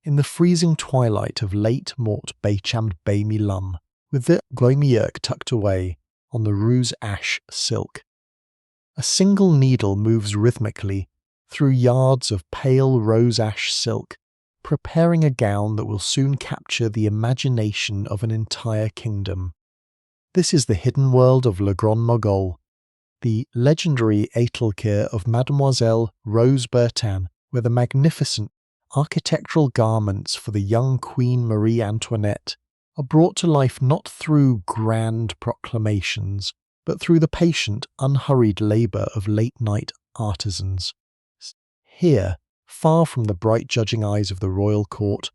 in the freezing twilight of late mort Beycham Baymi Lum, with the gloimierk tucked away on the ruse ash silk. A single needle moves rhythmically through yards of pale rose ash silk, preparing a gown that will soon capture the imagination of an entire kingdom. This is the hidden world of Le Grand Mogol, the legendary atelier of Mademoiselle Rose Bertin, where the magnificent architectural garments for the young Queen Marie Antoinette are brought to life not through grand proclamations, but through the patient, unhurried labour of late-night artisans. Here, far from the bright judging eyes of the royal court,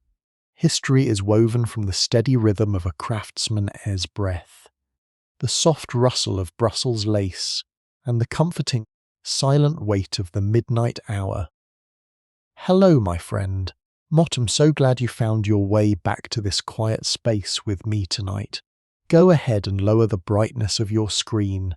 history is woven from the steady rhythm of a craftsman's breath, the soft rustle of Brussels lace, and the comforting, silent weight of the midnight hour. Hello, my friend. I'm so glad you found your way back to this quiet space with me tonight. Go ahead and lower the brightness of your screen,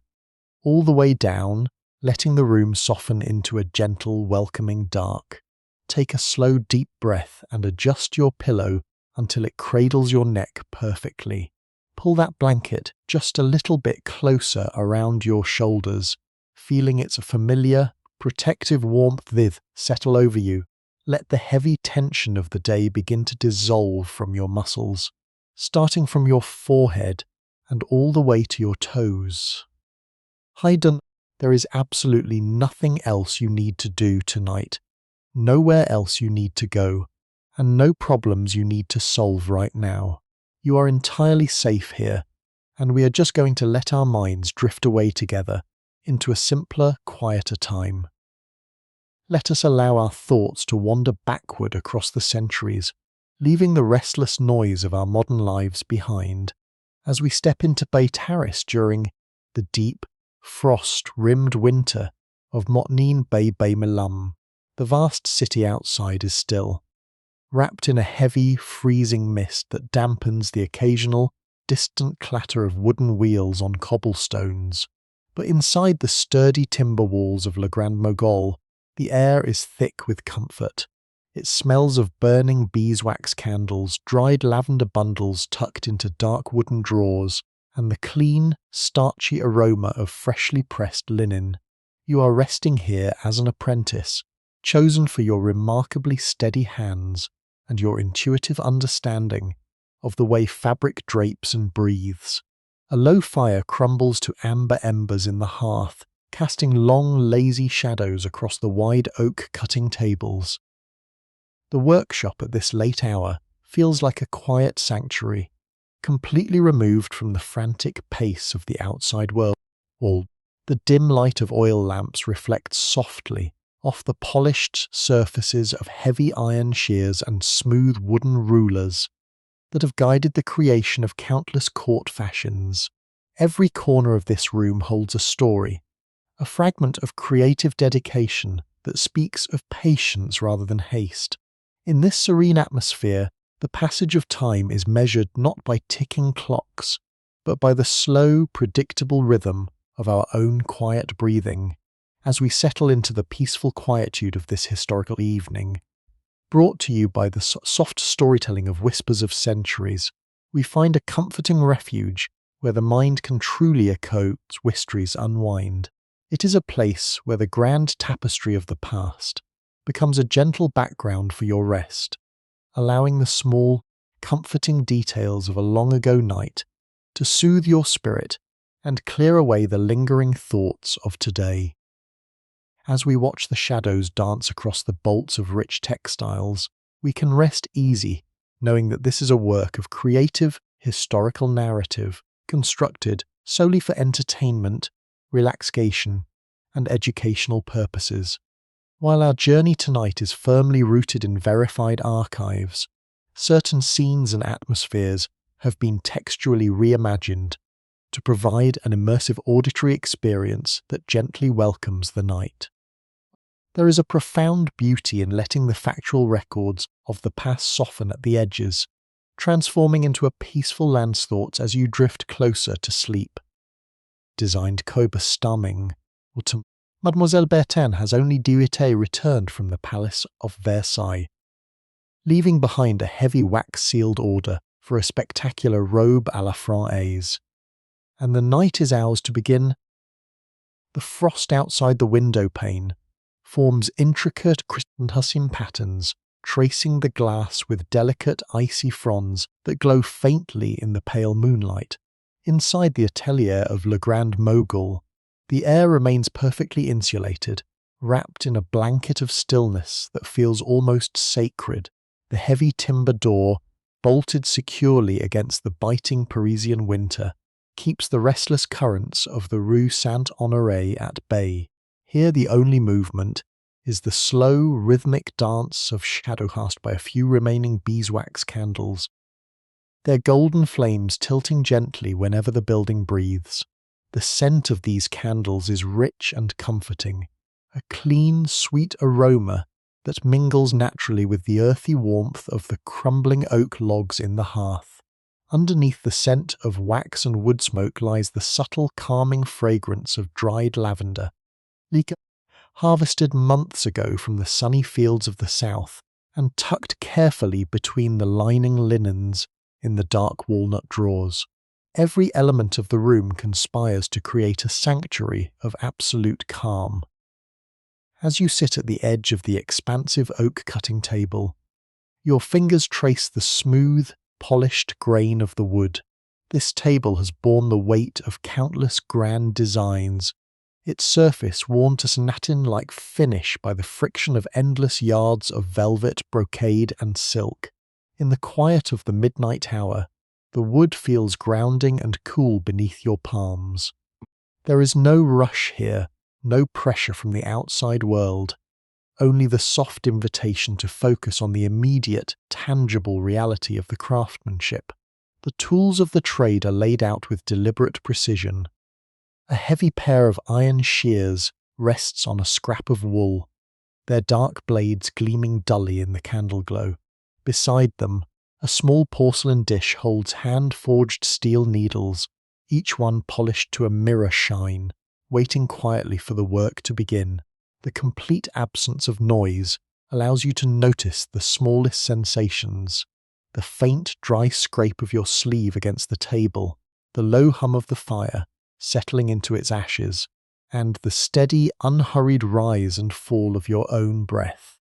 all the way down, letting the room soften into a gentle, welcoming dark. Take a slow, deep breath and adjust your pillow until it cradles your neck perfectly. Pull that blanket just a little bit closer around your shoulders, feeling its familiar, protective warmth settle over you. Let the heavy tension of the day begin to dissolve from your muscles, starting from your forehead and all the way to your toes. Haydn, there is absolutely nothing else you need to do tonight, nowhere else you need to go, and no problems you need to solve right now. You are entirely safe here, and we are just going to let our minds drift away together into a simpler, quieter time. Let us allow our thoughts to wander backward across the centuries, leaving the restless noise of our modern lives behind, as we step into Bay Terrace during the deep, frost-rimmed winter of Motnin Bay Milam. The vast city outside is still, wrapped in a heavy, freezing mist that dampens the occasional, distant clatter of wooden wheels on cobblestones. But inside the sturdy timber walls of Le Grand Mogol, the air is thick with comfort. It smells of burning beeswax candles, dried lavender bundles tucked into dark wooden drawers, and the clean, starchy aroma of freshly pressed linen. You are resting here as an apprentice, chosen for your remarkably steady hands and your intuitive understanding of the way fabric drapes and breathes. A low fire crumbles to amber embers in the hearth, casting long, lazy shadows across the wide oak cutting tables. The workshop at this late hour feels like a quiet sanctuary, completely removed from the frantic pace of the outside world. The dim light of oil lamps reflects softly off the polished surfaces of heavy iron shears and smooth wooden rulers that have guided the creation of countless court fashions. Every corner of this room holds a story, a fragment of creative dedication that speaks of patience rather than haste. In this serene atmosphere, the passage of time is measured not by ticking clocks, but by the slow, predictable rhythm of our own quiet breathing, as we settle into the peaceful quietude of this historical evening. Brought to you by the soft storytelling of Whispers of Centuries, we find a comforting refuge where the mind can truly echo its mysteries unwind. It is a place where the grand tapestry of the past becomes a gentle background for your rest, allowing the small, comforting details of a long-ago night to soothe your spirit and clear away the lingering thoughts of today. As we watch the shadows dance across the bolts of rich textiles, we can rest easy, knowing that this is a work of creative, historical narrative, constructed solely for entertainment, relaxation, and educational purposes. While our journey tonight is firmly rooted in verified archives, certain scenes and atmospheres have been textually reimagined to provide an immersive auditory experience that gently welcomes the night. There is a profound beauty in letting the factual records of the past soften at the edges, transforming into a peaceful landthought as you drift closer to sleep. Designed Koba Stamming, Mademoiselle Bertin has only returned from the Palace of Versailles. leaving behind a heavy wax-sealed order for a spectacular robe à la française. And the night is ours to begin. The frost outside the window pane forms intricate crisscrossing patterns, tracing the glass with delicate icy fronds that glow faintly in the pale moonlight. Inside the atelier of Le Grand Mogol, the air remains perfectly insulated, wrapped in a blanket of stillness that feels almost sacred. The heavy timber door, bolted securely against the biting Parisian winter, keeps the restless currents of the Rue Saint-Honoré at bay. Here the only movement is the slow, rhythmic dance of shadow cast by a few remaining beeswax candles, their golden flames tilting gently whenever the building breathes. The scent of these candles is rich and comforting, a clean, sweet aroma that mingles naturally with the earthy warmth of the crumbling oak logs in the hearth. Underneath the scent of wax and wood smoke lies the subtle, calming fragrance of dried lavender, harvested months ago from the sunny fields of the south and tucked carefully between the lining linens in the dark walnut drawers. Every element of the room conspires to create a sanctuary of absolute calm. As you sit at the edge of the expansive oak cutting table, your fingers trace the smooth, polished grain of the wood. This table has borne the weight of countless grand designs, its surface worn to satin-like finish by the friction of endless yards of velvet, brocade, and silk. In the quiet of the midnight hour, the wood feels grounding and cool beneath your palms. There is no rush here, no pressure from the outside world, only the soft invitation to focus on the immediate, tangible reality of the craftsmanship. The tools of the trade are laid out with deliberate precision. A heavy pair of iron shears rests on a scrap of wool, their dark blades gleaming dully in the candle glow. Beside them, a small porcelain dish holds hand-forged steel needles, each one polished to a mirror shine, waiting quietly for the work to begin. The complete absence of noise allows you to notice the smallest sensations: the faint, dry scrape of your sleeve against the table, the low hum of the fire settling into its ashes, and the steady, unhurried rise and fall of your own breath.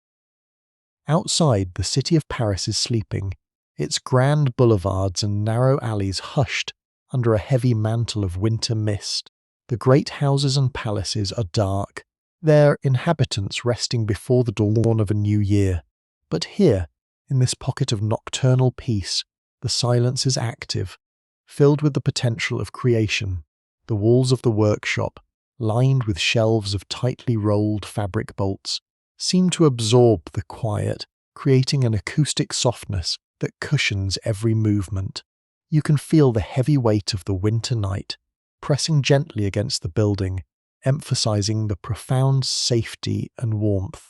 Outside, the city of Paris is sleeping, its grand boulevards and narrow alleys hushed under a heavy mantle of winter mist. The great houses and palaces are dark, their inhabitants resting before the dawn of a new year. But here, in this pocket of nocturnal peace, the silence is active, filled with the potential of creation. The walls of the workshop, lined with shelves of tightly rolled fabric bolts, seem to absorb the quiet, creating an acoustic softness that cushions every movement. You can feel the heavy weight of the winter night pressing gently against the building, emphasizing the profound safety and warmth.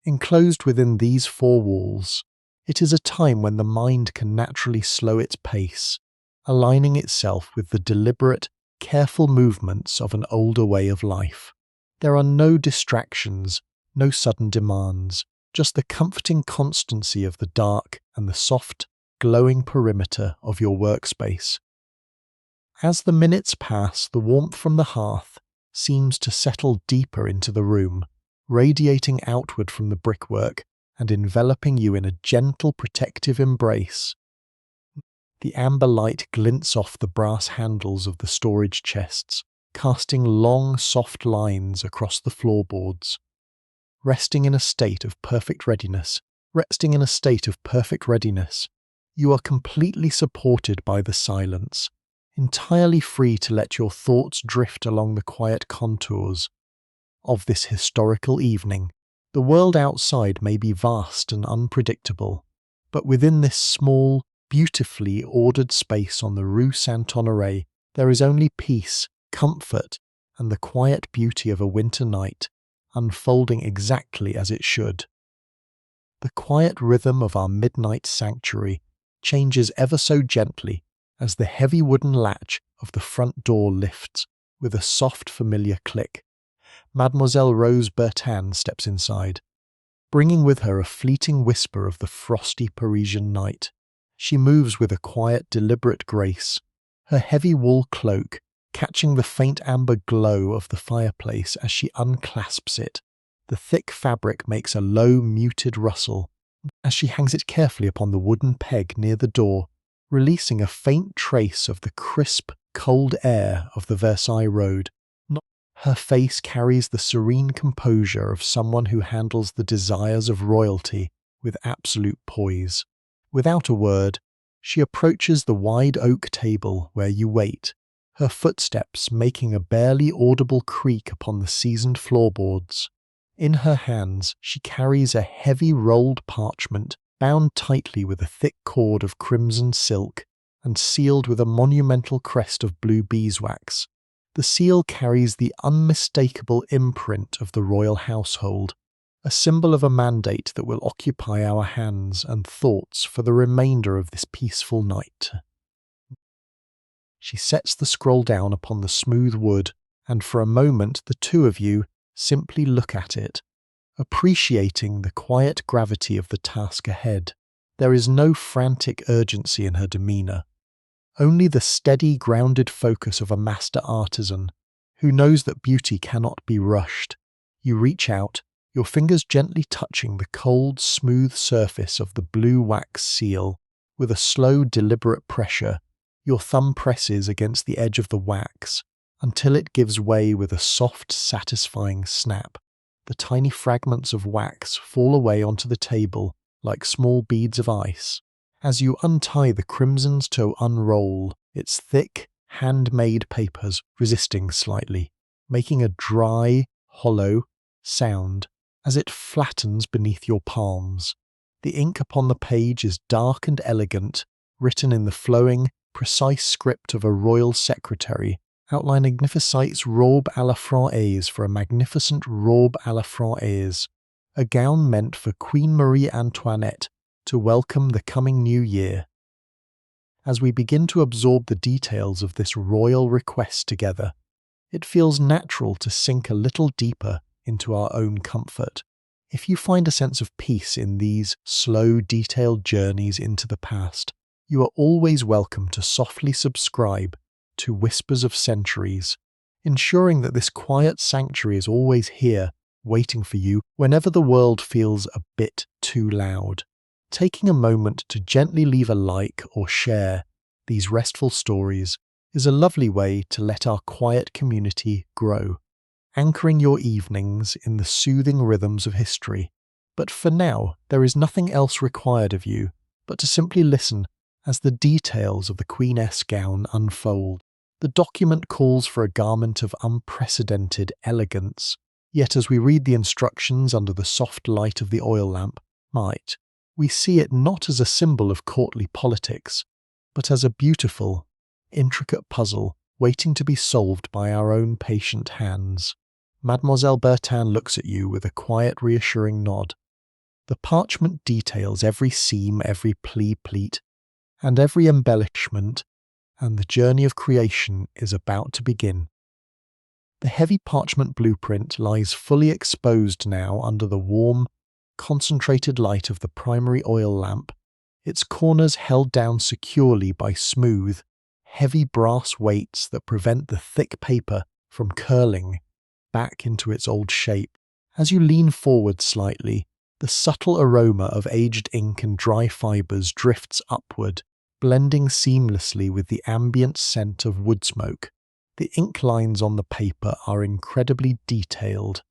Enclosed within these four walls, it is a time when the mind can naturally slow its pace, aligning itself with the deliberate, careful movements of an older way of life. There are no distractions, no sudden demands, just the comforting constancy of the dark and the soft, glowing perimeter of your workspace. As the minutes pass, the warmth from the hearth seems to settle deeper into the room, radiating outward from the brickwork and enveloping you in a gentle protective embrace. The amber light glints off the brass handles of the storage chests, casting long, soft lines across the floorboards. Resting in a state of perfect readiness, you are completely supported by the silence, entirely free to let your thoughts drift along the quiet contours of this historical evening. The world outside may be vast and unpredictable, but within this small, beautifully ordered space on the Rue Saint-Honoré, there is only peace, comfort, and the quiet beauty of a winter night, unfolding exactly as it should. The quiet rhythm of our midnight sanctuary changes ever so gently as the heavy wooden latch of the front door lifts with a soft, familiar click. Mademoiselle Rose Bertin steps inside. bringing with her a fleeting whisper of the frosty Parisian night. She moves with a quiet, deliberate grace, her heavy wool cloak catching the faint amber glow of the fireplace as she unclasps it. The thick fabric makes a low, muted rustle as she hangs it carefully upon the wooden peg near the door, releasing a faint trace of the crisp, cold air of the Versailles Road. Her face carries the serene composure of someone who handles the desires of royalty with absolute poise. Without a word, she approaches the wide oak table where you wait, her footsteps making a barely audible creak upon the seasoned floorboards. In her hands, she carries a heavy rolled parchment bound tightly with a thick cord of crimson silk and sealed with a monumental crest of blue beeswax. The seal carries the unmistakable imprint of the royal household, a symbol of a mandate that will occupy our hands and thoughts for the remainder of this peaceful night. She sets the scroll down upon the smooth wood, and for a moment the two of you simply look at it, appreciating the quiet gravity of the task ahead. There is no frantic urgency in her demeanour, only the steady, grounded focus of a master artisan who knows that beauty cannot be rushed. You reach out, your fingers gently touching the cold, smooth surface of the blue wax seal. With a slow, deliberate pressure, your thumb presses against the edge of the wax until it gives way with a soft, satisfying snap. The tiny fragments of wax fall away onto the table like small beads of ice. As you untie the crimsons to unroll, its thick, handmade papers resisting slightly, making a dry, hollow sound as it flattens beneath your palms. The ink upon the page is dark and elegant, written in the flowing, precise script of a royal secretary, outlining Magnificite's robe à la française for a magnificent robe à la française, a gown meant for Queen Marie Antoinette to welcome the coming new year. As we begin to absorb the details of this royal request together, it feels natural to sink a little deeper into our own comfort. If you find a sense of peace in these slow, detailed journeys into the past, you are always welcome to softly subscribe to Whispers of Centuries, ensuring that this quiet sanctuary is always here, waiting for you whenever the world feels a bit too loud. Taking a moment to gently leave a like or share these restful stories is a lovely way to let our quiet community grow, anchoring your evenings in the soothing rhythms of history. But for now, there is nothing else required of you but to simply listen as the details of the Queeness gown unfold. The document calls for a garment of unprecedented elegance, yet as we read the instructions under the soft light of the oil lamp, we see it not as a symbol of courtly politics, but as a beautiful, intricate puzzle waiting to be solved by our own patient hands. Mademoiselle Bertin looks at you with a quiet, reassuring nod. The parchment details every seam, every pleat, and every embellishment, and the journey of creation is about to begin. The heavy parchment blueprint lies fully exposed now under the warm, concentrated light of the primary oil lamp, its corners held down securely by smooth, heavy brass weights that prevent the thick paper from curling back into its old shape. As you lean forward slightly, the subtle aroma of aged ink and dry fibres drifts upward, blending seamlessly with the ambient scent of wood smoke. The ink lines on the paper are incredibly detailed,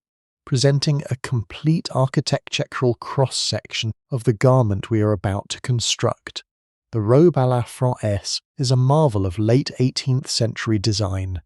presenting a complete architectural cross-section of the garment we are about to construct. The robe à la française is a marvel of late 18th century design,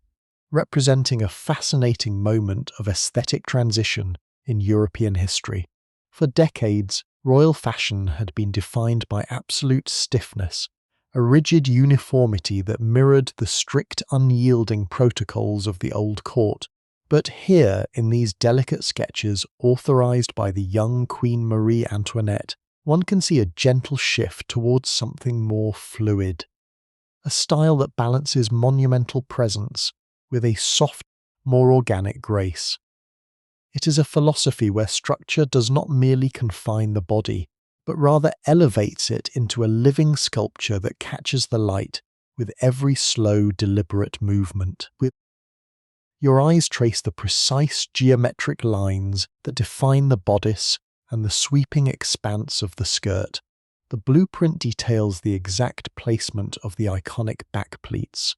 representing a fascinating moment of aesthetic transition in European history. For decades, royal fashion had been defined by absolute stiffness, a rigid uniformity that mirrored the strict, unyielding protocols of the old court. But here, in these delicate sketches authorized by the young Queen Marie Antoinette, one can see a gentle shift towards something more fluid, a style that balances monumental presence with a soft, more organic grace. It is a philosophy where structure does not merely confine the body, but rather elevates it into a living sculpture that catches the light with every slow, deliberate movement. Your eyes trace the precise geometric lines that define the bodice and the sweeping expanse of the skirt. The blueprint details the exact placement of the iconic back pleats,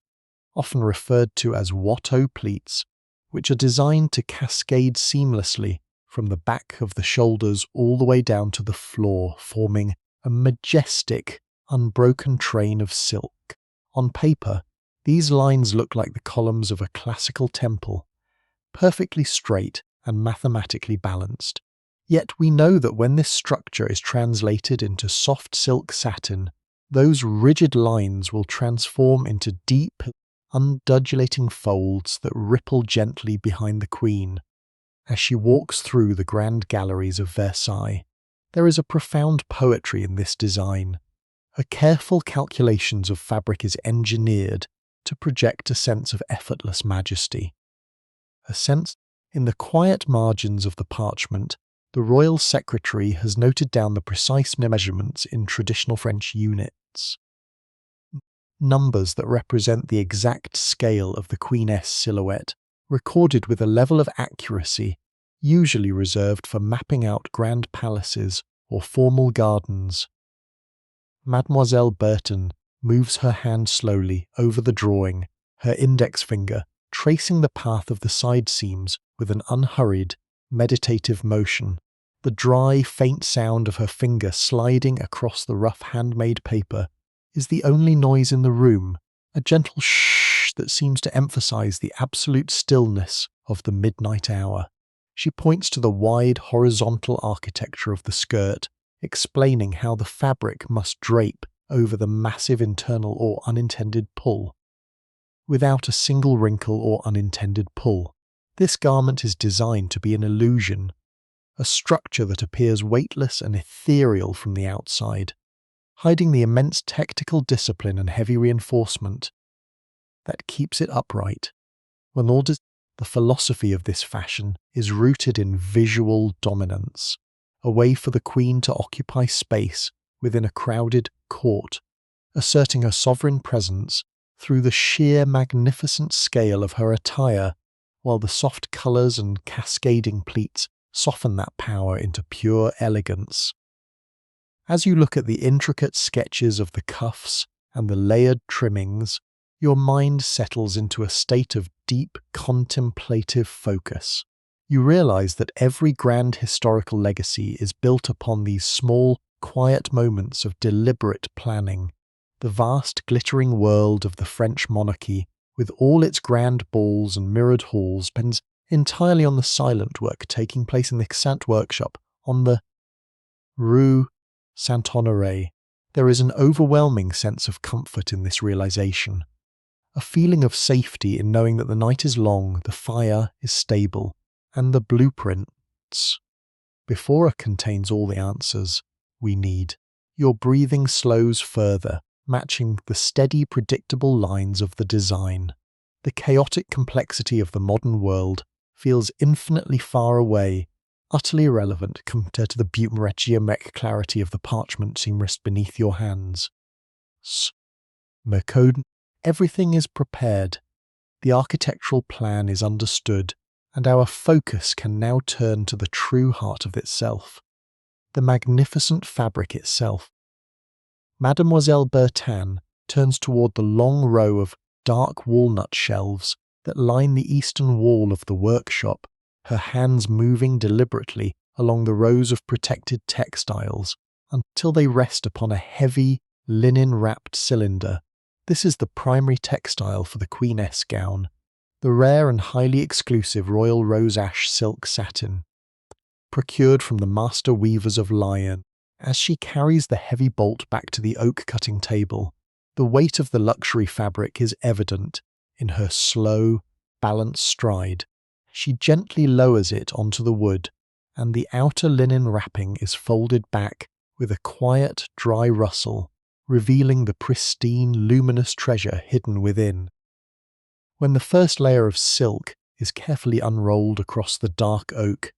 often referred to as Watteau pleats, which are designed to cascade seamlessly from the back of the shoulders all the way down to the floor, forming a majestic, unbroken train of silk. On paper, these lines look like the columns of a classical temple, perfectly straight and mathematically balanced. Yet we know that when this structure is translated into soft silk satin, those rigid lines will transform into deep, undulating folds that ripple gently behind the Queen as she walks through the grand galleries of Versailles. There is a profound poetry in this design. Her careful calculations of fabric is engineered to project a sense of effortless majesty. In the quiet margins of the parchment, the royal secretary has noted down the precise measurements in traditional French units, numbers that represent the exact scale of the Queen's silhouette, recorded with a level of accuracy usually reserved for mapping out grand palaces or formal gardens. Mademoiselle Bertin moves her hand slowly over the drawing, her index finger tracing the path of the side seams with an unhurried, meditative motion. The dry, faint sound of her finger sliding across the rough handmade paper is the only noise in the room, a gentle shh that seems to emphasize the absolute stillness of the midnight hour. She points to the wide horizontal architecture of the skirt, explaining how the fabric must drape over the massive internal or unintended pull. Without a single wrinkle or unintended pull, this garment is designed to be an illusion, a structure that appears weightless and ethereal from the outside, hiding the immense technical discipline and heavy reinforcement that keeps it upright. The philosophy of this fashion is rooted in visual dominance, a way for the Queen to occupy space within a crowded court, asserting her sovereign presence through the sheer magnificent scale of her attire, while the soft colours and cascading pleats soften that power into pure elegance. As you look at the intricate sketches of the cuffs and the layered trimmings, your mind settles into a state of deep contemplative focus. You realize that every grand historical legacy is built upon these small, quiet moments of deliberate planning. The vast, glittering world of the French monarchy, with all its grand balls and mirrored halls, depends entirely on the silent work taking place in the Saint workshop on the Rue Saint-Honoré. There is an overwhelming sense of comfort in this realization, a feeling of safety in knowing that the night is long, the fire is stable, and the blueprints before it contains all the answers we need. Your breathing slows further, matching the steady, predictable lines of the design. The chaotic complexity of the modern world feels infinitely far away, utterly irrelevant compared to the geometric clarity of the parchment seam wrist beneath your hands. Mercode, everything is prepared, the architectural plan is understood, and our focus can now turn to the true heart of itself, the magnificent fabric itself. Mademoiselle Bertin turns toward the long row of dark walnut shelves that line the eastern wall of the workshop, her hands moving deliberately along the rows of protected textiles until they rest upon a heavy, linen-wrapped cylinder. This is the primary textile for the Queen's gown, the rare and highly exclusive royal rose ash silk satin, procured from the master weavers of Lyon. As she carries the heavy bolt back to the oak-cutting table, the weight of the luxury fabric is evident in her slow, balanced stride. She gently lowers it onto the wood, and the outer linen wrapping is folded back with a quiet, dry rustle, revealing the pristine, luminous treasure hidden within. When the first layer of silk is carefully unrolled across the dark oak.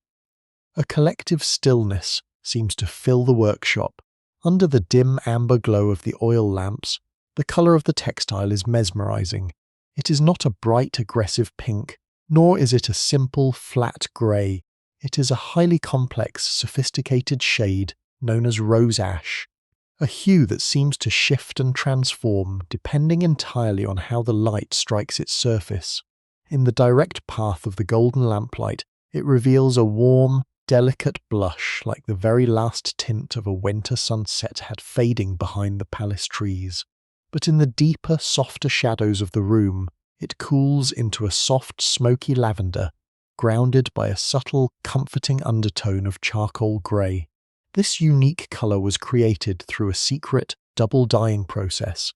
A collective stillness seems to fill the workshop. Under the dim amber glow of the oil lamps, the colour of the textile is mesmerising. It is not a bright, aggressive pink, nor is it a simple, flat grey. It is a highly complex, sophisticated shade known as rose ash, a hue that seems to shift and transform depending entirely on how the light strikes its surface. In the direct path of the golden lamplight, it reveals a warm, delicate blush like the very last tint of a winter sunset had fading behind the palace trees. But in the deeper, softer shadows of the room, it cools into a soft, smoky lavender, grounded by a subtle, comforting undertone of charcoal grey. This unique colour was created through a secret, double dyeing process,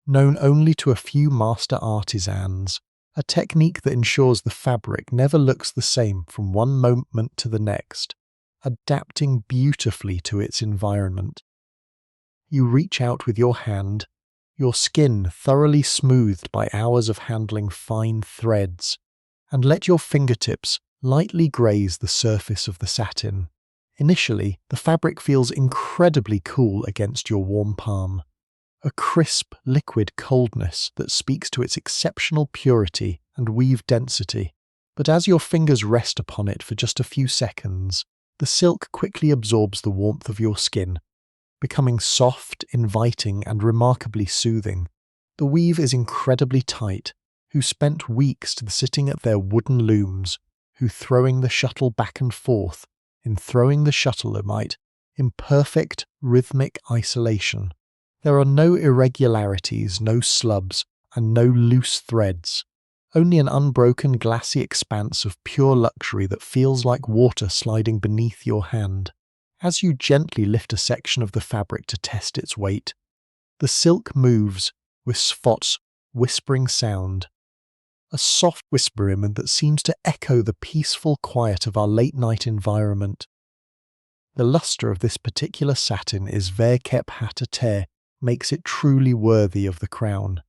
known only to a few master artisans, a technique that ensures the fabric never looks the same from one moment to the next, adapting beautifully to its environment. You reach out with your hand, your skin thoroughly smoothed by hours of handling fine threads, and let your fingertips lightly graze the surface of the satin. Initially, the fabric feels incredibly cool against your warm palm, a crisp, liquid coldness that speaks to its exceptional purity and weave density. But as your fingers rest upon it for just a few seconds, the silk quickly absorbs the warmth of your skin, becoming soft, inviting, and remarkably soothing. The weave is incredibly tight, who spent weeks sitting at their wooden looms, who throwing the shuttle back and forth, in throwing the shuttle might, in perfect, rhythmic isolation. There are no irregularities, no slubs, and no loose threads. Only an unbroken glassy expanse of pure luxury that feels like water sliding beneath your hand. As you gently lift a section of the fabric to test its weight, the silk moves with Sfott's whispering sound, a soft whispering that seems to echo the peaceful quiet of our late-night environment. The lustre of this particular satin is verkep hat à terre, makes it truly worthy of the crown.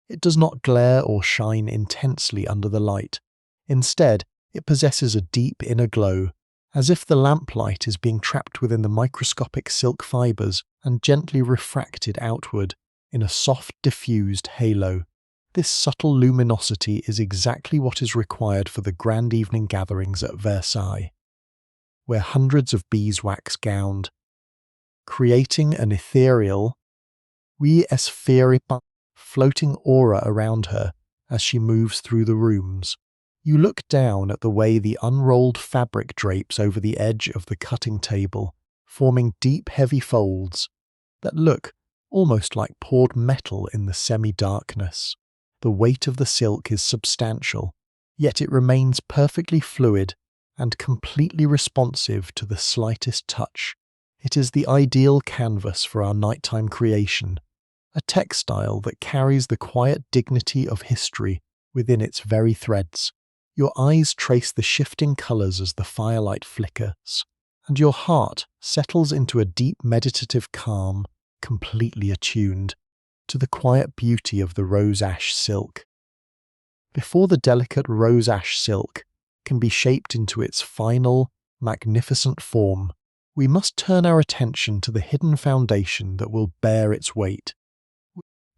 It does not glare or shine intensely under the light. Instead, it possesses a deep inner glow, as if the lamplight is being trapped within the microscopic silk fibres and gently refracted outward in a soft, diffused halo. This subtle luminosity is exactly what is required for the grand evening gatherings at Versailles, where hundreds of beeswax gowned, creating an ethereal, floating aura around her as she moves through the rooms. You look down at the way the unrolled fabric drapes over the edge of the cutting table, forming deep, heavy folds that look almost like poured metal in the semi-darkness. The weight of the silk is substantial, yet it remains perfectly fluid and completely responsive to the slightest touch. It is the ideal canvas for our nighttime creation, a textile that carries the quiet dignity of history within its very threads. Your eyes trace the shifting colours as the firelight flickers, and your heart settles into a deep meditative calm, completely attuned to the quiet beauty of the rose ash silk. Before the delicate rose ash silk can be shaped into its final, magnificent form, we must turn our attention to the hidden foundation that will bear its weight.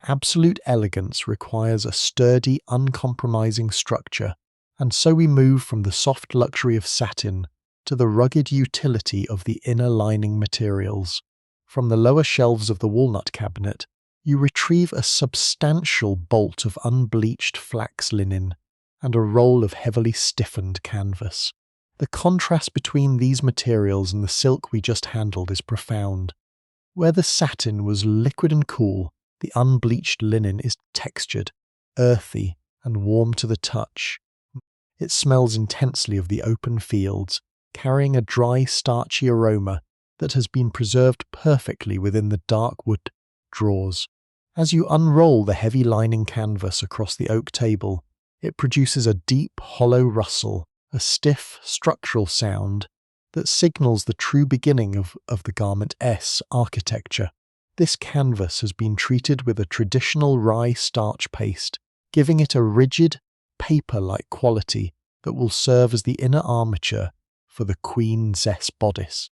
Absolute elegance requires a sturdy, uncompromising structure, and so we move from the soft luxury of satin to the rugged utility of the inner lining materials. From the lower shelves of the walnut cabinet, you retrieve a substantial bolt of unbleached flax linen and a roll of heavily stiffened canvas. The contrast between these materials and the silk we just handled is profound. Where the satin was liquid and cool, the unbleached linen is textured, earthy, and warm to the touch. It smells intensely of the open fields, carrying a dry, starchy aroma that has been preserved perfectly within the dark wood drawers. As you unroll the heavy lining canvas across the oak table, it produces a deep, hollow rustle, a stiff, structural sound that signals the true beginning of the garment S architecture. This canvas has been treated with a traditional rye starch paste, giving it a rigid, paper-like quality that will serve as the inner armature for the queen's bodice.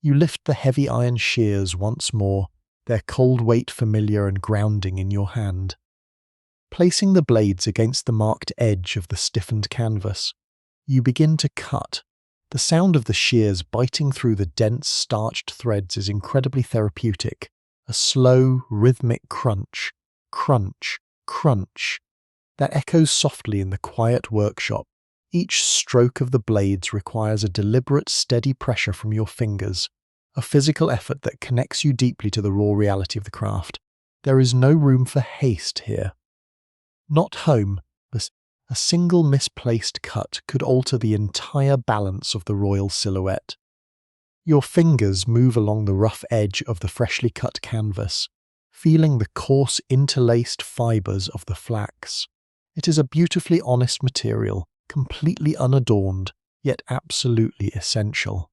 You lift the heavy iron shears once more, their cold weight familiar and grounding in your hand. Placing the blades against the marked edge of the stiffened canvas, you begin to cut. The sound of the shears biting through the dense, starched threads is incredibly therapeutic. A slow, rhythmic crunch, crunch, crunch, that echoes softly in the quiet workshop. Each stroke of the blades requires a deliberate, steady pressure from your fingers, a physical effort that connects you deeply to the raw reality of the craft. There is no room for haste here. Not home, but a single misplaced cut could alter the entire balance of the royal silhouette. Your fingers move along the rough edge of the freshly cut canvas, feeling the coarse interlaced fibres of the flax. It is a beautifully honest material, completely unadorned, yet absolutely essential.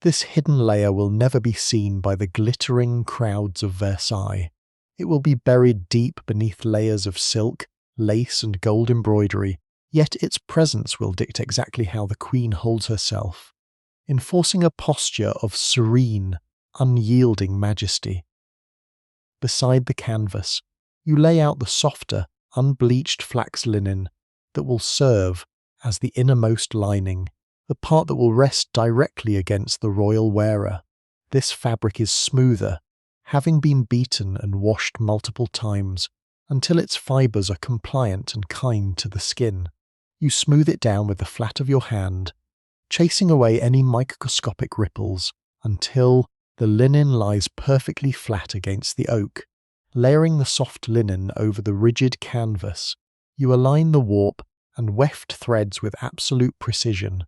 This hidden layer will never be seen by the glittering crowds of Versailles. It will be buried deep beneath layers of silk, lace and gold embroidery, yet its presence will dictate exactly how the Queen holds herself, enforcing a posture of serene, unyielding majesty. Beside the canvas, you lay out the softer, unbleached flax linen that will serve as the innermost lining, the part that will rest directly against the royal wearer. This fabric is smoother, having been beaten and washed multiple times, until its fibres are compliant and kind to the skin. You smooth it down with the flat of your hand, chasing away any microscopic ripples, until the linen lies perfectly flat against the oak. Layering the soft linen over the rigid canvas, you align the warp and weft threads with absolute precision,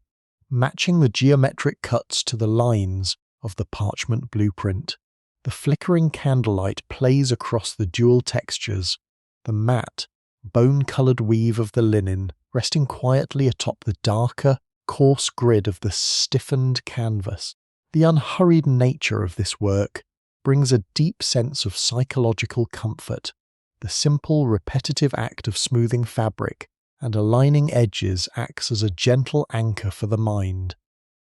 matching the geometric cuts to the lines of the parchment blueprint. The flickering candlelight plays across the dual textures, the matte, bone-coloured weave of the linen resting quietly atop the darker, coarse grid of the stiffened canvas. The unhurried nature of this work brings a deep sense of psychological comfort. The simple, repetitive act of smoothing fabric and aligning edges acts as a gentle anchor for the mind,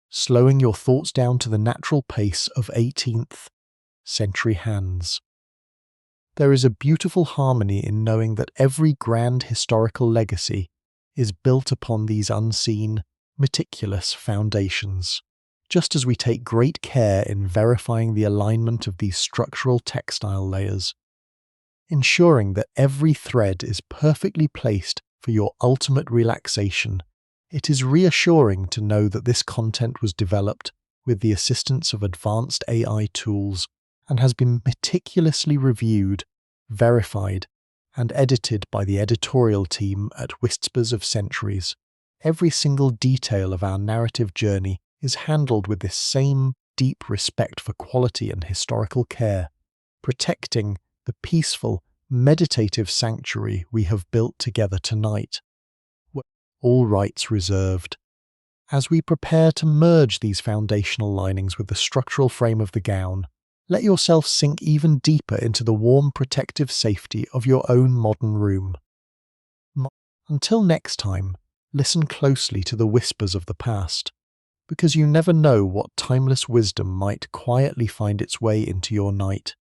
slowing your thoughts down to the natural pace of 18th century hands. There is a beautiful harmony in knowing that every grand historical legacy is built upon these unseen, meticulous foundations. Just as we take great care in verifying the alignment of these structural textile layers, ensuring that every thread is perfectly placed for your ultimate relaxation, it is reassuring to know that this content was developed with the assistance of advanced AI tools and has been meticulously reviewed, verified, and edited by the editorial team at Whispers of Centuries. Every single detail of our narrative journey is handled with this same deep respect for quality and historical care, protecting the peaceful, meditative sanctuary we have built together tonight. All rights reserved. As we prepare to merge these foundational linings with the structural frame of the gown, let yourself sink even deeper into the warm protective safety of your own modern room. Until next time, listen closely to the whispers of the past, because you never know what timeless wisdom might quietly find its way into your night.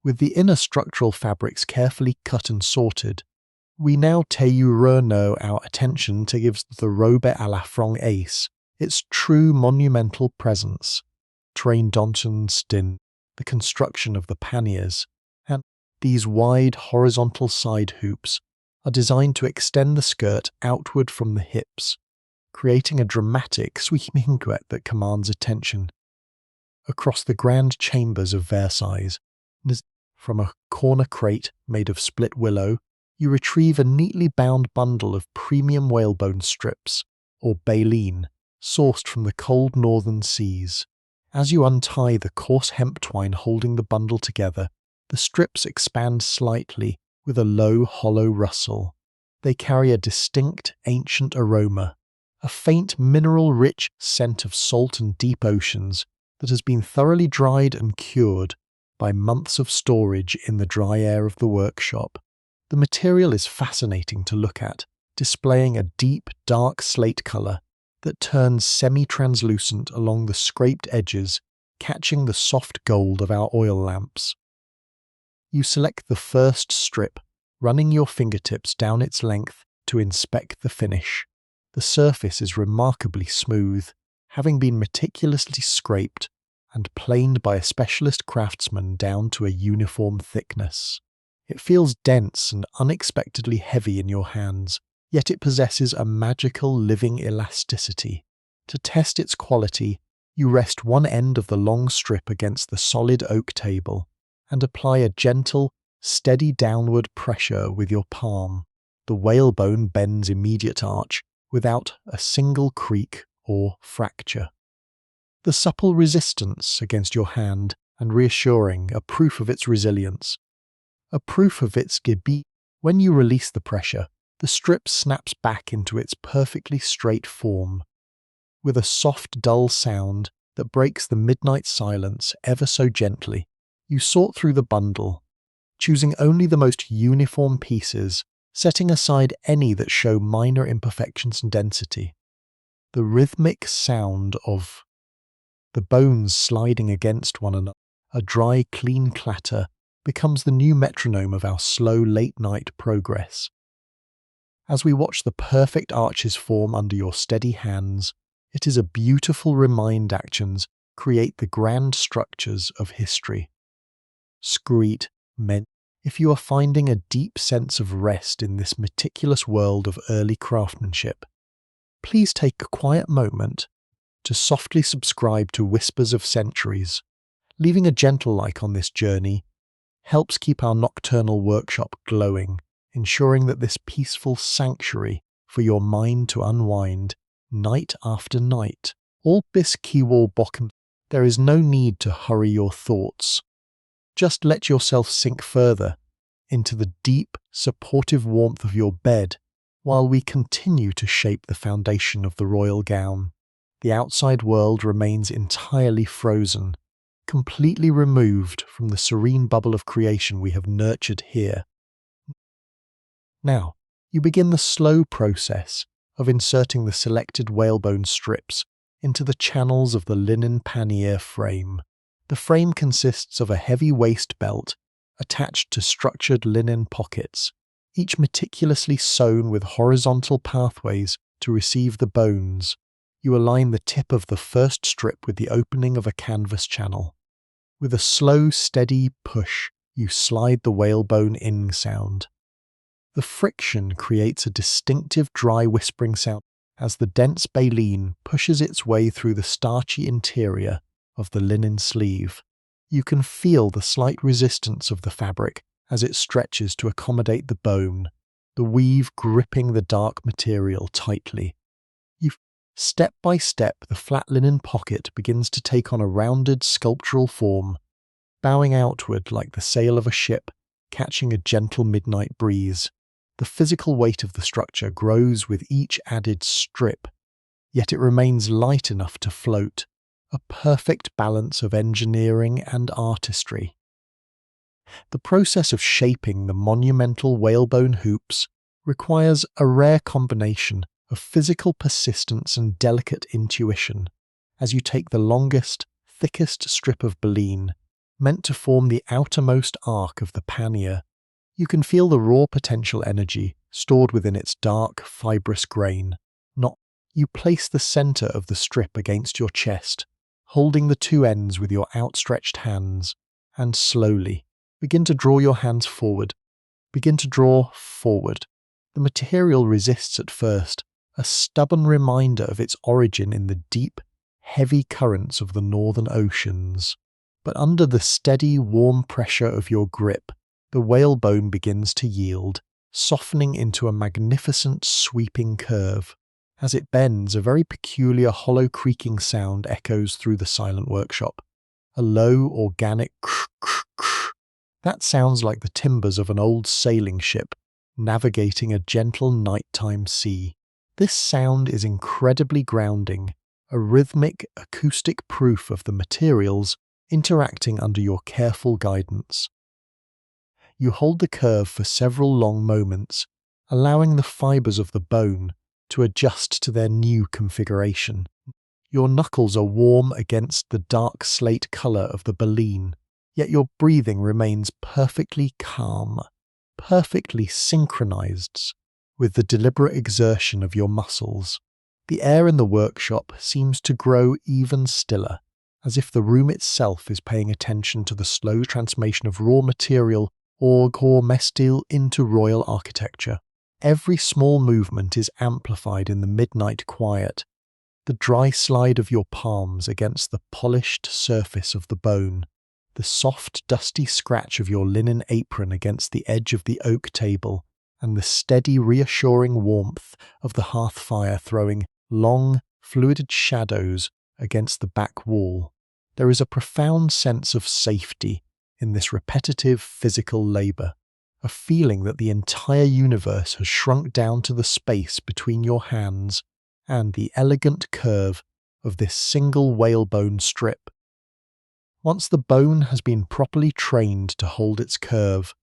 With the inner structural fabrics carefully cut and sorted, we now tailleur our attention to give the Robe à la française its true monumental presence. Train Donchenstin, the construction of the panniers, and these wide horizontal side hoops are designed to extend the skirt outward from the hips, creating a dramatic sweeping duet that commands attention. Across the grand chambers of Versailles, from a corner crate made of split willow, you retrieve a neatly bound bundle of premium whalebone strips, or baleen, sourced from the cold northern seas. As you untie the coarse hemp twine holding the bundle together, the strips expand slightly with a low, hollow rustle. They carry a distinct, ancient aroma, a faint, mineral-rich scent of salt and deep oceans that has been thoroughly dried and cured by months of storage in the dry air of the workshop. The material is fascinating to look at, displaying a deep, dark slate colour that turns semi-translucent along the scraped edges, catching the soft gold of our oil lamps. You select the first strip, running your fingertips down its length to inspect the finish. The surface is remarkably smooth, having been meticulously scraped and planed by a specialist craftsman down to a uniform thickness. It feels dense and unexpectedly heavy in your hands, yet it possesses a magical living elasticity. To test its quality, you rest one end of the long strip against the solid oak table and apply a gentle, steady downward pressure with your palm. The whalebone bends immediate arch without a single creak or fracture. The supple resistance against your hand and reassuring, a proof of its resilience. A proof of its gebit. When you release the pressure, the strip snaps back into its perfectly straight form, with a soft, dull sound that breaks the midnight silence ever so gently. You sort through the bundle, choosing only the most uniform pieces, setting aside any that show minor imperfections and density. The rhythmic sound of the bones sliding against one another, a dry, clean clatter, becomes the new metronome of our slow late-night progress. As we watch the perfect arches form under your steady hands, it is a beautiful reminder actions create the grand structures of history. Screet meant, if you are finding a deep sense of rest in this meticulous world of early craftsmanship, please take a quiet moment to softly subscribe to Whispers of Centuries. Leaving a gentle like on this journey helps keep our nocturnal workshop glowing, ensuring that this peaceful sanctuary for your mind to unwind night after night. All bis kiwal bokken. There is no need to hurry your thoughts. Just let yourself sink further into the deep, supportive warmth of your bed while we continue to shape the foundation of the royal gown. The outside world remains entirely frozen, completely removed from the serene bubble of creation we have nurtured here. Now, you begin the slow process of inserting the selected whalebone strips into the channels of the linen pannier frame. The frame consists of a heavy waist belt attached to structured linen pockets, each meticulously sewn with horizontal pathways to receive the bones. You align the tip of the first strip with the opening of a canvas channel. With a slow, steady push, you slide the whalebone in sound. The friction creates a distinctive dry whispering sound as the dense baleen pushes its way through the starchy interior of the linen sleeve. You can feel the slight resistance of the fabric as it stretches to accommodate the bone, the weave gripping the dark material tightly. Step by step, the flat linen pocket begins to take on a rounded sculptural form, bowing outward like the sail of a ship, catching a gentle midnight breeze. The physical weight of the structure grows with each added strip, yet it remains light enough to float, a perfect balance of engineering and artistry. The process of shaping the monumental whalebone hoops requires a rare combination of physical persistence and delicate intuition, as you take the longest, thickest strip of baleen, meant to form the outermost arc of the pannier. You can feel the raw potential energy stored within its dark, fibrous grain. You place the center of the strip against your chest, holding the two ends with your outstretched hands, and slowly begin to draw your hands forward. Begin to draw forward. The material resists at first, a stubborn reminder of its origin in the deep, heavy currents of the northern oceans. But under the steady, warm pressure of your grip, the whalebone begins to yield, softening into a magnificent sweeping curve. As it bends, a very peculiar hollow creaking sound echoes through the silent workshop. A low, organic krr. That sounds like the timbers of an old sailing ship navigating a gentle nighttime sea. This sound is incredibly grounding, a rhythmic, acoustic proof of the materials interacting under your careful guidance. You hold the curve for several long moments allowing the fibres of the bone to adjust to their new configuration. Your knuckles are warm against the dark slate colour of the baleen, yet your breathing remains perfectly calm, perfectly synchronised with the deliberate exertion of your muscles. The air in the workshop seems to grow even stiller, as if the room itself is paying attention to the slow transformation of raw material or core mestil into royal architecture. Every small movement is amplified in the midnight quiet, the dry slide of your palms against the polished surface of the bone, the soft dusty scratch of your linen apron against the edge of the oak table, and the steady reassuring warmth of the hearth fire throwing long, fluid shadows against the back wall. There is a profound sense of safety in this repetitive physical labour, a feeling that the entire universe has shrunk down to the space between your hands and the elegant curve of this single whalebone strip. Once the bone has been properly trained to hold its curve,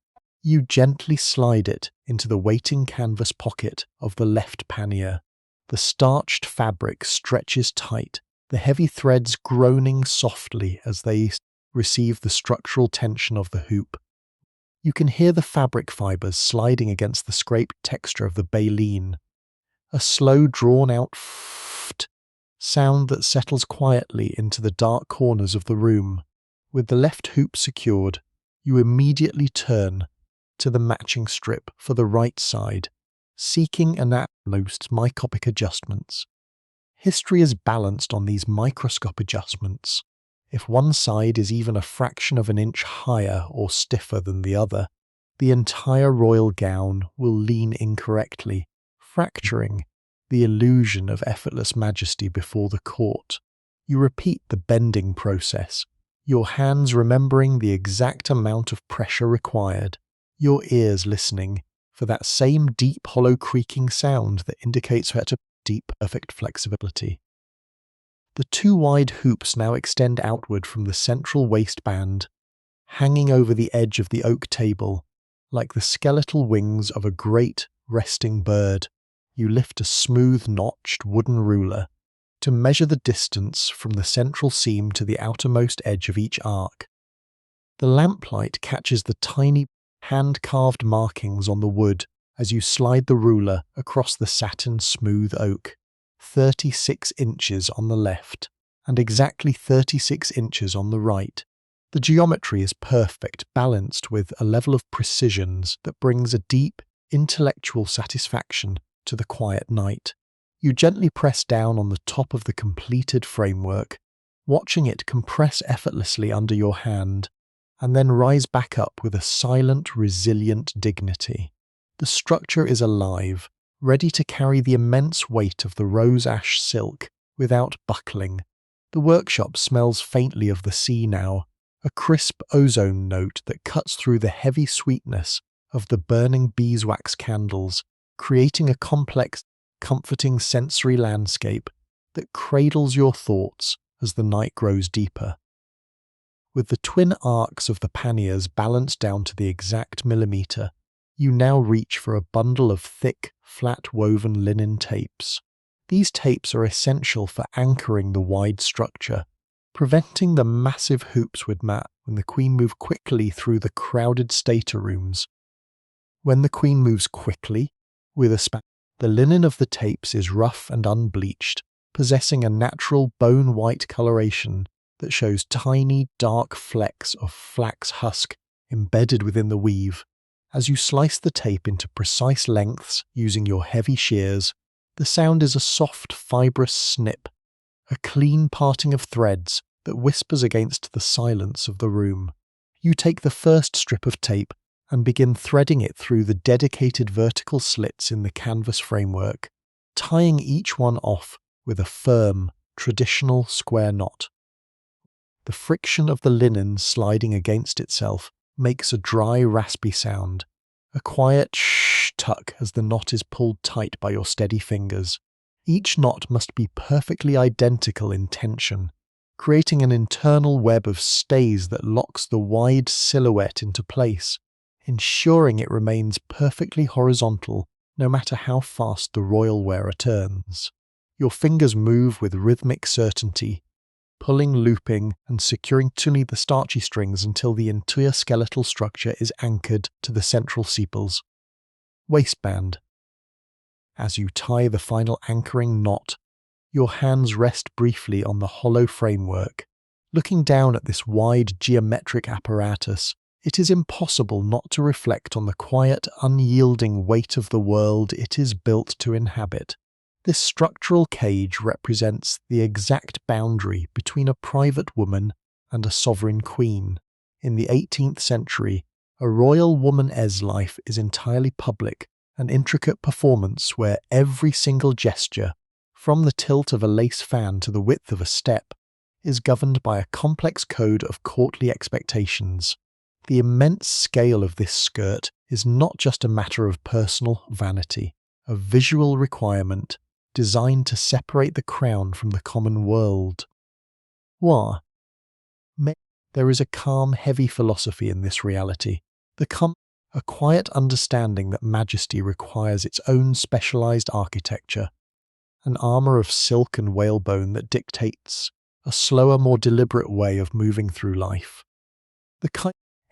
you gently slide it into the waiting canvas pocket of the left pannier. The starched fabric stretches tight, the heavy threads groaning softly as they receive the structural tension of the hoop. You can hear the fabric fibres sliding against the scraped texture of the baleen, a slow drawn-out sound that settles quietly into the dark corners of the room. With the left hoop secured, you immediately turn to the matching strip for the right side, seeking an utmost microscopic adjustments. History is balanced on these microscopic adjustments. If one side is even a fraction of an inch higher or stiffer than the other, the entire royal gown will lean incorrectly, fracturing the illusion of effortless majesty before the court. You repeat the bending process, your hands remembering the exact amount of pressure required, your ears listening for that same deep hollow creaking sound that indicates that deep perfect flexibility. The two wide hoops now extend outward from the central waistband, hanging over the edge of the oak table, like the skeletal wings of a great resting bird. You lift a smooth notched wooden ruler to measure the distance from the central seam to the outermost edge of each arc. The lamplight catches the tiny hand-carved markings on the wood as you slide the ruler across the satin smooth oak, 36 inches on the left and exactly 36 inches on the right. The geometry is perfect, balanced with a level of precisions that brings a deep, intellectual satisfaction to the quiet night. You gently press down on the top of the completed framework, watching it compress effortlessly under your hand, and then rise back up with a silent, resilient dignity. The structure is alive, ready to carry the immense weight of the rose ash silk without buckling. The workshop smells faintly of the sea now, a crisp ozone note that cuts through the heavy sweetness of the burning beeswax candles, creating a complex, comforting sensory landscape that cradles your thoughts as the night grows deeper. With the twin arcs of the panniers balanced down to the exact millimetre, you now reach for a bundle of thick, flat-woven linen tapes. These tapes are essential for anchoring the wide structure, preventing the massive hoops would mat when the Queen moved quickly through the crowded staterooms. When the Queen moves quickly, with a span, the linen of the tapes is rough and unbleached, possessing a natural bone-white coloration that shows tiny, dark flecks of flax husk embedded within the weave. As you slice the tape into precise lengths using your heavy shears, the sound is a soft, fibrous snip, a clean parting of threads that whispers against the silence of the room. You take the first strip of tape and begin threading it through the dedicated vertical slits in the canvas framework, tying each one off with a firm, traditional square knot. The friction of the linen sliding against itself makes a dry, raspy sound, a quiet shh tuck as the knot is pulled tight by your steady fingers. Each knot must be perfectly identical in tension, creating an internal web of stays that locks the wide silhouette into place, ensuring it remains perfectly horizontal no matter how fast the royal wearer turns. Your fingers move with rhythmic certainty, pulling, looping, and securing the starchy strings until the entire skeletal structure is anchored to the central sepals. Waistband. As you tie the final anchoring knot, your hands rest briefly on the hollow framework. Looking down at this wide geometric apparatus, it is impossible not to reflect on the quiet, unyielding weight of the world it is built to inhabit. This structural cage represents the exact boundary between a private woman and a sovereign queen. In the 18th century, a royal woman's life is entirely public, an intricate performance where every single gesture, from the tilt of a lace fan to the width of a step, is governed by a complex code of courtly expectations. The immense scale of this skirt is not just a matter of personal vanity, a visual requirement designed to separate the crown from the common world. Why? There is a calm, heavy philosophy in this reality, a quiet understanding that majesty requires its own specialized architecture, an armor of silk and whalebone that dictates a slower, more deliberate way of moving through life.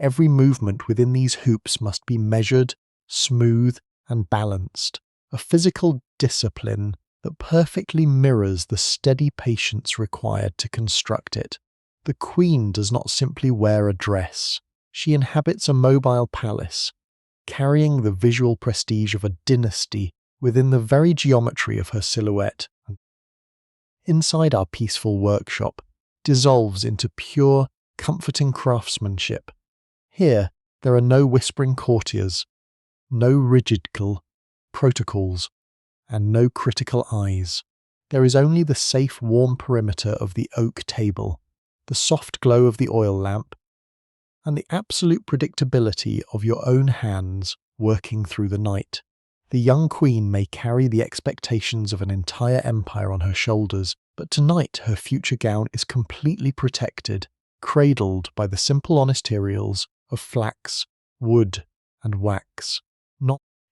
Every movement within these hoops must be measured, smooth, and balanced, a physical discipline that perfectly mirrors the steady patience required to construct it. The queen does not simply wear a dress. She inhabits a mobile palace, carrying the visual prestige of a dynasty within the very geometry of her silhouette. Inside our peaceful workshop dissolves into pure, comforting craftsmanship. Here, there are no whispering courtiers, no rigid protocols, and no critical eyes. There is only the safe, warm perimeter of the oak table, the soft glow of the oil lamp, and the absolute predictability of your own hands working through the night. The young queen may carry the expectations of an entire empire on her shoulders, but tonight her future gown is completely protected, cradled by the simple honest materials of flax, wood, and wax.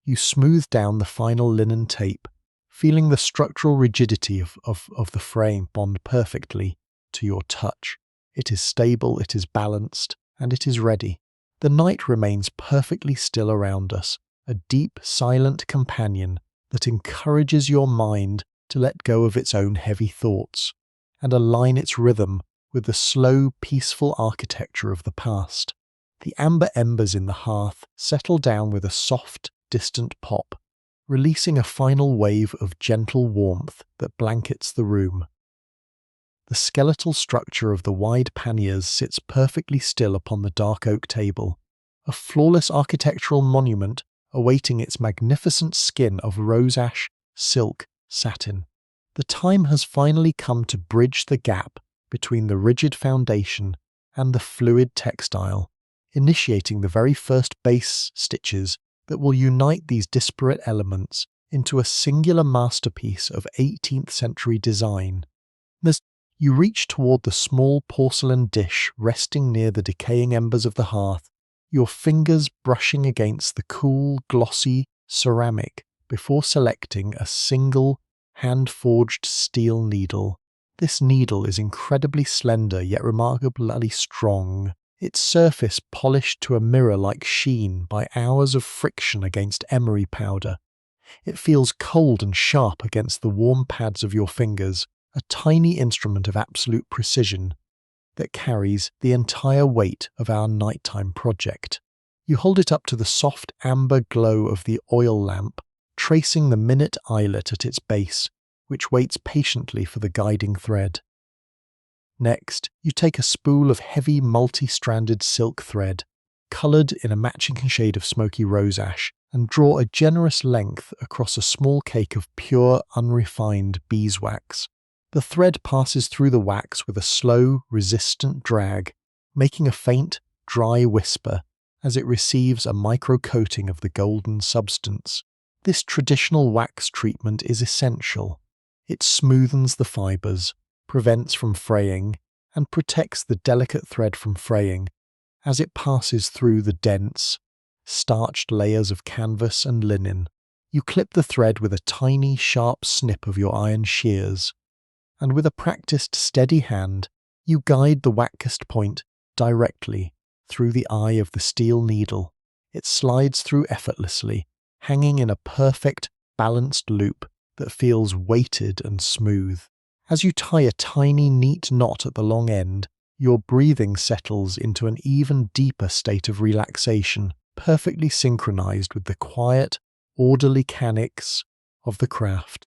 You smooth down the final linen tape, feeling the structural rigidity of the frame bond perfectly to your touch. It is stable, it is balanced, and it is ready. The night remains perfectly still around us, a deep, silent companion that encourages your mind to let go of its own heavy thoughts and align its rhythm with the slow, peaceful architecture of the past. The amber embers in the hearth settle down with a soft, distant pop, releasing a final wave of gentle warmth that blankets the room. The skeletal structure of the wide panniers sits perfectly still upon the dark oak table, a flawless architectural monument awaiting its magnificent skin of rose ash, silk, satin. The time has finally come to bridge the gap between the rigid foundation and the fluid textile, initiating the very first base stitches that will unite these disparate elements into a singular masterpiece of 18th century design. As you reach toward the small porcelain dish resting near the decaying embers of the hearth, your fingers brushing against the cool, glossy ceramic before selecting a single, hand-forged steel needle. This needle is incredibly slender yet remarkably strong, its surface polished to a mirror-like sheen by hours of friction against emery powder. It feels cold and sharp against the warm pads of your fingers, a tiny instrument of absolute precision that carries the entire weight of our nighttime project. You hold it up to the soft amber glow of the oil lamp, tracing the minute eyelet at its base, which waits patiently for the guiding thread. Next, you take a spool of heavy multi-stranded silk thread, coloured in a matching shade of smoky rose ash, and draw a generous length across a small cake of pure, unrefined beeswax. The thread passes through the wax with a slow, resistant drag, making a faint, dry whisper as it receives a micro-coating of the golden substance. This traditional wax treatment is essential. It smoothens the fibres, prevents from fraying, and protects the delicate thread from fraying as it passes through the dense, starched layers of canvas and linen. You clip the thread with a tiny, sharp snip of your iron shears, and with a practiced, steady hand, you guide the waxed point directly through the eye of the steel needle. It slides through effortlessly, hanging in a perfect, balanced loop that feels weighted and smooth. As you tie a tiny, neat knot at the long end, your breathing settles into an even deeper state of relaxation, perfectly synchronized with the quiet, orderly mechanics of the craft.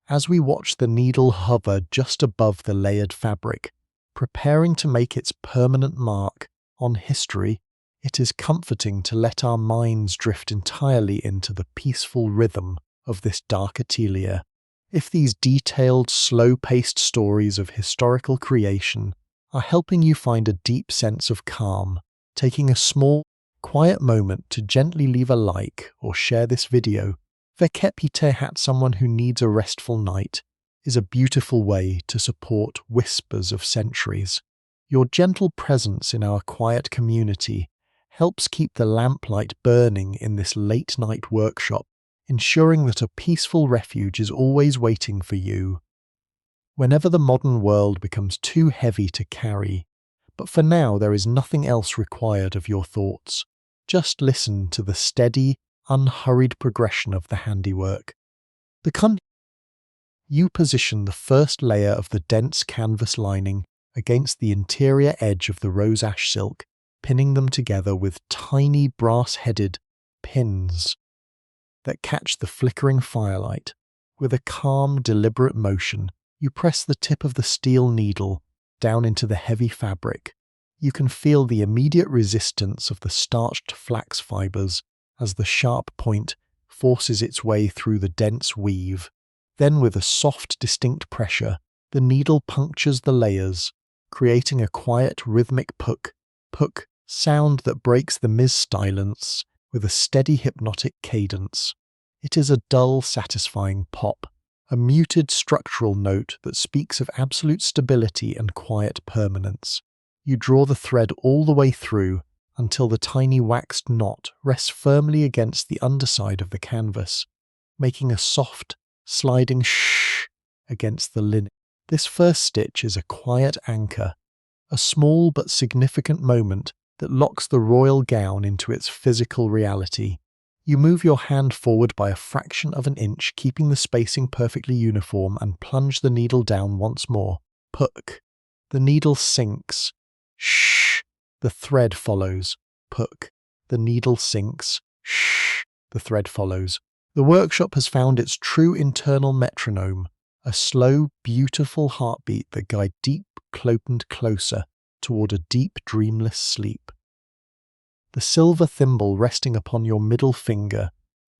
As we watch the needle hover just above the layered fabric, preparing to make its permanent mark on history, it is comforting to let our minds drift entirely into the peaceful rhythm of this dark atelier. If these detailed, slow-paced stories of historical creation are helping you find a deep sense of calm, taking a small, quiet moment to gently leave a like or share this video, Verkepite someone who needs a restful night, is a beautiful way to support whispers of centuries. Your gentle presence in our quiet community helps keep the lamplight burning in this late-night workshop, ensuring that a peaceful refuge is always waiting for you whenever the modern world becomes too heavy to carry. But for now, there is nothing else required of your thoughts. Just listen to the steady, unhurried progression of the handiwork. You position the first layer of the dense canvas lining against the interior edge of the rose ash silk, pinning them together with tiny brass-headed pins that catch the flickering firelight. With a calm, deliberate motion, you press the tip of the steel needle down into the heavy fabric. You can feel the immediate resistance of the starched flax fibers as the sharp point forces its way through the dense weave. Then, with a soft, distinct pressure, the needle punctures the layers, creating a quiet, rhythmic puk sound that breaks the silence with a steady, hypnotic cadence. It is a dull, satisfying pop, a muted structural note that speaks of absolute stability and quiet permanence. You draw the thread all the way through until the tiny waxed knot rests firmly against the underside of the canvas, making a soft, sliding shh against the linen. This first stitch is a quiet anchor, a small but significant moment that locks the royal gown into its physical reality. You move your hand forward by a fraction of an inch, keeping the spacing perfectly uniform, and plunge the needle down once more. Puk. The needle sinks. Shh. The thread follows. Puk. The needle sinks. Shh. The thread follows. The workshop has found its true internal metronome, a slow, beautiful heartbeat that guides deep, closer toward a deep, dreamless sleep. The silver thimble resting upon your middle finger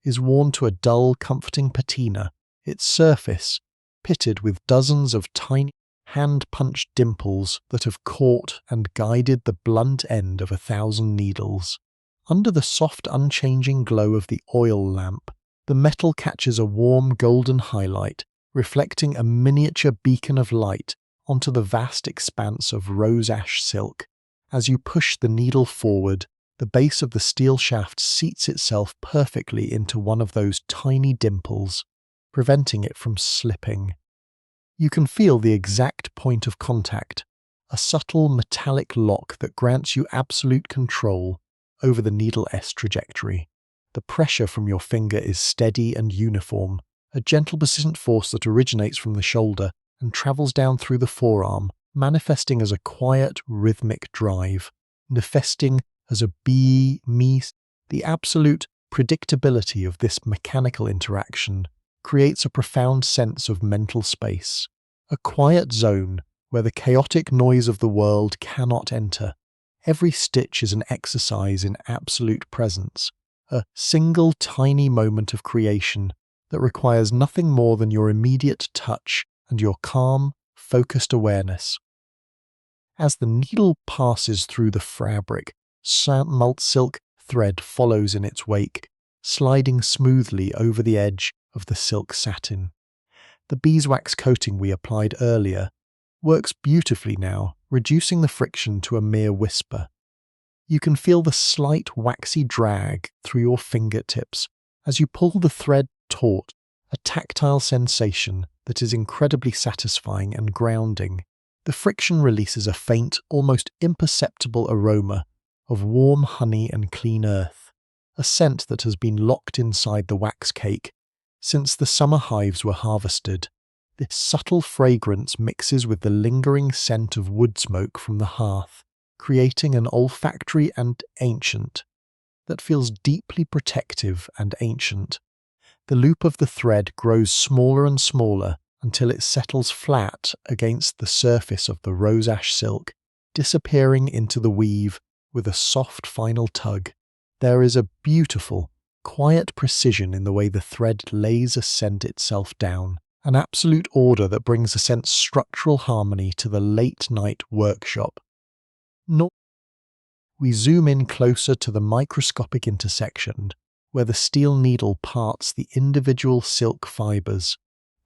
is worn to a dull, comforting patina, its surface pitted with dozens of tiny, hand-punched dimples that have caught and guided the blunt end of 1,000 needles. Under the soft, unchanging glow of the oil lamp, the metal catches a warm golden highlight, reflecting a miniature beacon of light onto the vast expanse of rose ash silk. As you push the needle forward, the base of the steel shaft seats itself perfectly into one of those tiny dimples, preventing it from slipping. You can feel the exact point of contact, a subtle metallic lock that grants you absolute control over the needle S trajectory. The pressure from your finger is steady and uniform, a gentle persistent force that originates from the shoulder and travels down through the forearm, manifesting as a quiet, rhythmic drive, manifesting as a me. The absolute predictability of this mechanical interaction creates a profound sense of mental space, a quiet zone where the chaotic noise of the world cannot enter. Every stitch is an exercise in absolute presence, a single tiny moment of creation that requires nothing more than your immediate touch and your calm, focused awareness. As the needle passes through the fabric, silk thread follows in its wake, sliding smoothly over the edge of the silk satin. The beeswax coating we applied earlier works beautifully now, reducing the friction to a mere whisper. You can feel the slight waxy drag through your fingertips As you pull the thread taut, a tactile sensation that is incredibly satisfying and grounding. The friction releases a faint, almost imperceptible aroma of warm honey and clean earth, a scent that has been locked inside the wax cake since the summer hives were harvested. This subtle fragrance mixes with the lingering scent of wood smoke from the hearth, creating an olfactory and ancient that feels deeply protective and ancient. The loop of the thread grows smaller and smaller until it settles flat against the surface of the rose ash silk, disappearing into the weave with a soft final tug. There is a beautiful, quiet precision in the way the thread lays a scent itself down, an absolute order that brings a sense of structural harmony to the late-night workshop. We zoom in closer to the microscopic intersection where the steel needle parts the individual silk fibers.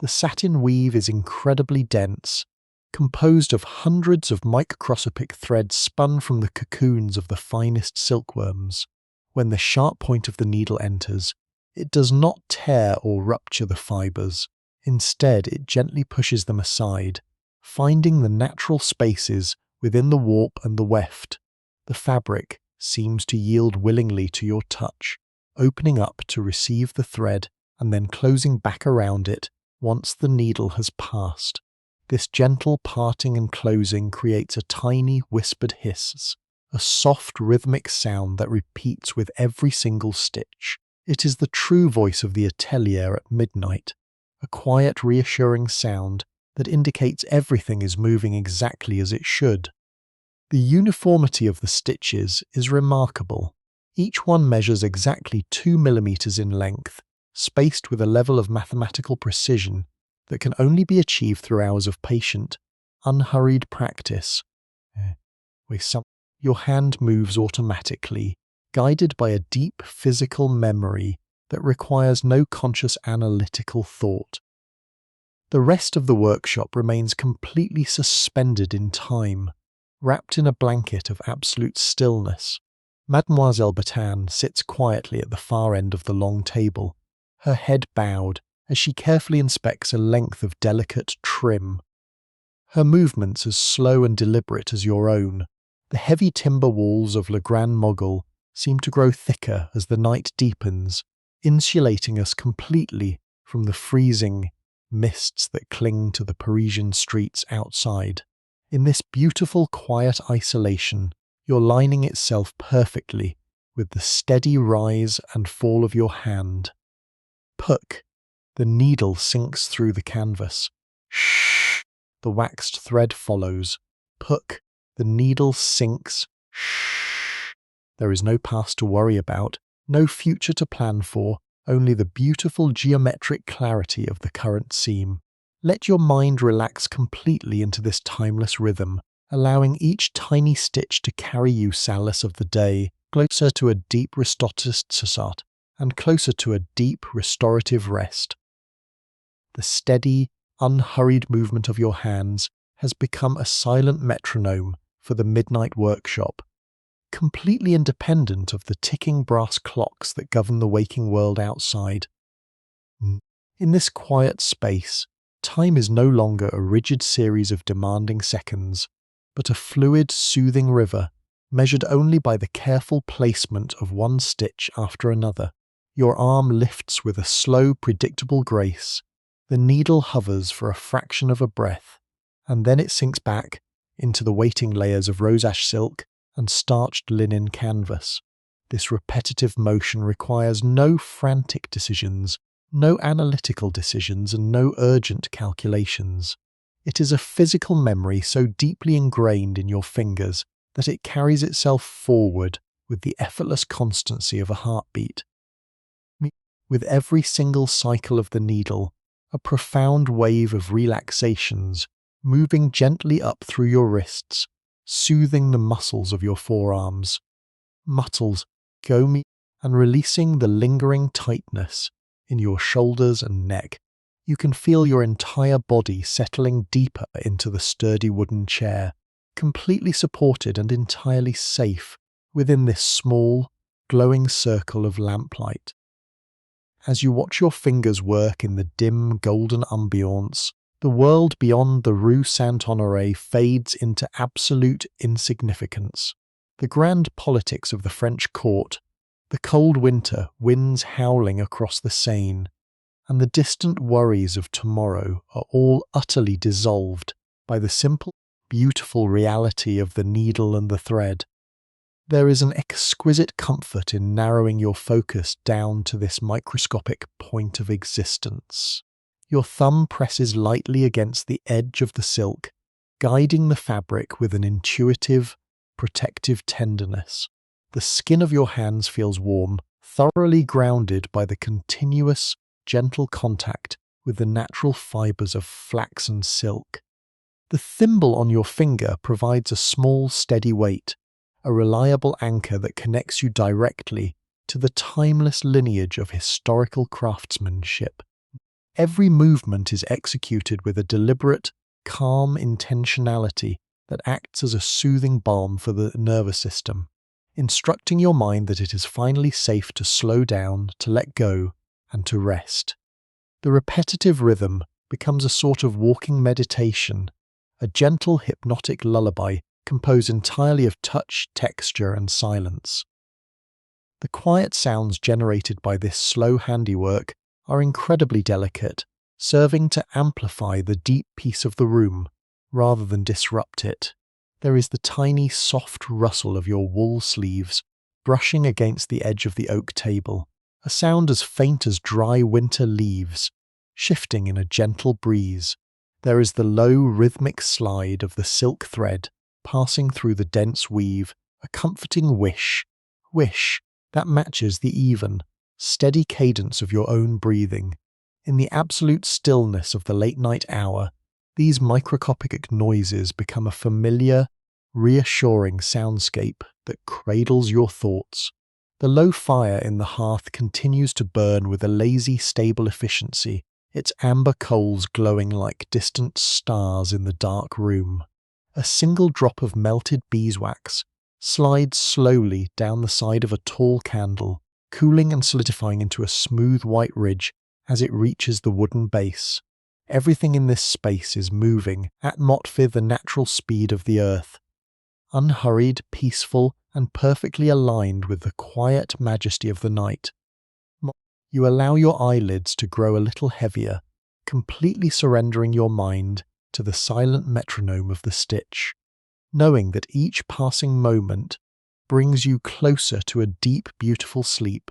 The satin weave is incredibly dense, composed of hundreds of microscopic threads spun from the cocoons of the finest silkworms. When the sharp point of the needle enters, it does not tear or rupture the fibers. Instead, it gently pushes them aside, finding the natural spaces within the warp and the weft. The fabric seems to yield willingly to your touch, opening up to receive the thread and then closing back around it once the needle has passed. This gentle parting and closing creates a tiny whispered hiss, a soft rhythmic sound that repeats with every single stitch. It is the true voice of the atelier at midnight, a quiet, reassuring sound that indicates everything is moving exactly as it should. The uniformity of the stitches is remarkable. Each one measures exactly 2 millimeters in length, spaced with a level of mathematical precision that can only be achieved through hours of patient, unhurried practice. Your hand moves automatically, guided by a deep physical memory that requires no conscious analytical thought. The rest of the workshop remains completely suspended in time, wrapped in a blanket of absolute stillness. Mademoiselle Bertin sits quietly at the far end of the long table, her head bowed as she carefully inspects a length of delicate trim. Her movements as slow and deliberate as your own. The heavy timber walls of Le Grand Mogol seem to grow thicker as the night deepens, insulating us completely from the freezing mists that cling to the Parisian streets outside. In this beautiful, quiet isolation, you're lining itself perfectly with the steady rise and fall of your hand. Puck, the needle sinks through the canvas. Shh, the waxed thread follows. Puck, the needle sinks. Shh. There is no past to worry about, no future to plan for, only the beautiful geometric clarity of the current seam. Let your mind relax completely into this timeless rhythm, allowing each tiny stitch to carry you solace of the day, closer to a deep restorative and closer to a deep restorative rest. The steady, unhurried movement of your hands has become a silent metronome for the midnight workshop, completely independent of the ticking brass clocks that govern the waking world outside. In this quiet space, time is no longer a rigid series of demanding seconds, but a fluid, soothing river, measured only by the careful placement of one stitch after another. Your arm lifts with a slow, predictable grace. The needle hovers for a fraction of a breath, and then it sinks back into the waiting layers of rose ash silk and starched linen canvas. This repetitive motion requires no frantic decisions, no analytical decisions, and no urgent calculations. It is a physical memory so deeply ingrained in your fingers that it carries itself forward with the effortless constancy of a heartbeat. With every single cycle of the needle, a profound wave of relaxations, moving gently up through your wrists, soothing the muscles of your forearms, and releasing the lingering tightness in your shoulders and neck. You can feel your entire body settling deeper into the sturdy wooden chair, completely supported and entirely safe within this small, glowing circle of lamplight. As you watch your fingers work in the dim golden ambiance, the world beyond the Rue Saint-Honoré fades into absolute insignificance. The grand politics of the French court, the cold winter winds howling across the Seine, and the distant worries of tomorrow are all utterly dissolved by the simple, beautiful reality of the needle and the thread. There is an exquisite comfort in narrowing your focus down to this microscopic point of existence. Your thumb presses lightly against the edge of the silk, guiding the fabric with an intuitive, protective tenderness. The skin of your hands feels warm, thoroughly grounded by the continuous, gentle contact with the natural fibers of flaxen silk. The thimble on your finger provides a small, steady weight, a reliable anchor that connects you directly to the timeless lineage of historical craftsmanship. Every movement is executed with a deliberate, calm intentionality that acts as a soothing balm for the nervous system, instructing your mind that it is finally safe to slow down, to let go, and to rest. The repetitive rhythm becomes a sort of walking meditation, a gentle hypnotic lullaby composed entirely of touch, texture, and silence. The quiet sounds generated by this slow handiwork are incredibly delicate, serving to amplify the deep peace of the room rather than disrupt it. There is the tiny, soft rustle of your wool sleeves brushing against the edge of the oak table, a sound as faint as dry winter leaves, shifting in a gentle breeze. There is the low, rhythmic slide of the silk thread passing through the dense weave, a comforting wish that matches the even, steady cadence of your own breathing. In the absolute stillness of the late-night hour, these microscopic noises become a familiar, reassuring soundscape that cradles your thoughts. The low fire in the hearth continues to burn with a lazy, stable efficiency, its amber coals glowing like distant stars in the dark room. A single drop of melted beeswax slides slowly down the side of a tall candle, cooling and solidifying into a smooth white ridge as it reaches the wooden base. Everything in this space is moving at motfy the natural speed of the earth, unhurried, peaceful, and perfectly aligned with the quiet majesty of the night. You allow your eyelids to grow a little heavier, completely surrendering your mind to the silent metronome of the stitch, knowing that each passing moment brings you closer to a deep, beautiful sleep.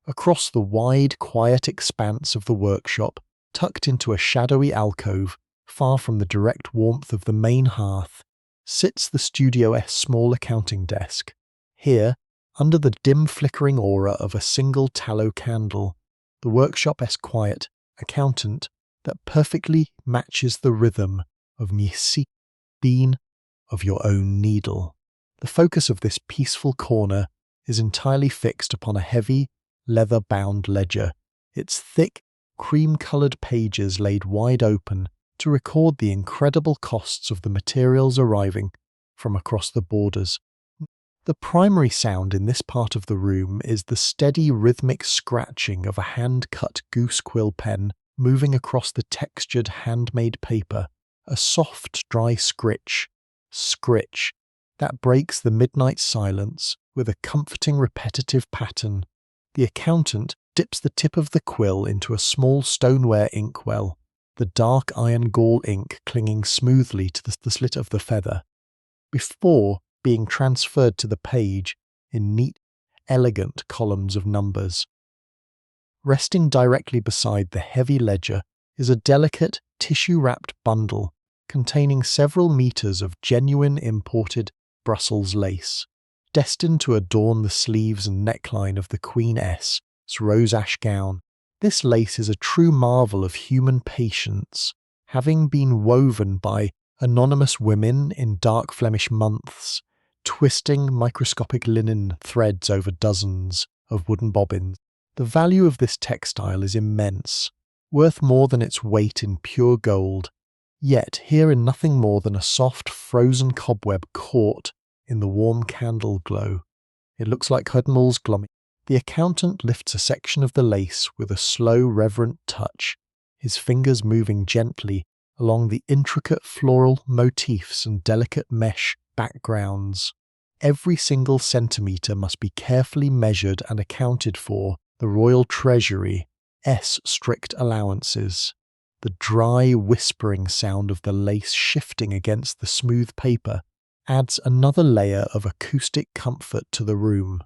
Across the wide, quiet expanse of the workshop, tucked into a shadowy alcove, far from the direct warmth of the main hearth, sits the studio-esque small accounting desk. Here, under the dim flickering aura of a single tallow candle, the workshop-esque quiet accountant that perfectly matches the rhythm of musique bean of your own needle. The focus of this peaceful corner is entirely fixed upon a heavy, leather-bound ledger, its thick, cream-coloured pages laid wide open to record the incredible costs of the materials arriving from across the borders. The primary sound in this part of the room is the steady rhythmic scratching of a hand-cut goose quill pen moving across the textured handmade paper, a soft, dry scritch that breaks the midnight silence with a comforting repetitive pattern. The accountant dips the tip of the quill into a small stoneware inkwell, the dark iron gall ink clinging smoothly to the slit of the feather, before being transferred to the page in neat, elegant columns of numbers. Resting directly beside the heavy ledger is a delicate, tissue-wrapped bundle containing several meters of genuine imported Brussels lace, destined to adorn the sleeves and neckline of the Queen's rose ash gown. This lace is a true marvel of human patience, having been woven by anonymous women in dark Flemish months, twisting microscopic linen threads over dozens of wooden bobbins. The value of this textile is immense, worth more than its weight in pure gold, yet here in nothing more than a soft frozen cobweb caught in the warm candle glow. It looks like Hudmall's gloaming. The accountant lifts a section of the lace with a slow, reverent touch, his fingers moving gently along the intricate floral motifs and delicate mesh backgrounds. Every single centimetre must be carefully measured and accounted for. The royal treasury, strict allowances. The dry, whispering sound of the lace shifting against the smooth paper adds another layer of acoustic comfort to the room.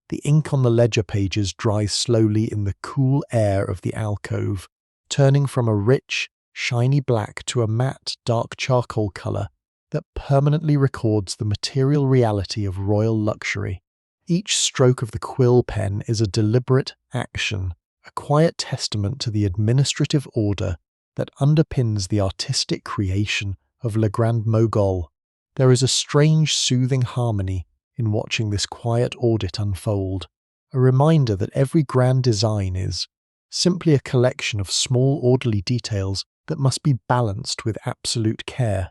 The ink on the ledger pages dries slowly in the cool air of the alcove, turning from a rich, shiny black to a matte, dark charcoal colour that permanently records the material reality of royal luxury. Each stroke of the quill pen is a deliberate action, a quiet testament to the administrative order that underpins the artistic creation of Le Grand Mogol. There is a strange, soothing harmony in watching this quiet audit unfold, a reminder that every grand design is simply a collection of small, orderly details that must be balanced with absolute care.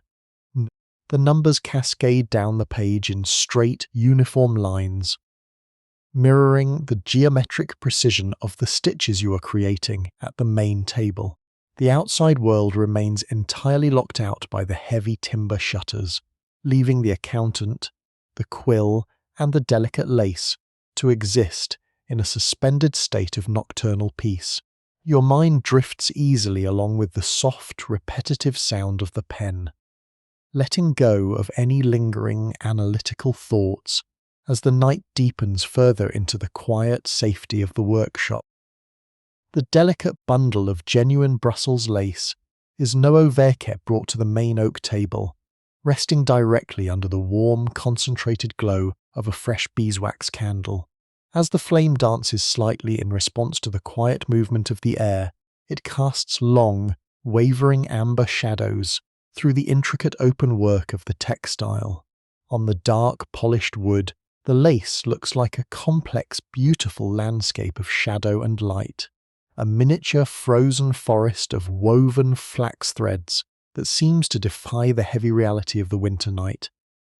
The numbers cascade down the page in straight, uniform lines, mirroring the geometric precision of the stitches you are creating at the main table. The outside world remains entirely locked out by the heavy timber shutters, leaving the accountant, the quill, and the delicate lace to exist in a suspended state of nocturnal peace. Your mind drifts easily along with the soft, repetitive sound of the pen, letting go of any lingering analytical thoughts as the night deepens further into the quiet safety of the workshop. The delicate bundle of genuine Brussels lace is noa verke brought to the main oak table, resting directly under the warm, concentrated glow of a fresh beeswax candle. As the flame dances slightly in response to the quiet movement of the air, it casts long, wavering amber shadows through the intricate open work of the textile. On the dark, polished wood, the lace looks like a complex, beautiful landscape of shadow and light, a miniature frozen forest of woven flax threads that seems to defy the heavy reality of the winter night.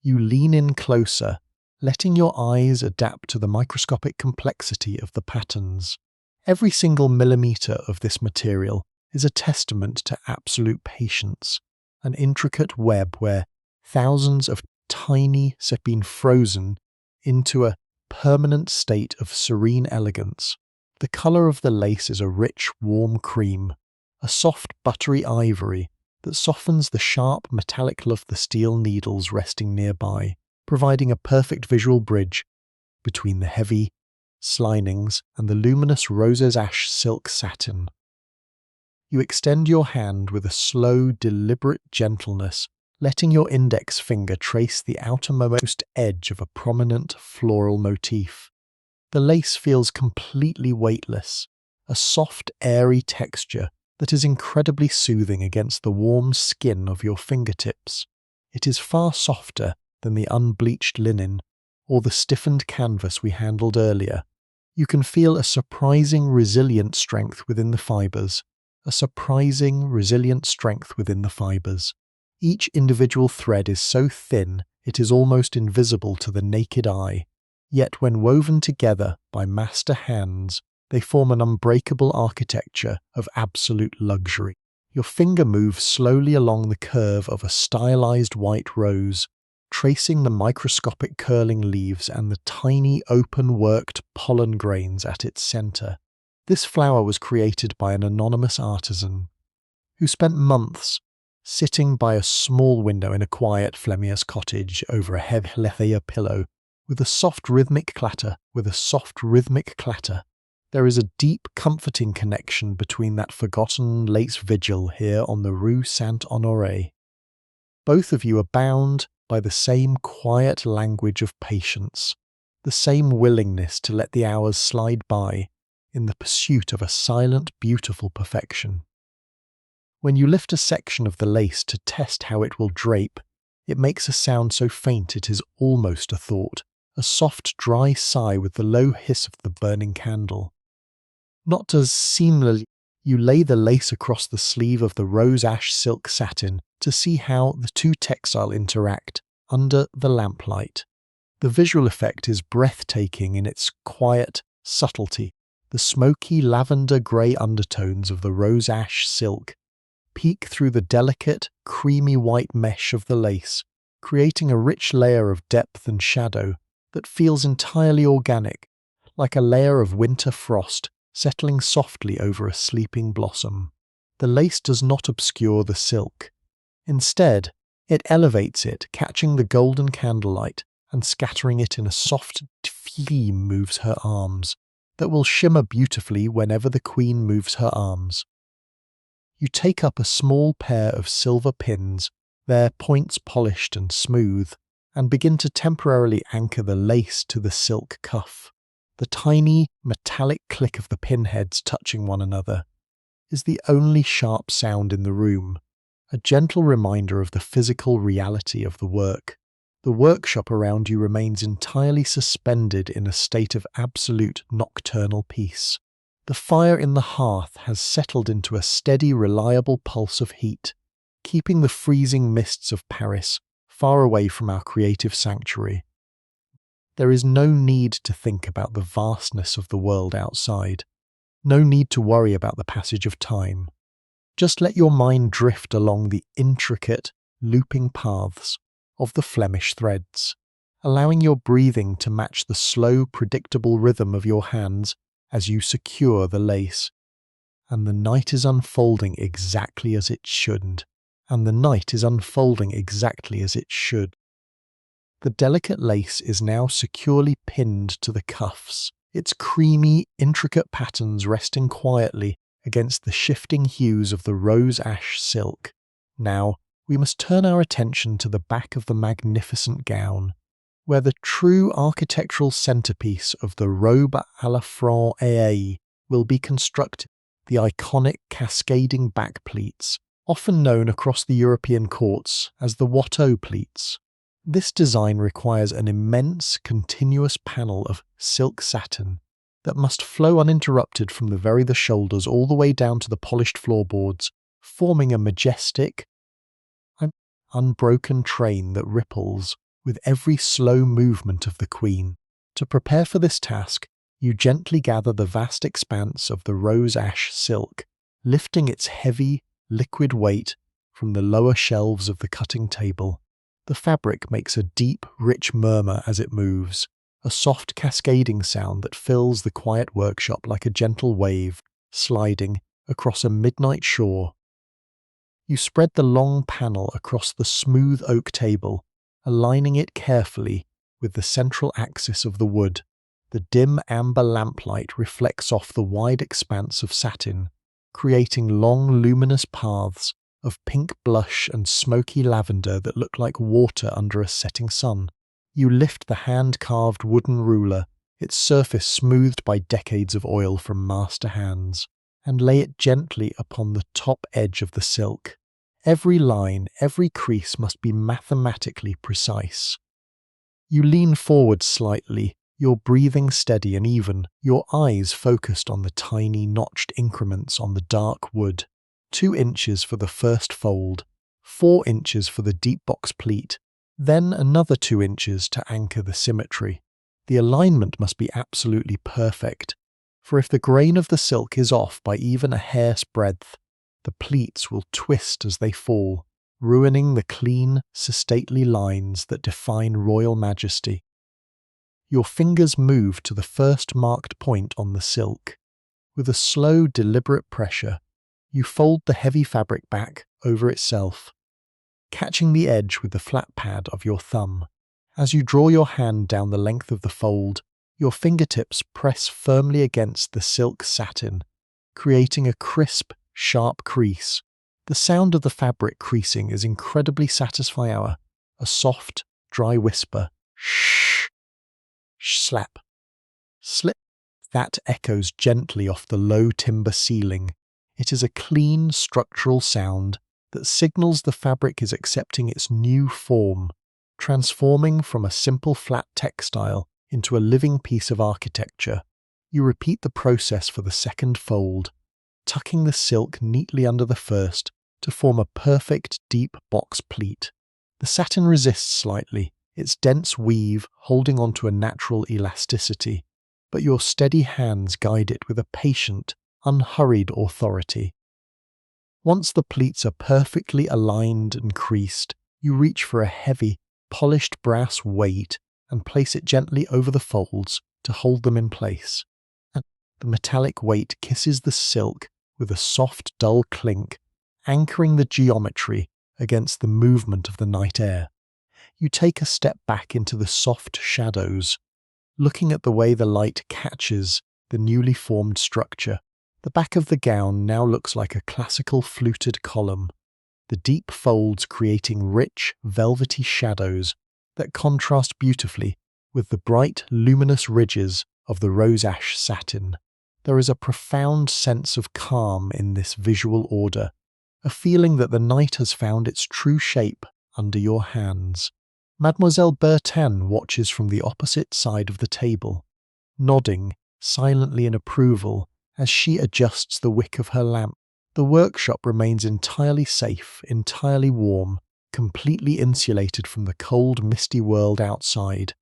You lean in closer, letting your eyes adapt to the microscopic complexity of the patterns. Every single millimetre of this material is a testament to absolute patience, an intricate web where thousands of tiny have been frozen into a permanent state of serene elegance. The colour of the lace is a rich, warm cream, a soft, buttery ivory that softens the sharp, metallic of the steel needles resting nearby, providing a perfect visual bridge between the heavy linings and the luminous roses ash silk satin. You extend your hand with a slow, deliberate gentleness, letting your index finger trace the outermost edge of a prominent floral motif. The lace feels completely weightless, a soft, airy texture that is incredibly soothing against the warm skin of your fingertips. It is far softer than the unbleached linen or the stiffened canvas we handled earlier. You can feel a surprising, resilient strength within the fibres. Each individual thread is so thin it is almost invisible to the naked eye, yet when woven together by master hands, they form an unbreakable architecture of absolute luxury. Your finger moves slowly along the curve of a stylized white rose, tracing the microscopic curling leaves and the tiny open-worked pollen grains at its center. This flower was created by an anonymous artisan who spent months sitting by a small window in a quiet Flemius cottage over a heavy leather pillow with a soft rhythmic clatter. There is a deep, comforting connection between that forgotten lace vigil here on the Rue Saint-Honoré. Both of you are bound by the same quiet language of patience, the same willingness to let the hours slide by in the pursuit of a silent, beautiful perfection. When you lift a section of the lace to test how it will drape, it makes a sound so faint it is almost a thought, a soft, dry sigh with the low hiss of the burning candle. Not as seamlessly, you lay the lace across the sleeve of the rose ash silk satin to see how the two textiles interact under the lamplight. The visual effect is breathtaking in its quiet subtlety. The smoky lavender-grey undertones of the rose ash silk peek through the delicate, creamy white mesh of the lace, creating a rich layer of depth and shadow that feels entirely organic, like a layer of winter frost settling softly over a sleeping blossom. The lace does not obscure the silk. Instead, it elevates it, catching the golden candlelight and scattering it in a soft flame moves her arms, that will shimmer beautifully whenever the queen moves her arms. You take up a small pair of silver pins, their points polished and smooth, and begin to temporarily anchor the lace to the silk cuff. The tiny, metallic click of the pinheads touching one another is the only sharp sound in the room, a gentle reminder of the physical reality of the work. The workshop around you remains entirely suspended in a state of absolute nocturnal peace. The fire in the hearth has settled into a steady, reliable pulse of heat, keeping the freezing mists of Paris far away from our creative sanctuary. There is no need to think about the vastness of the world outside, no need to worry about the passage of time. Just let your mind drift along the intricate, looping paths of the Flemish threads, allowing your breathing to match the slow, predictable rhythm of your hands as you secure the lace. And the night is unfolding exactly as it should. And the night is unfolding exactly as it should. The delicate lace is now securely pinned to the cuffs, its creamy, intricate patterns resting quietly against the shifting hues of the rose ash silk. Now, we must turn our attention to the back of the magnificent gown, where the true architectural centerpiece of the Robe à la française will be constructed, the iconic cascading back pleats, often known across the European courts as the Watteau pleats. This design requires an immense, continuous panel of silk satin that must flow uninterrupted from the shoulders all the way down to the polished floorboards, forming a majestic, unbroken train that ripples with every slow movement of the queen. To prepare for this task, you gently gather the vast expanse of the rose ash silk, lifting its heavy, liquid weight from the lower shelves of the cutting table. The fabric makes a deep, rich murmur as it moves, a soft cascading sound that fills the quiet workshop like a gentle wave sliding across a midnight shore. You spread the long panel across the smooth oak table, aligning it carefully with the central axis of the wood. The dim amber lamplight reflects off the wide expanse of satin, creating long luminous paths of pink blush and smoky lavender that look like water under a setting sun. You lift the hand-carved wooden ruler, its surface smoothed by decades of oil from master hands, and lay it gently upon the top edge of the silk. Every line, every crease must be mathematically precise. You lean forward slightly, your breathing steady and even, your eyes focused on the tiny notched increments on the dark wood. 2 inches for the first fold, 4 inches for the deep box pleat, then another 2 inches to anchor the symmetry. The alignment must be absolutely perfect, for if the grain of the silk is off by even a hair's breadth, the pleats will twist as they fall, ruining the clean, stately lines that define royal majesty. Your fingers move to the first marked point on the silk. With a slow, deliberate pressure, you fold the heavy fabric back over itself, catching the edge with the flat pad of your thumb. As you draw your hand down the length of the fold, your fingertips press firmly against the silk satin, creating a crisp, sharp crease. The sound of the fabric creasing is incredibly satisfying, a soft, dry whisper, shh, slap, slip, that echoes gently off the low timber ceiling. It is a clean, structural sound that signals the fabric is accepting its new form, transforming from a simple flat textile into a living piece of architecture. You repeat the process for the second fold, tucking the silk neatly under the first to form a perfect deep box pleat. The satin resists slightly, its dense weave holding onto a natural elasticity, but your steady hands guide it with a patient, unhurried authority. Once the pleats are perfectly aligned and creased, you reach for a heavy, polished brass weight and place it gently over the folds to hold them in place. And the metallic weight kisses the silk with a soft, dull clink, anchoring the geometry against the movement of the night air. You take a step back into the soft shadows, looking at the way the light catches the newly formed structure. The back of the gown now looks like a classical fluted column, the deep folds creating rich, velvety shadows that contrast beautifully with the bright, luminous ridges of the rose ash satin. There is a profound sense of calm in this visual order, a feeling that the night has found its true shape under your hands. Mademoiselle Bertin watches from the opposite side of the table, nodding silently in approval as she adjusts the wick of her lamp. The workshop remains entirely safe, entirely warm, completely insulated from the cold, misty world outside,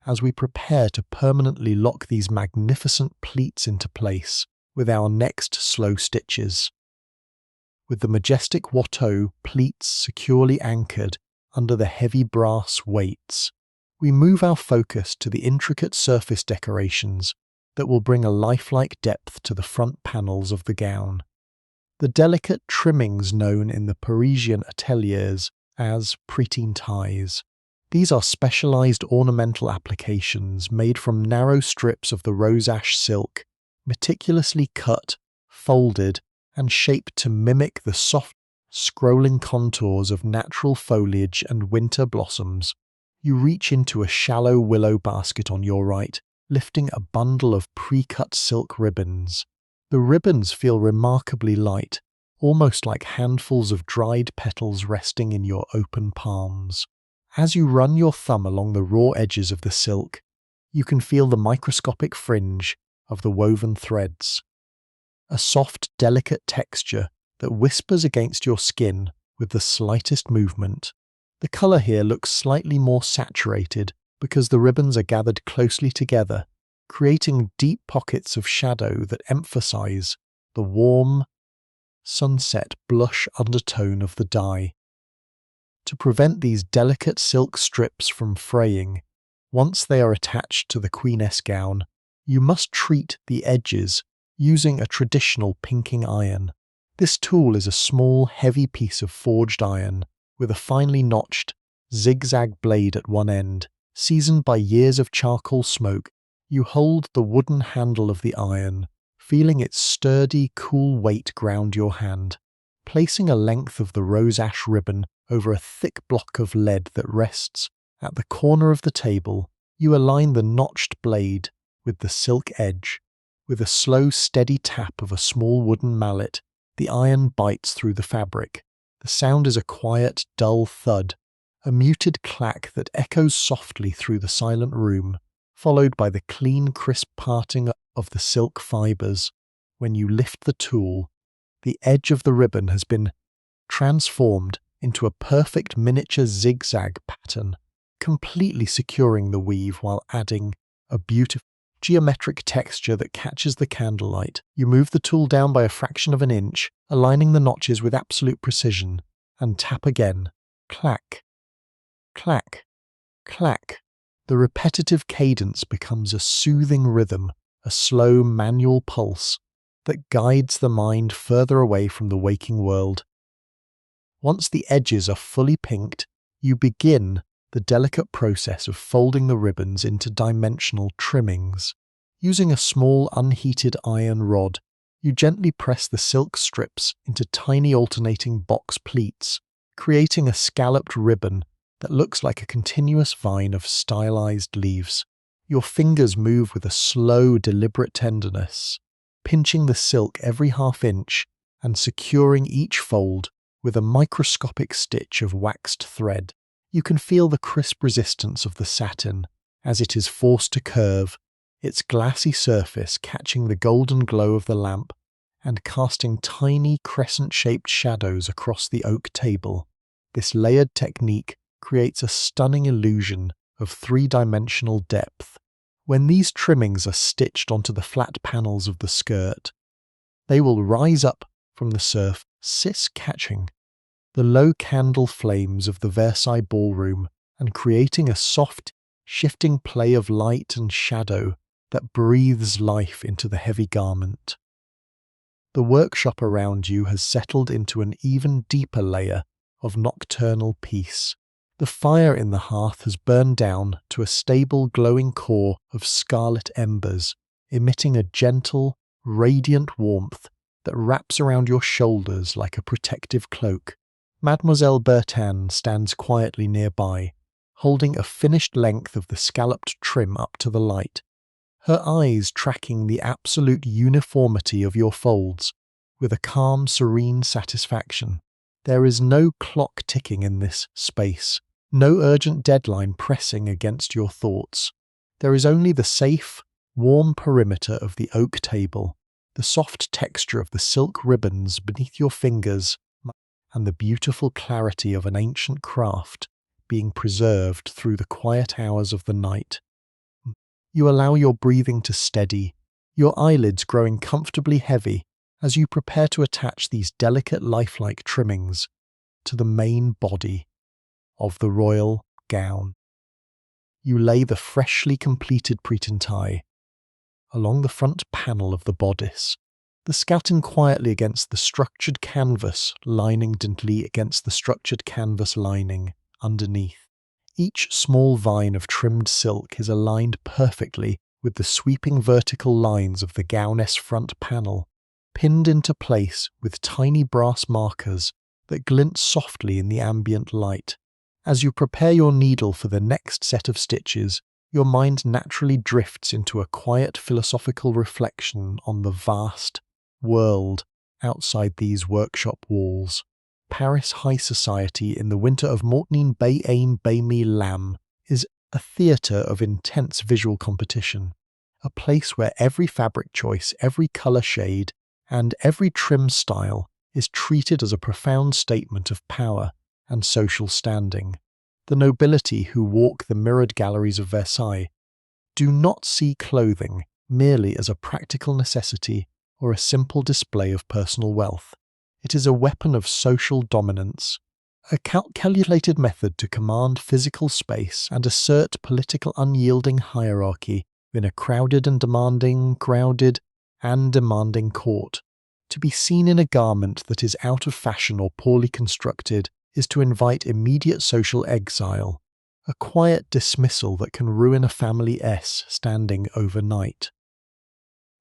as we prepare to permanently lock these magnificent pleats into place with our next slow stitches. With the majestic Watteau pleats securely anchored under the heavy brass weights, we move our focus to the intricate surface decorations that will bring a lifelike depth to the front panels of the gown. The delicate trimmings known in the Parisian ateliers as prétine ties. These are specialized ornamental applications made from narrow strips of the rose ash silk, meticulously cut, folded, and shaped to mimic the soft, scrolling contours of natural foliage and winter blossoms. You reach into a shallow willow basket on your right, lifting a bundle of pre-cut silk ribbons. The ribbons feel remarkably light, almost like handfuls of dried petals resting in your open palms. As you run your thumb along the raw edges of the silk, you can feel the microscopic fringe of the woven threads. A soft, delicate texture that whispers against your skin with the slightest movement. The colour here looks slightly more saturated because the ribbons are gathered closely together, creating deep pockets of shadow that emphasize the warm, sunset blush undertone of the dye. To prevent these delicate silk strips from fraying, once they are attached to the queeness gown, you must treat the edges using a traditional pinking iron. This tool is a small, heavy piece of forged iron with a finely notched, zigzag blade at one end. Seasoned by years of charcoal smoke, you hold the wooden handle of the iron, feeling its sturdy, cool weight ground your hand. Placing a length of the rose ash ribbon over a thick block of lead that rests at the corner of the table, you align the notched blade with the silk edge. With a slow, steady tap of a small wooden mallet, the iron bites through the fabric. The sound is a quiet, dull thud, a muted clack that echoes softly through the silent room, followed by the clean, crisp parting of the silk fibers. When you lift the tool, the edge of the ribbon has been transformed into a perfect miniature zigzag pattern, completely securing the weave while adding a beautiful geometric texture that catches the candlelight. You move the tool down by a fraction of an inch, aligning the notches with absolute precision, and tap again. Clack, clack, clack. The repetitive cadence becomes a soothing rhythm, a slow manual pulse that guides the mind further away from the waking world. Once the edges are fully pinked, you begin the delicate process of folding the ribbons into dimensional trimmings. Using a small unheated iron rod, you gently press the silk strips into tiny alternating box pleats, creating a scalloped ribbon that looks like a continuous vine of stylized leaves. Your fingers move with a slow, deliberate tenderness, pinching the silk every half inch and securing each fold with a microscopic stitch of waxed thread. You can feel the crisp resistance of the satin as it is forced to curve, its glassy surface catching the golden glow of the lamp and casting tiny crescent-shaped shadows across the oak table. This layered technique creates a stunning illusion of three-dimensional depth. When these trimmings are stitched onto the flat panels of the skirt, they will rise up from the surface, catching the low candle flames of the Versailles ballroom and creating a soft, shifting play of light and shadow that breathes life into the heavy garment. The workshop around you has settled into an even deeper layer of nocturnal peace. The fire in the hearth has burned down to a stable glowing core of scarlet embers, emitting a gentle, radiant warmth that wraps around your shoulders like a protective cloak. Mademoiselle Bertin stands quietly nearby, holding a finished length of the scalloped trim up to the light, her eyes tracking the absolute uniformity of your folds with a calm, serene satisfaction. There is no clock ticking in this space, no urgent deadline pressing against your thoughts. There is only the safe, warm perimeter of the oak table, the soft texture of the silk ribbons beneath your fingers, and the beautiful clarity of an ancient craft being preserved through the quiet hours of the night. You allow your breathing to steady, your eyelids growing comfortably heavy as you prepare to attach these delicate lifelike trimmings to the main body of the royal gown. You lay the freshly completed pret-en-tie along the front panel of the bodice, the scouting quietly against the structured canvas lining gently against the structured canvas lining underneath. Each small vine of trimmed silk is aligned perfectly with the sweeping vertical lines of the gowness front panel, pinned into place with tiny brass markers that glint softly in the ambient light. As you prepare your needle for the next set of stitches, your mind naturally drifts into a quiet philosophical reflection on the vast world outside these workshop walls. Paris high society in the winter of Mortnin Bay Aim Bay Me Lam is a theatre of intense visual competition, a place where every fabric choice, every colour shade, and every trim style is treated as a profound statement of power and social standing. The nobility who walk the mirrored galleries of Versailles do not see clothing merely as a practical necessity or a simple display of personal wealth. It is a weapon of social dominance, a calculated method to command physical space and assert political unyielding hierarchy in a crowded and demanding court. To be seen in a garment that is out of fashion or poorly constructed is to invite immediate social exile, a quiet dismissal that can ruin a family standing overnight.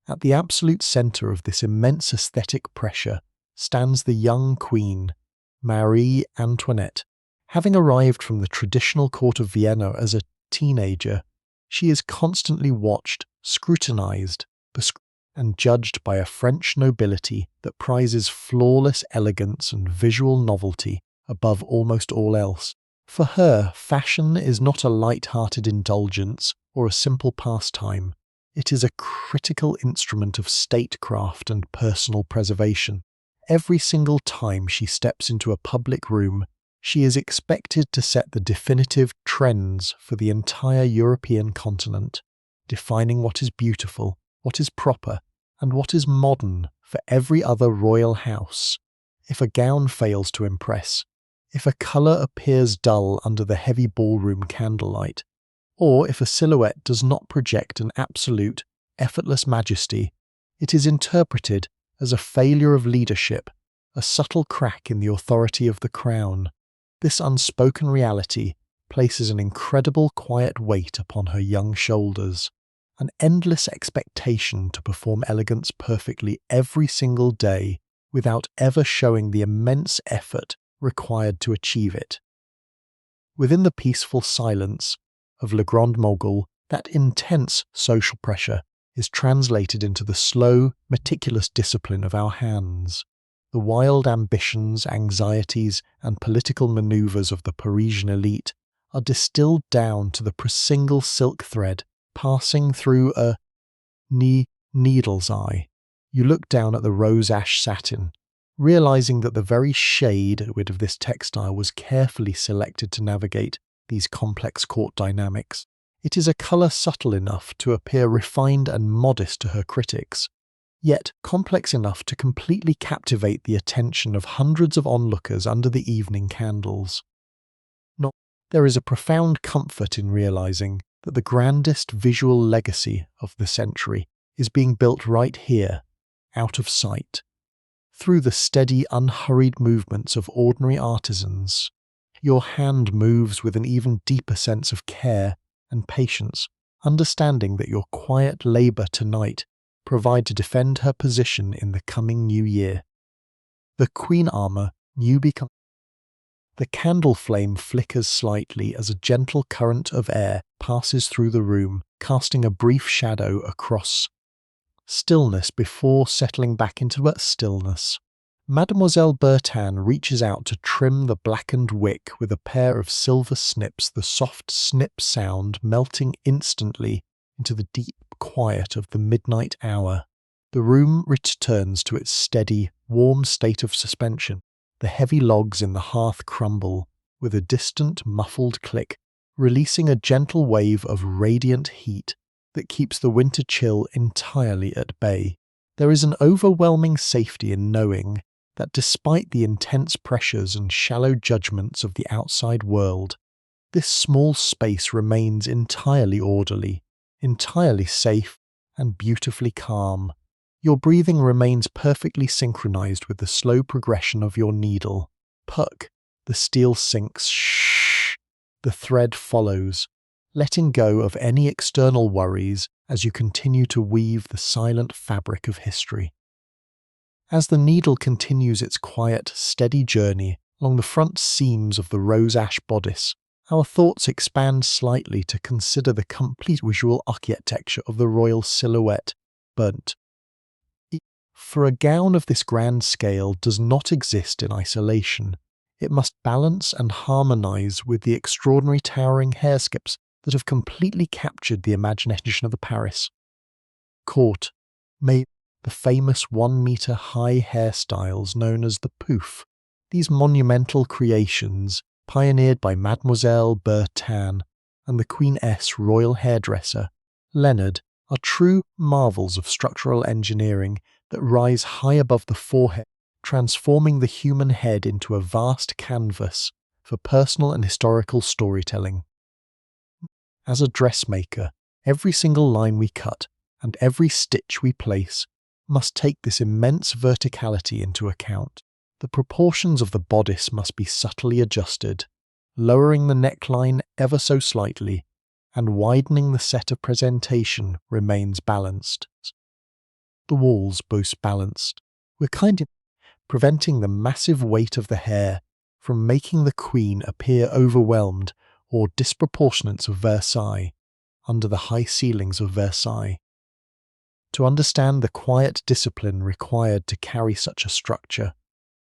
At the absolute centre of this immense aesthetic pressure stands the young Queen Marie Antoinette. Having arrived from the traditional court of Vienna as a teenager, she is constantly watched, scrutinized, and judged by a French nobility that prizes flawless elegance and visual novelty above almost all else. For her, fashion is not a light-hearted indulgence or a simple pastime. It is a critical instrument of statecraft and personal preservation. Every single time she steps into a public room, she is expected to set the definitive trends for the entire European continent, defining what is beautiful, what is proper, and what is modern for every other royal house. If a gown fails to impress, if a colour appears dull under the heavy ballroom candlelight, or if a silhouette does not project an absolute, effortless majesty, it is interpreted as a failure of leadership, a subtle crack in the authority of the crown. This unspoken reality places an incredible quiet weight upon her young shoulders, an endless expectation to perform elegance perfectly every single day without ever showing the immense effort required to achieve it. Within the peaceful silence of Le Grand Mogol, that intense social pressure is translated into the slow, meticulous discipline of our hands. The wild ambitions, anxieties, and political manoeuvres of the Parisian elite are distilled down to the single silk thread passing through a needle's eye. You look down at the rose ash satin, realizing that the very shade of this textile was carefully selected to navigate these complex court dynamics. It is a colour subtle enough to appear refined and modest to her critics, yet complex enough to completely captivate the attention of hundreds of onlookers under the evening candles. There is a profound comfort in realising that the grandest visual legacy of the century is being built right here, out of sight, through the steady, unhurried movements of ordinary artisans. Your hand moves with an even deeper sense of care and patience, understanding that your quiet labour tonight provide to defend her position in the coming new year. The queen armour new become. The candle flame flickers slightly as a gentle current of air passes through the room, casting a brief shadow across stillness before settling back into stillness. Mademoiselle Bertin reaches out to trim the blackened wick with a pair of silver snips, the soft snip sound melting instantly into the deep quiet of the midnight hour. The room returns to its steady, warm state of suspension. The heavy logs in the hearth crumble with a distant, muffled click, releasing a gentle wave of radiant heat that keeps the winter chill entirely at bay. There is an overwhelming safety in knowing that despite the intense pressures and shallow judgments of the outside world, this small space remains entirely orderly, entirely safe, and beautifully calm. Your breathing remains perfectly synchronized with the slow progression of your needle. Puck, the steel sinks, shh, the thread follows, letting go of any external worries as you continue to weave the silent fabric of history. As the needle continues its quiet, steady journey along the front seams of the rose ash bodice, our thoughts expand slightly to consider the complete visual architecture of the royal silhouette, burnt. For a gown of this grand scale does not exist in isolation. It must balance and harmonise with the extraordinary towering hairskips that have completely captured the imagination of the Paris court, made the famous 1-metre high hairstyles known as the pouf. These monumental creations, pioneered by Mademoiselle Bertin and the Queen-S royal hairdresser, Leonard, are true marvels of structural engineering that rise high above the forehead, transforming the human head into a vast canvas for personal and historical storytelling. As a dressmaker, every single line we cut and every stitch we place must take this immense verticality into account. The proportions of the bodice must be subtly adjusted, lowering the neckline ever so slightly, and widening the set of presentation remains balanced. The walls both balanced. We're preventing the massive weight of the hair from making the queen appear overwhelmed or disproportionate of Versailles under the high ceilings of Versailles. To understand the quiet discipline required to carry such a structure,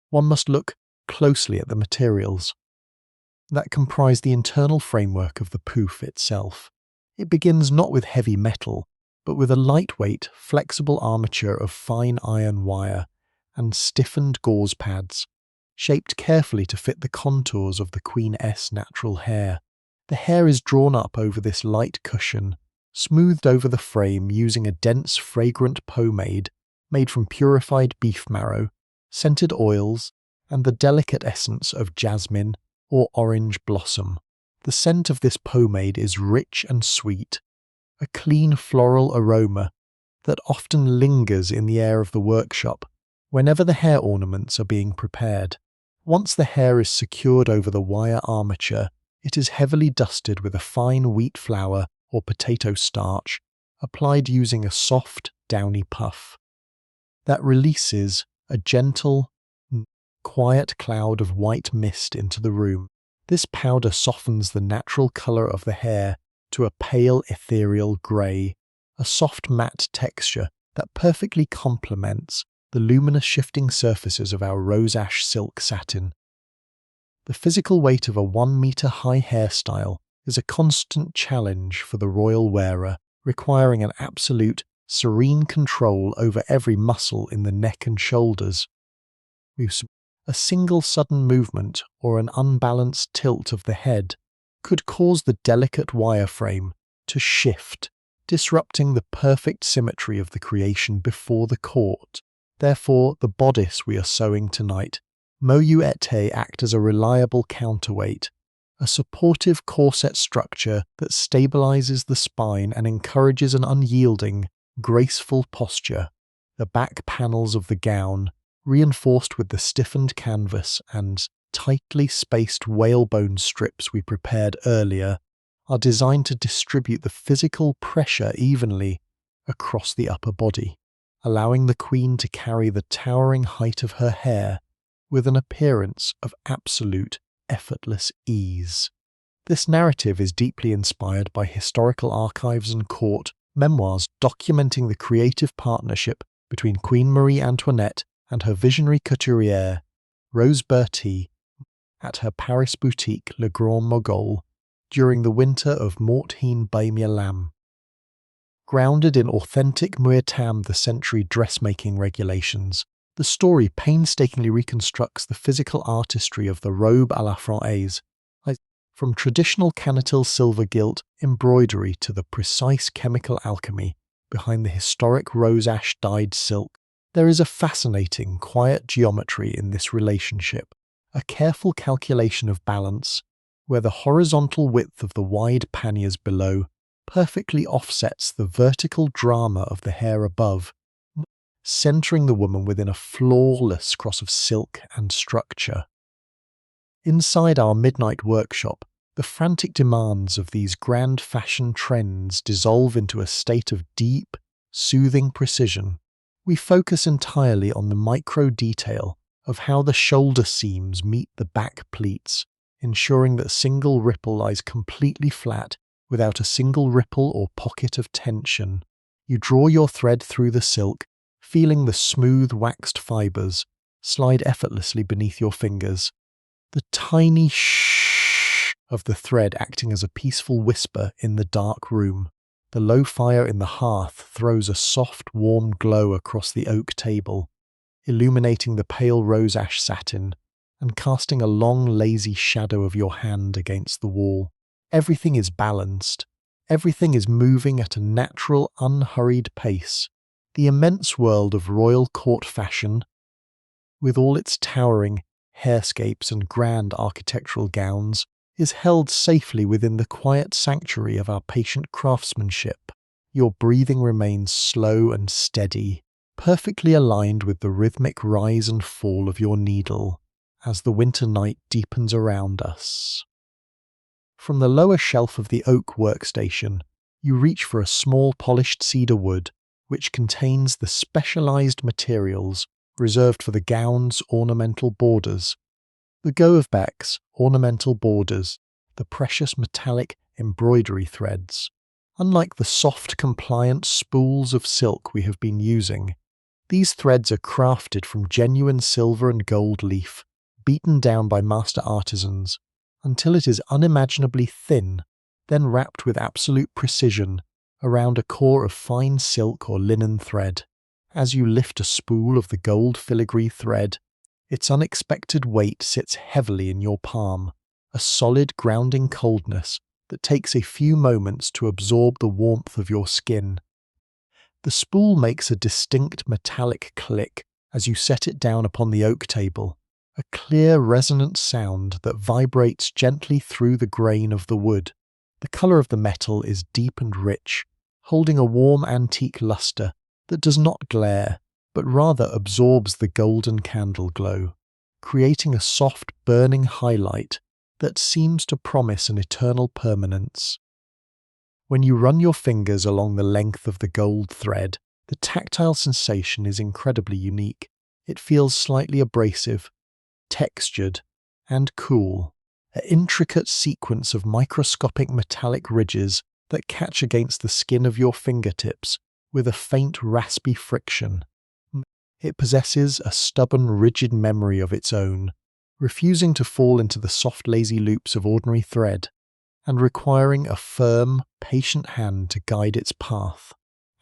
one must look closely at the materials that comprise the internal framework of the pouf itself. It begins not with heavy metal, but with a lightweight, flexible armature of fine iron wire and stiffened gauze pads, shaped carefully to fit the contours of the Queen-S natural hair. The hair is drawn up over this light cushion, smoothed over the frame using a dense, fragrant pomade made from purified beef marrow, scented oils, and the delicate essence of jasmine or orange blossom. The scent of this pomade is rich and sweet, a clean floral aroma that often lingers in the air of the workshop whenever the hair ornaments are being prepared. Once the hair is secured over the wire armature, it is heavily dusted with a fine wheat flour or potato starch, applied using a soft, downy puff that releases a gentle, quiet cloud of white mist into the room. This powder softens the natural colour of the hair to a pale ethereal grey, a soft matte texture that perfectly complements the luminous shifting surfaces of our rose ash silk satin. The physical weight of a 1-metre high hairstyle is a constant challenge for the royal wearer, requiring an absolute, serene control over every muscle in the neck and shoulders. A single sudden movement or an unbalanced tilt of the head could cause the delicate wireframe to shift, disrupting the perfect symmetry of the creation before the court. Therefore, the bodice we are sewing tonight, moyuete, act as a reliable counterweight, a supportive corset structure that stabilizes the spine and encourages an unyielding, graceful posture. The back panels of the gown, reinforced with the stiffened canvas and tightly spaced whalebone strips we prepared earlier, are designed to distribute the physical pressure evenly across the upper body, allowing the queen to carry the towering height of her hair with an appearance of absolute, effortless ease. This narrative is deeply inspired by historical archives and court memoirs documenting the creative partnership between Queen Marie Antoinette and her visionary couturière, Rose Bertin, at her Paris boutique Le Grand Mogol during the winter of Morthin Lam. Grounded in authentic Muetam the century dressmaking regulations, the story painstakingly reconstructs the physical artistry of the robe à la française, from traditional canatil silver gilt embroidery to the precise chemical alchemy behind the historic rose ash dyed silk. There is a fascinating, quiet geometry in this relationship, a careful calculation of balance, where the horizontal width of the wide panniers below perfectly offsets the vertical drama of the hair above, centering the woman within a flawless cross of silk and structure. Inside our midnight workshop, the frantic demands of these grand fashion trends dissolve into a state of deep, soothing precision. We focus entirely on the micro detail of how the shoulder seams meet the back pleats, ensuring that a single ripple lies completely flat without a single ripple or pocket of tension. You draw your thread through the silk, feeling the smooth waxed fibers slide effortlessly beneath your fingers, the tiny shh of the thread acting as a peaceful whisper in the dark room. The low fire in the hearth throws a soft, warm glow across the oak table, illuminating the pale rose ash satin and casting a long, lazy shadow of your hand against the wall. Everything is balanced. Everything is moving at a natural, unhurried pace. The immense world of royal court fashion, with all its towering hairscapes and grand architectural gowns, is held safely within the quiet sanctuary of our patient craftsmanship. Your breathing remains slow and steady, perfectly aligned with the rhythmic rise and fall of your needle as the winter night deepens around us. From the lower shelf of the oak workstation, you reach for a small polished cedar wood, which contains the specialized materials reserved for the gown's ornamental borders. The Goevbecks ornamental borders, the precious metallic embroidery threads. Unlike the soft, compliant spools of silk we have been using, these threads are crafted from genuine silver and gold leaf, beaten down by master artisans, until it is unimaginably thin, then wrapped with absolute precision around a core of fine silk or linen thread. As you lift a spool of the gold filigree thread, its unexpected weight sits heavily in your palm, a solid grounding coldness that takes a few moments to absorb the warmth of your skin. The spool makes a distinct metallic click as you set it down upon the oak table, a clear resonant sound that vibrates gently through the grain of the wood. The colour of the metal is deep and rich, holding a warm antique lustre that does not glare, but rather absorbs the golden candle glow, creating a soft, burning highlight that seems to promise an eternal permanence. When you run your fingers along the length of the gold thread, the tactile sensation is incredibly unique. It feels slightly abrasive, textured, and cool, an intricate sequence of microscopic metallic ridges that catch against the skin of your fingertips with a faint raspy friction. It possesses a stubborn, rigid memory of its own, refusing to fall into the soft, lazy loops of ordinary thread, and requiring a firm, patient hand to guide its path.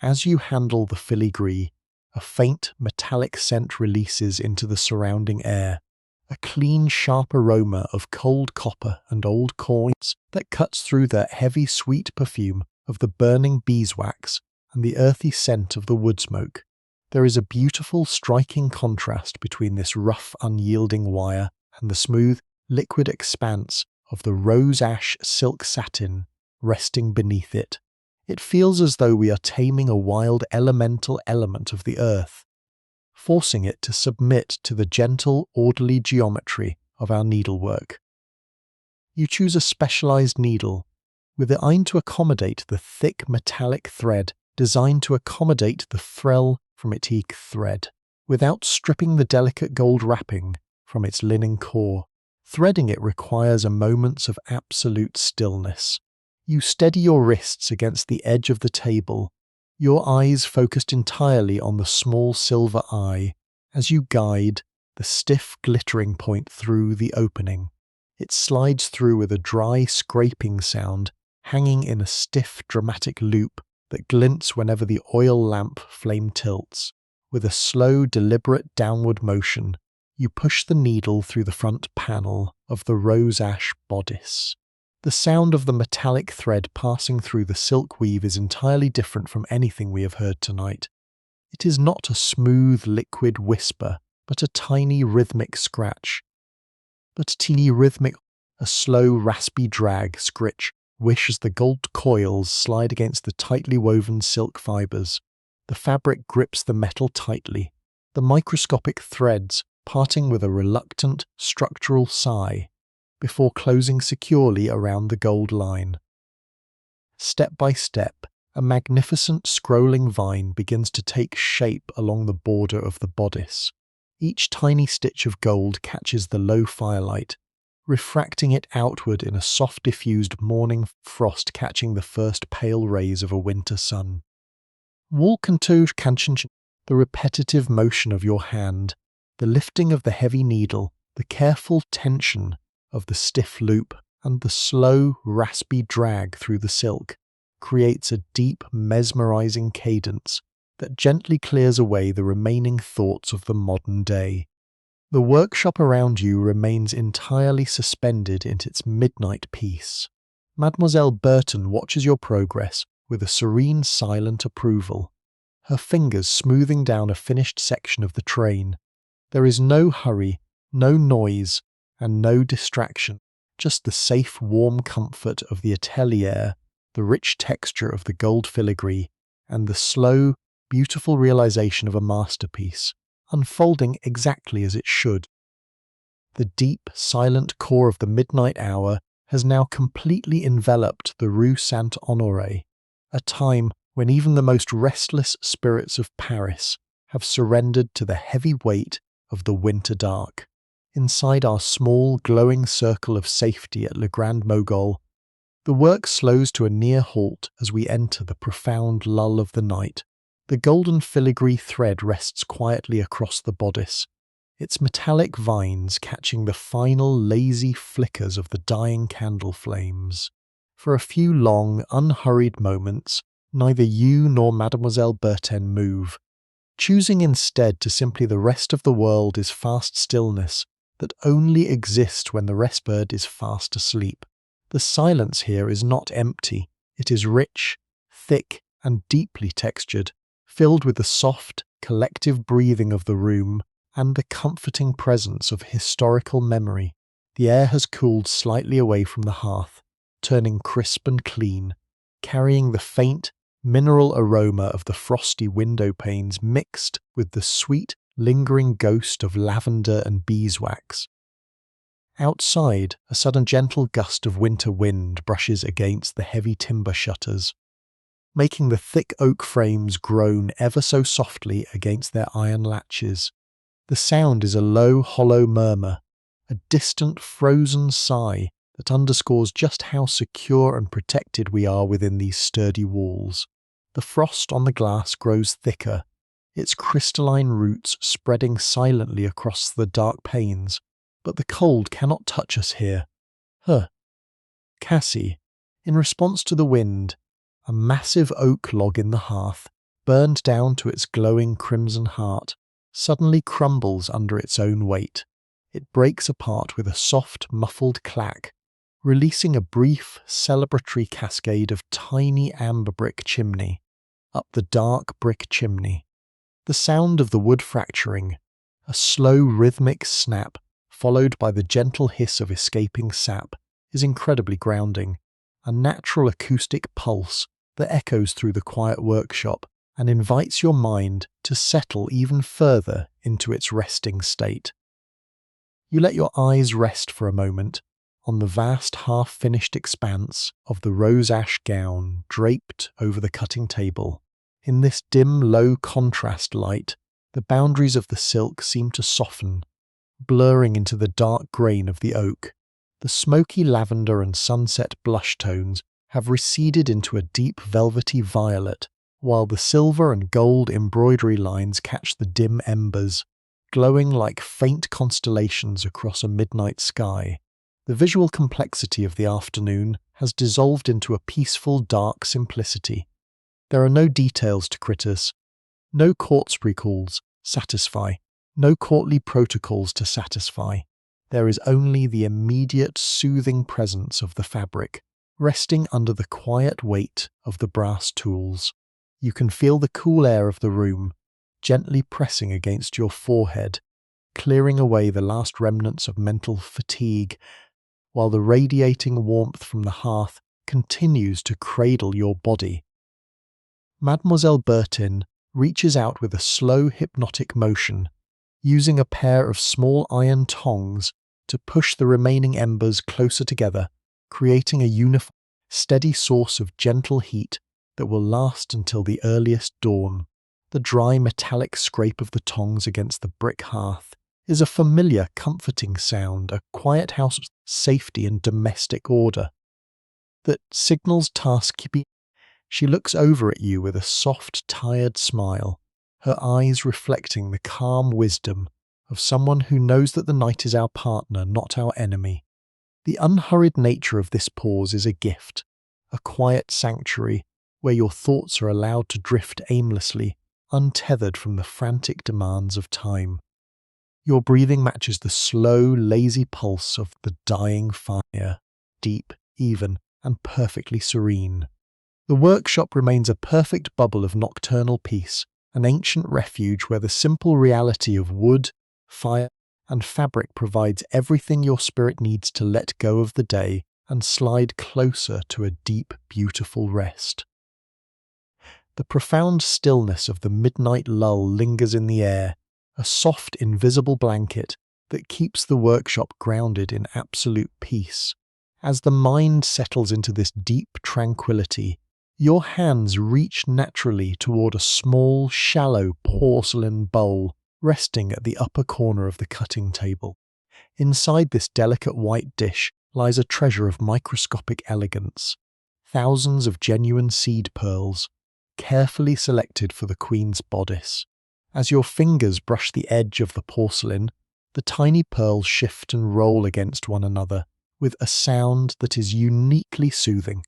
As you handle the filigree, a faint, metallic scent releases into the surrounding air, a clean, sharp aroma of cold copper and old coins that cuts through the heavy, sweet perfume of the burning beeswax and the earthy scent of the wood smoke. There is a beautiful, striking contrast between this rough, unyielding wire and the smooth, liquid expanse of the rose ash silk satin resting beneath it. It feels as though we are taming a wild elemental element of the earth, forcing it to submit to the gentle, orderly geometry of our needlework. You choose a specialized needle, with it aimed to accommodate the thick metallic thread designed to accommodate the frill from its teak thread, without stripping the delicate gold wrapping from its linen core. Threading it requires a moment of absolute stillness. You steady your wrists against the edge of the table, your eyes focused entirely on the small silver eye as you guide the stiff glittering point through the opening. It slides through with a dry scraping sound, hanging in a stiff dramatic loop that glints whenever the oil lamp flame tilts. With a slow, deliberate downward motion, you push the needle through the front panel of the rose ash bodice. The sound of the metallic thread passing through the silk weave is entirely different from anything we have heard tonight. It is not a smooth, liquid whisper, but a tiny rhythmic scratch. A slow, raspy drag, scritch, whish as the gold coils slide against the tightly woven silk fibers. The fabric grips the metal tightly, the microscopic threads parting with a reluctant, structural sigh, before closing securely around the gold line. Step by step, a magnificent scrolling vine begins to take shape along the border of the bodice. Each tiny stitch of gold catches the low firelight, refracting it outward in a soft diffused morning frost catching the first pale rays of a winter sun. Walk into the repetitive motion of your hand, the lifting of the heavy needle, the careful tension of the stiff loop, and the slow, raspy drag through the silk creates a deep, mesmerizing cadence that gently clears away the remaining thoughts of the modern day. The workshop around you remains entirely suspended in its midnight peace. Mademoiselle Bertin watches your progress with a serene, silent approval, her fingers smoothing down a finished section of the train. There is no hurry, no noise, and no distraction, just the safe, warm comfort of the atelier, the rich texture of the gold filigree, and the slow, beautiful realization of a masterpiece, unfolding exactly as it should. The deep, silent core of the midnight hour has now completely enveloped the Rue Saint-Honoré, a time when even the most restless spirits of Paris have surrendered to the heavy weight of the winter dark. Inside our small, glowing circle of safety at Le Grand Mogol, the work slows to a near halt as we enter the profound lull of the night. The golden filigree thread rests quietly across the bodice, its metallic vines catching the final lazy flickers of the dying candle flames. For a few long, unhurried moments, neither you nor Mademoiselle Bertin move, choosing instead to simply the rest of the world is fast stillness that only exists when the rest bird is fast asleep. The silence here is not empty, it is rich, thick, and deeply textured, filled with the soft, collective breathing of the room and the comforting presence of historical memory. The air has cooled slightly away from the hearth, turning crisp and clean, carrying the faint, mineral aroma of the frosty window panes mixed with the sweet, lingering ghost of lavender and beeswax. Outside, a sudden gentle gust of winter wind brushes against the heavy timber shutters, making the thick oak frames groan ever so softly against their iron latches. The sound is a low, hollow murmur, a distant, frozen sigh that underscores just how secure and protected we are within these sturdy walls. The frost on the glass grows thicker, its crystalline roots spreading silently across the dark panes, but the cold cannot touch us here. Cassie, in response to the wind, a massive oak log in the hearth, burned down to its glowing crimson heart, suddenly crumbles under its own weight. It breaks apart with a soft, muffled clack, releasing a brief, celebratory cascade of tiny amber brick chimney up the dark brick chimney. The sound of the wood fracturing, a slow rhythmic snap followed by the gentle hiss of escaping sap, is incredibly grounding, a natural acoustic pulse that echoes through the quiet workshop and invites your mind to settle even further into its resting state. You let your eyes rest for a moment on the vast half-finished expanse of the rose ash gown draped over the cutting table. In this dim, low-contrast light, the boundaries of the silk seem to soften, blurring into the dark grain of the oak. The smoky lavender and sunset blush tones have receded into a deep velvety violet, while the silver and gold embroidery lines catch the dim embers, glowing like faint constellations across a midnight sky. The visual complexity of the afternoon has dissolved into a peaceful, dark simplicity. There are no details to critters, no court calls satisfy, no courtly protocols to satisfy. There is only the immediate, soothing presence of the fabric, resting under the quiet weight of the brass tools. You can feel the cool air of the room, gently pressing against your forehead, clearing away the last remnants of mental fatigue, while the radiating warmth from the hearth continues to cradle your body. Mademoiselle Bertin reaches out with a slow hypnotic motion, using a pair of small iron tongs to push the remaining embers closer together, creating a uniform, steady source of gentle heat that will last until the earliest dawn. The dry metallic scrape of the tongs against the brick hearth is a familiar, comforting sound, a quiet house of safety and domestic order that signals task keeping. She looks over at you with a soft, tired smile, her eyes reflecting the calm wisdom of someone who knows that the night is our partner, not our enemy. The unhurried nature of this pause is a gift, a quiet sanctuary where your thoughts are allowed to drift aimlessly, untethered from the frantic demands of time. Your breathing matches the slow, lazy pulse of the dying fire, deep, even, and perfectly serene. The workshop remains a perfect bubble of nocturnal peace, an ancient refuge where the simple reality of wood, fire, and fabric provides everything your spirit needs to let go of the day and slide closer to a deep, beautiful rest. The profound stillness of the midnight lull lingers in the air, a soft, invisible blanket that keeps the workshop grounded in absolute peace. As the mind settles into this deep tranquility, your hands reach naturally toward a small, shallow porcelain bowl resting at the upper corner of the cutting table. Inside this delicate white dish lies a treasure of microscopic elegance, thousands of genuine seed pearls, carefully selected for the queen's bodice. As your fingers brush the edge of the porcelain, the tiny pearls shift and roll against one another with a sound that is uniquely soothing,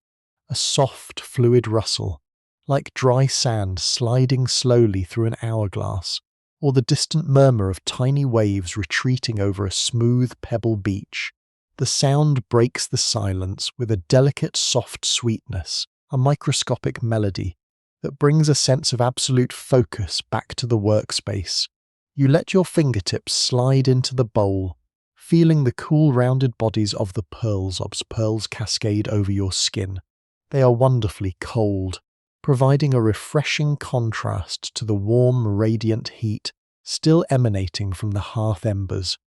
a soft, fluid rustle, like dry sand sliding slowly through an hourglass, or the distant murmur of tiny waves retreating over a smooth pebble beach. The sound breaks the silence with a delicate, soft sweetness, a microscopic melody that brings a sense of absolute focus back to the workspace. You let your fingertips slide into the bowl, feeling the cool rounded bodies of the pearls as pearls cascade over your skin. They are wonderfully cold, providing a refreshing contrast to the warm, radiant heat still emanating from the hearth embers.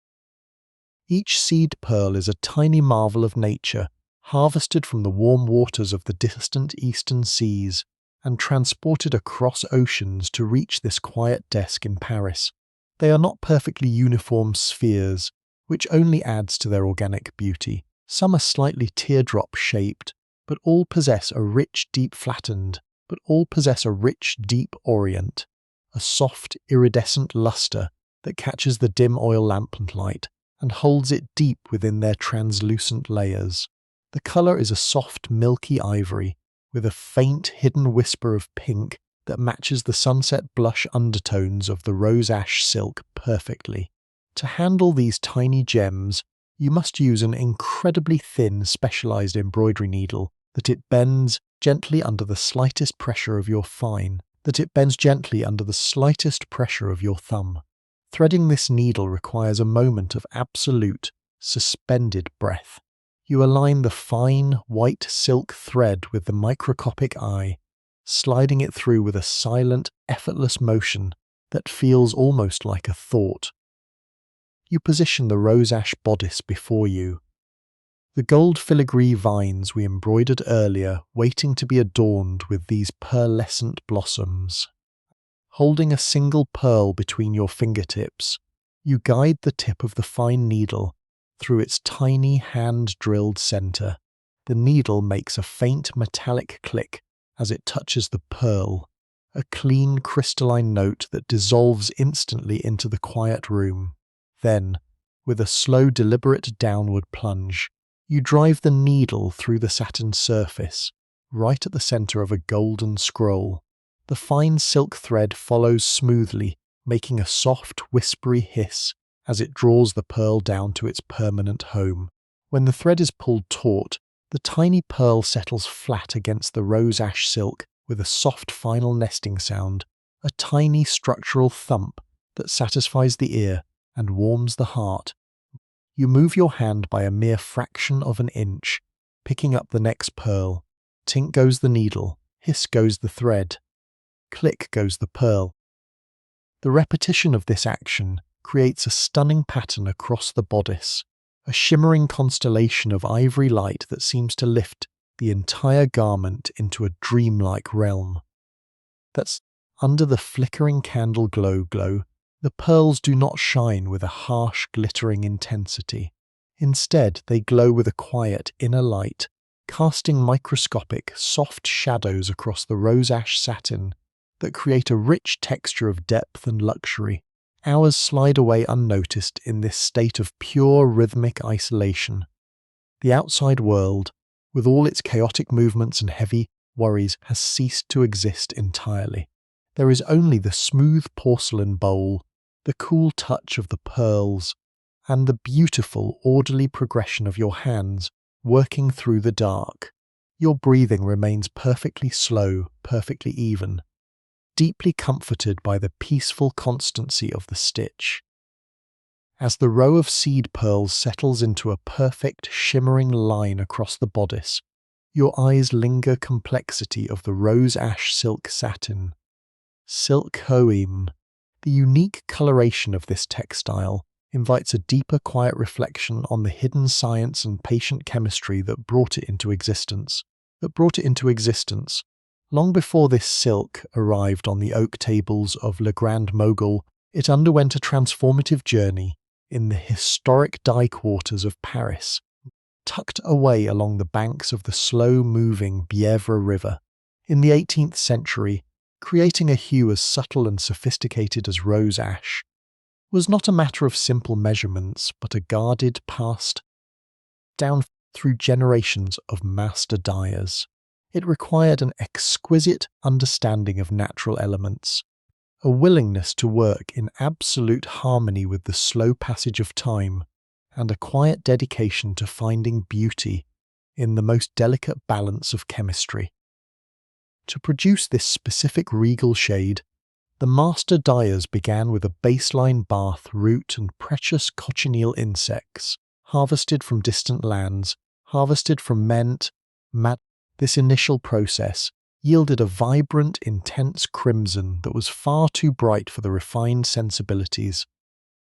Each seed pearl is a tiny marvel of nature, harvested from the warm waters of the distant eastern seas and transported across oceans to reach this quiet desk in Paris. They are not perfectly uniform spheres, which only adds to their organic beauty. Some are slightly teardrop-shaped, but all possess a rich, deep orient, a soft, iridescent luster that catches the dim oil lamplight and holds it deep within their translucent layers. The colour is a soft, milky ivory, with a faint, hidden whisper of pink that matches the sunset blush undertones of the rose ash silk perfectly. To handle these tiny gems, you must use an incredibly thin specialized embroidery needle that it bends gently under the slightest pressure of your thumb. Threading this needle requires a moment of absolute, suspended breath. You align the fine, white silk thread with the microscopic eye, sliding it through with a silent, effortless motion that feels almost like a thought. You position the rose ash bodice before you. The gold filigree vines we embroidered earlier waiting to be adorned with these pearlescent blossoms. Holding a single pearl between your fingertips, you guide the tip of the fine needle through its tiny hand-drilled center. The needle makes a faint metallic click as it touches the pearl, a clean crystalline note that dissolves instantly into the quiet room. Then, with a slow, deliberate downward plunge, you drive the needle through the satin surface, right at the center of a golden scroll. The fine silk thread follows smoothly, making a soft, whispery hiss as it draws the pearl down to its permanent home. When the thread is pulled taut, the tiny pearl settles flat against the rose ash silk with a soft final nesting sound, a tiny structural thump that satisfies the ear and warms the heart. You move your hand by a mere fraction of an inch, picking up the next pearl. Tink goes the needle, hiss goes the thread, click goes the pearl. The repetition of this action creates a stunning pattern across the bodice, a shimmering constellation of ivory light that seems to lift the entire garment into a dreamlike realm. That's under the flickering candle glow, the pearls do not shine with a harsh, glittering intensity. Instead, they glow with a quiet inner light, casting microscopic, soft shadows across the rose ash satin that create a rich texture of depth and luxury. Hours slide away unnoticed in this state of pure rhythmic isolation. The outside world, with all its chaotic movements and heavy worries, has ceased to exist entirely. There is only the smooth porcelain bowl, the cool touch of the pearls, and the beautiful, orderly progression of your hands working through the dark. Your breathing remains perfectly slow, perfectly even, deeply comforted by the peaceful constancy of the stitch. As the row of seed pearls settles into a perfect, shimmering line across the bodice, your eyes linger complexity of the rose ash silk satin. Silk hoem. The unique coloration of this textile invites a deeper, quiet reflection on the hidden science and patient chemistry that brought it into existence. Long before this silk arrived on the oak tables of Le Grand Mogol, it underwent a transformative journey in the historic dye quarters of Paris, tucked away along the banks of the slow-moving Bièvre River. In the 18th century, creating a hue as subtle and sophisticated as rose ash was not a matter of simple measurements, but a guarded passed down through generations of master dyers. It required an exquisite understanding of natural elements, a willingness to work in absolute harmony with the slow passage of time, and a quiet dedication to finding beauty in the most delicate balance of chemistry. To produce this specific regal shade, the master dyers began with a baseline bath root and precious cochineal insects, harvested from distant lands, harvested from This initial process yielded a vibrant, intense crimson that was far too bright for the refined sensibilities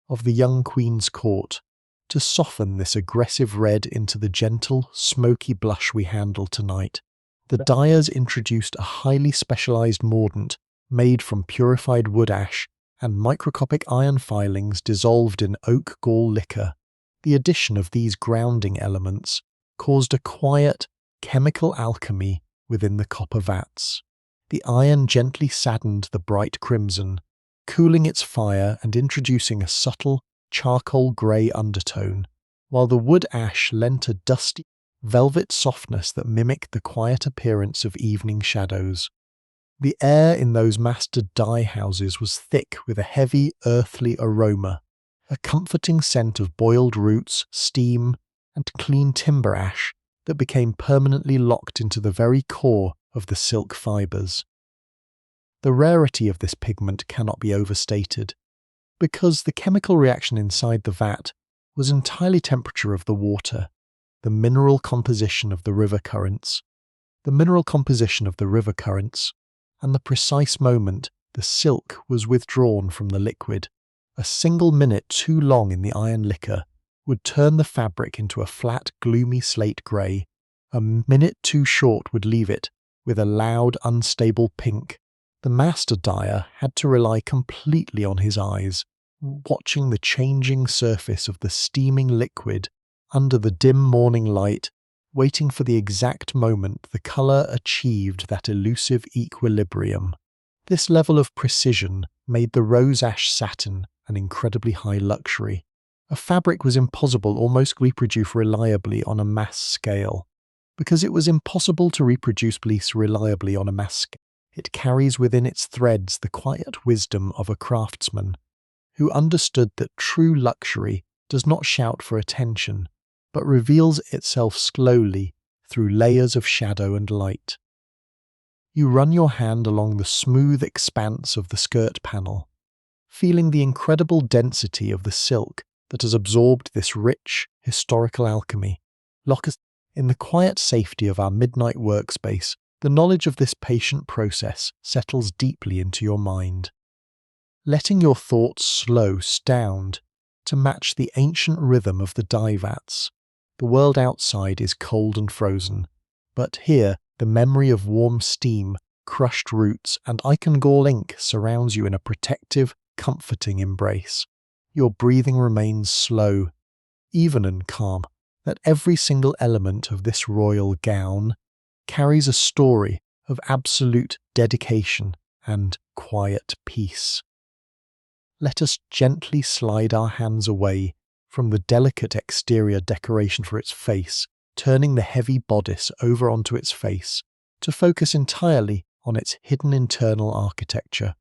of the young queen's court. To soften this aggressive red into the gentle, smoky blush we handle tonight, the dyers introduced a highly specialized mordant made from purified wood ash and microscopic iron filings dissolved in oak gall liquor. The addition of these grounding elements caused a quiet, chemical alchemy within the copper vats. The iron gently saddened the bright crimson, cooling its fire and introducing a subtle, charcoal grey undertone, while the wood ash lent a dusty, velvet softness that mimicked the quiet appearance of evening shadows. The air in those master dye houses was thick with a heavy, earthly aroma, a comforting scent of boiled roots, steam, and clean timber ash that became permanently locked into the very core of the silk fibres. The rarity of this pigment cannot be overstated, because the chemical reaction inside the vat was entirely temperature of the water, the mineral composition of the river currents, and the precise moment the silk was withdrawn from the liquid. A single minute too long in the iron liquor would turn the fabric into a flat, gloomy slate grey. A minute too short would leave it with a loud, unstable pink. The master dyer had to rely completely on his eyes, watching the changing surface of the steaming liquid under the dim morning light, waiting for the exact moment the colour achieved that elusive equilibrium. This level of precision made the rose ash satin an incredibly high luxury. A fabric was impossible almost to reproduce reliably on a mass scale. Because it was impossible to reproduce fleece reliably on a mass scale, it carries within its threads the quiet wisdom of a craftsman who understood that true luxury does not shout for attention, but reveals itself slowly through layers of shadow and light. You run your hand along the smooth expanse of the skirt panel, feeling the incredible density of the silk that has absorbed this rich, historical alchemy. In the quiet safety of our midnight workspace, the knowledge of this patient process settles deeply into your mind, letting your thoughts slow down to match the ancient rhythm of the dye vats. The world outside is cold and frozen, but here the memory of warm steam, crushed roots, and Eikengall ink surrounds you in a protective, comforting embrace. Your breathing remains slow, even and calm, that every single element of this royal gown carries a story of absolute dedication and quiet peace. Let us gently slide our hands away from the delicate exterior decoration for its face, turning the heavy bodice over onto its face to focus entirely on its hidden internal architecture.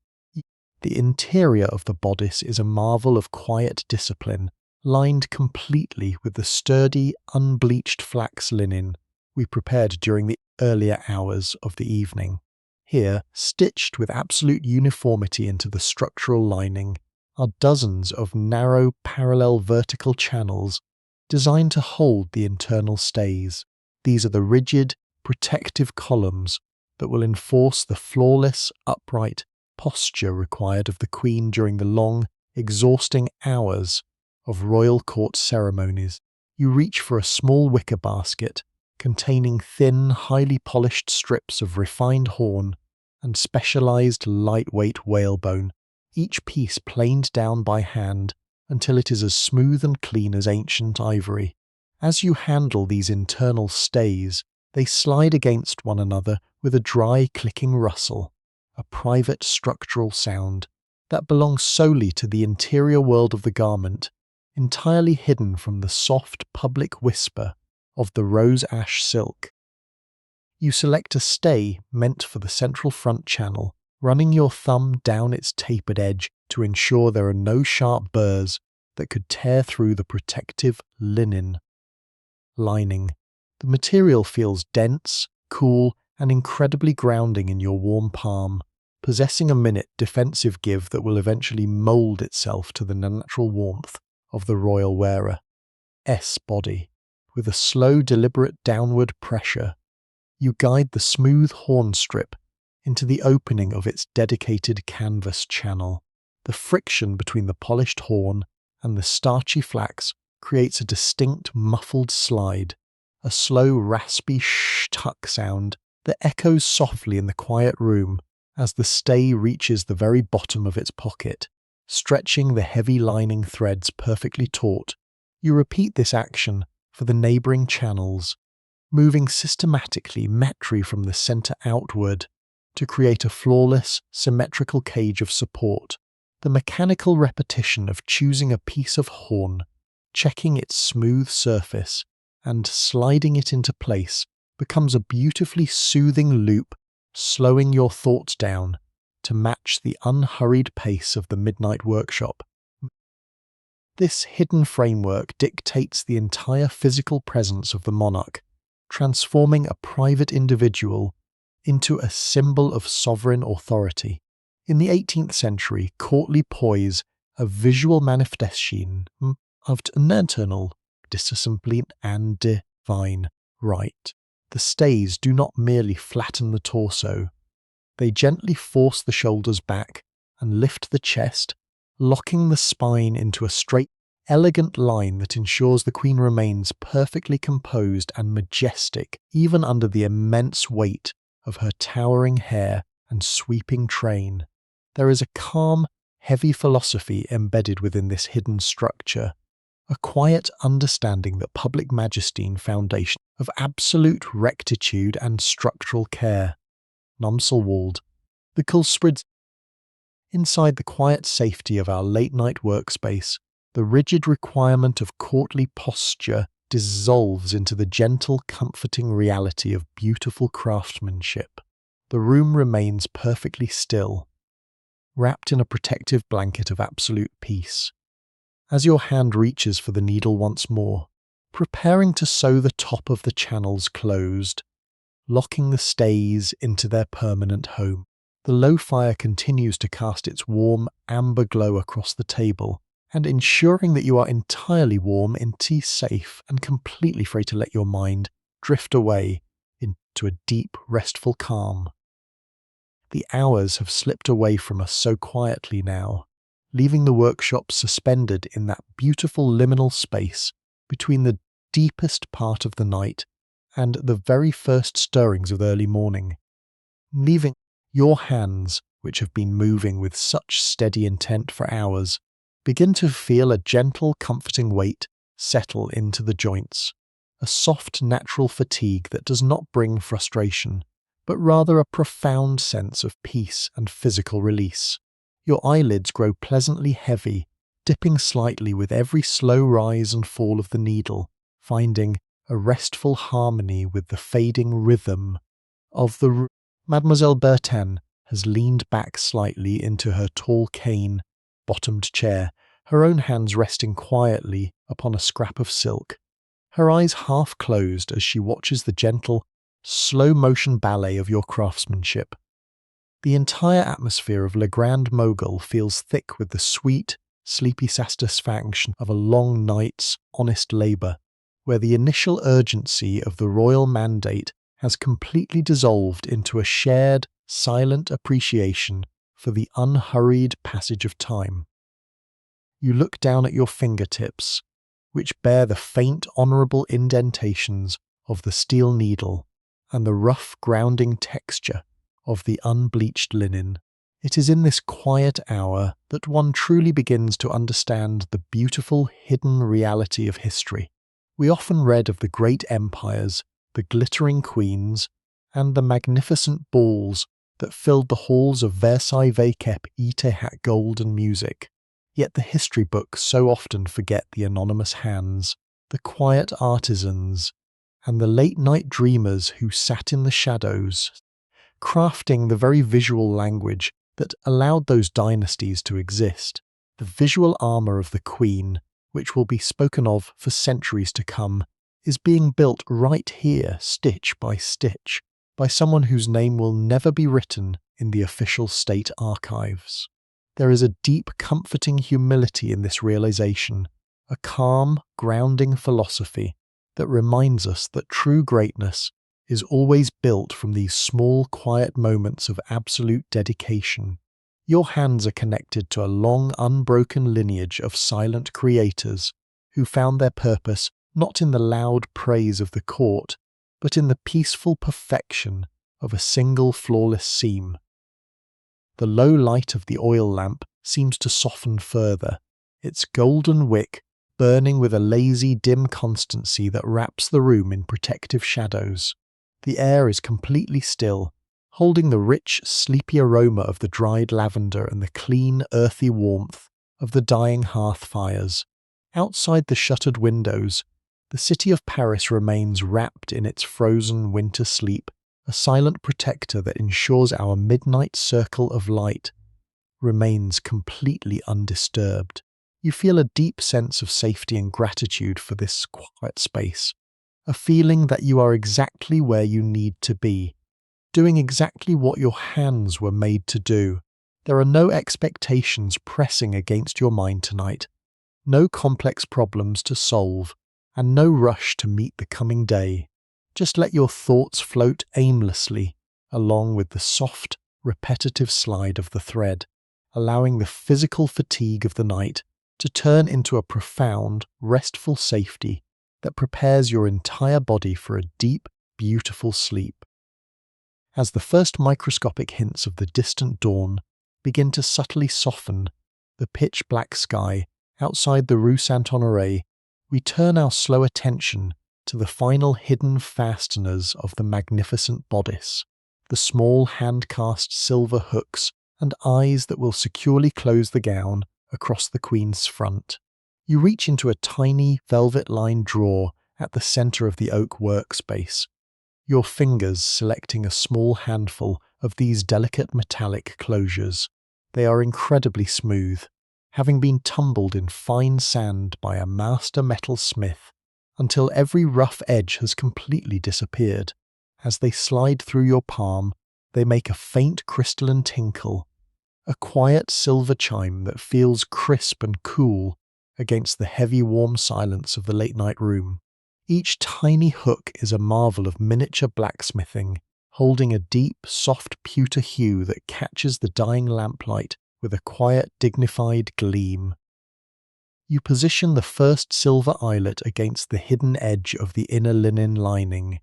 The interior of the bodice is a marvel of quiet discipline, lined completely with the sturdy, unbleached flax linen we prepared during the earlier hours of the evening. Here, stitched with absolute uniformity into the structural lining, are dozens of narrow, parallel vertical channels designed to hold the internal stays. These are the rigid, protective columns that will enforce the flawless, upright posture required of the Queen during the long, exhausting hours of royal court ceremonies. You reach for a small wicker basket containing thin, highly polished strips of refined horn and specialized lightweight whalebone, each piece planed down by hand until it is as smooth and clean as ancient ivory. As you handle these internal stays, they slide against one another with a dry clicking rustle, a private structural sound that belongs solely to the interior world of the garment, entirely hidden from the soft public whisper of the rose ash silk. You select a stay meant for the central front channel, running your thumb down its tapered edge to ensure there are no sharp burrs that could tear through the protective linen lining. The material feels dense, cool, and incredibly grounding in your warm palm, possessing a minute defensive give that will eventually mould itself to the natural warmth of the royal wearer's body. With a slow, deliberate downward pressure, you guide the smooth horn strip into the opening of its dedicated canvas channel. The friction between the polished horn and the starchy flax creates a distinct muffled slide, a slow raspy tuck sound that echoes softly in the quiet room as the stay reaches the very bottom of its pocket, stretching the heavy lining threads perfectly taut. You repeat this action for the neighbouring channels, moving systematically metry from the centre outward to create a flawless, symmetrical cage of support. The mechanical repetition of choosing a piece of horn, checking its smooth surface, and sliding it into place becomes a beautifully soothing loop, slowing your thoughts down to match the unhurried pace of the midnight workshop. This hidden framework dictates the entire physical presence of the monarch, transforming a private individual into a symbol of sovereign authority. In the 18th century, courtly poise, a visual manifestation of an eternal discipline and divine right. The stays do not merely flatten the torso, they gently force the shoulders back and lift the chest, locking the spine into a straight, elegant line that ensures the Queen remains perfectly composed and majestic even under the immense weight of her towering hair and sweeping train. There is a calm, heavy philosophy embedded within this hidden structure, a quiet understanding that public majesty and foundation of absolute rectitude and structural care. Numselwald, the Kulsprid. Inside the quiet safety of our late-night workspace, the rigid requirement of courtly posture dissolves into the gentle, comforting reality of beautiful craftsmanship. The room remains perfectly still, wrapped in a protective blanket of absolute peace. As your hand reaches for the needle once more, preparing to sew the top of the channels closed, locking the stays into their permanent home, the low fire continues to cast its warm, amber glow across the table, and ensuring that you are entirely warm, safe, and completely free to let your mind drift away into a deep, restful calm. The hours have slipped away from us so quietly now, leaving the workshop suspended in that beautiful liminal space between the deepest part of the night and the very first stirrings of early morning, leaving your hands, which have been moving with such steady intent for hours, begin to feel a gentle, comforting weight settle into the joints, a soft, natural fatigue that does not bring frustration, but rather a profound sense of peace and physical release. Your eyelids grow pleasantly heavy, dipping slightly with every slow rise and fall of the needle, finding a restful harmony with the fading rhythm of the Mademoiselle Bertin has leaned back slightly into her tall cane-bottomed chair, her own hands resting quietly upon a scrap of silk, her eyes half closed as she watches the gentle, slow-motion ballet of your craftsmanship. The entire atmosphere of Le Grand Mogol feels thick with the sweet, sleepy satisfaction of a long night's honest labour, where the initial urgency of the royal mandate has completely dissolved into a shared, silent appreciation for the unhurried passage of time. You look down at your fingertips, which bear the faint, honourable indentations of the steel needle and the rough, grounding texture of the unbleached linen. It is in this quiet hour that one truly begins to understand the beautiful, hidden reality of history. We often read of the great empires, the glittering queens, and the magnificent balls that filled the halls of Versailles Vaquep Ite gold and music. Yet the history books so often forget the anonymous hands, the quiet artisans, and the late-night dreamers who sat in the shadows, crafting the very visual language that allowed those dynasties to exist. The visual armour of the Queen, which will be spoken of for centuries to come, is being built right here, stitch by stitch, by someone whose name will never be written in the official state archives. There is a deep, comforting humility in this realization, a calm, grounding philosophy that reminds us that true greatness is always built from these small, quiet moments of absolute dedication. Your hands are connected to a long, unbroken lineage of silent creators who found their purpose not in the loud praise of the court, but in the peaceful perfection of a single flawless seam. The low light of the oil lamp seems to soften further, its golden wick burning with a lazy, dim constancy that wraps the room in protective shadows. The air is completely still, holding the rich, sleepy aroma of the dried lavender and the clean, earthy warmth of the dying hearth fires. Outside the shuttered windows, the city of Paris remains wrapped in its frozen winter sleep, a silent protector that ensures our midnight circle of light remains completely undisturbed. You feel a deep sense of safety and gratitude for this quiet space, a feeling that you are exactly where you need to be, doing exactly what your hands were made to do. There are no expectations pressing against your mind tonight, no complex problems to solve, and no rush to meet the coming day. Just let your thoughts float aimlessly along with the soft, repetitive slide of the thread, allowing the physical fatigue of the night to turn into a profound, restful safety that prepares your entire body for a deep, beautiful sleep. As the first microscopic hints of the distant dawn begin to subtly soften the pitch-black sky outside the Rue Saint-Honoré, we turn our slow attention to the final hidden fasteners of the magnificent bodice, the small hand-cast silver hooks and eyes that will securely close the gown across the Queen's front. You reach into a tiny velvet-lined drawer at the centre of the oak workspace, your fingers selecting a small handful of these delicate metallic closures. They are incredibly smooth, having been tumbled in fine sand by a master metalsmith until every rough edge has completely disappeared. As they slide through your palm, they make a faint crystalline tinkle, a quiet silver chime that feels crisp and cool against the heavy warm silence of the late-night room. Each tiny hook is a marvel of miniature blacksmithing, holding a deep, soft pewter hue that catches the dying lamplight with a quiet, dignified gleam. You position the first silver eyelet against the hidden edge of the inner linen lining,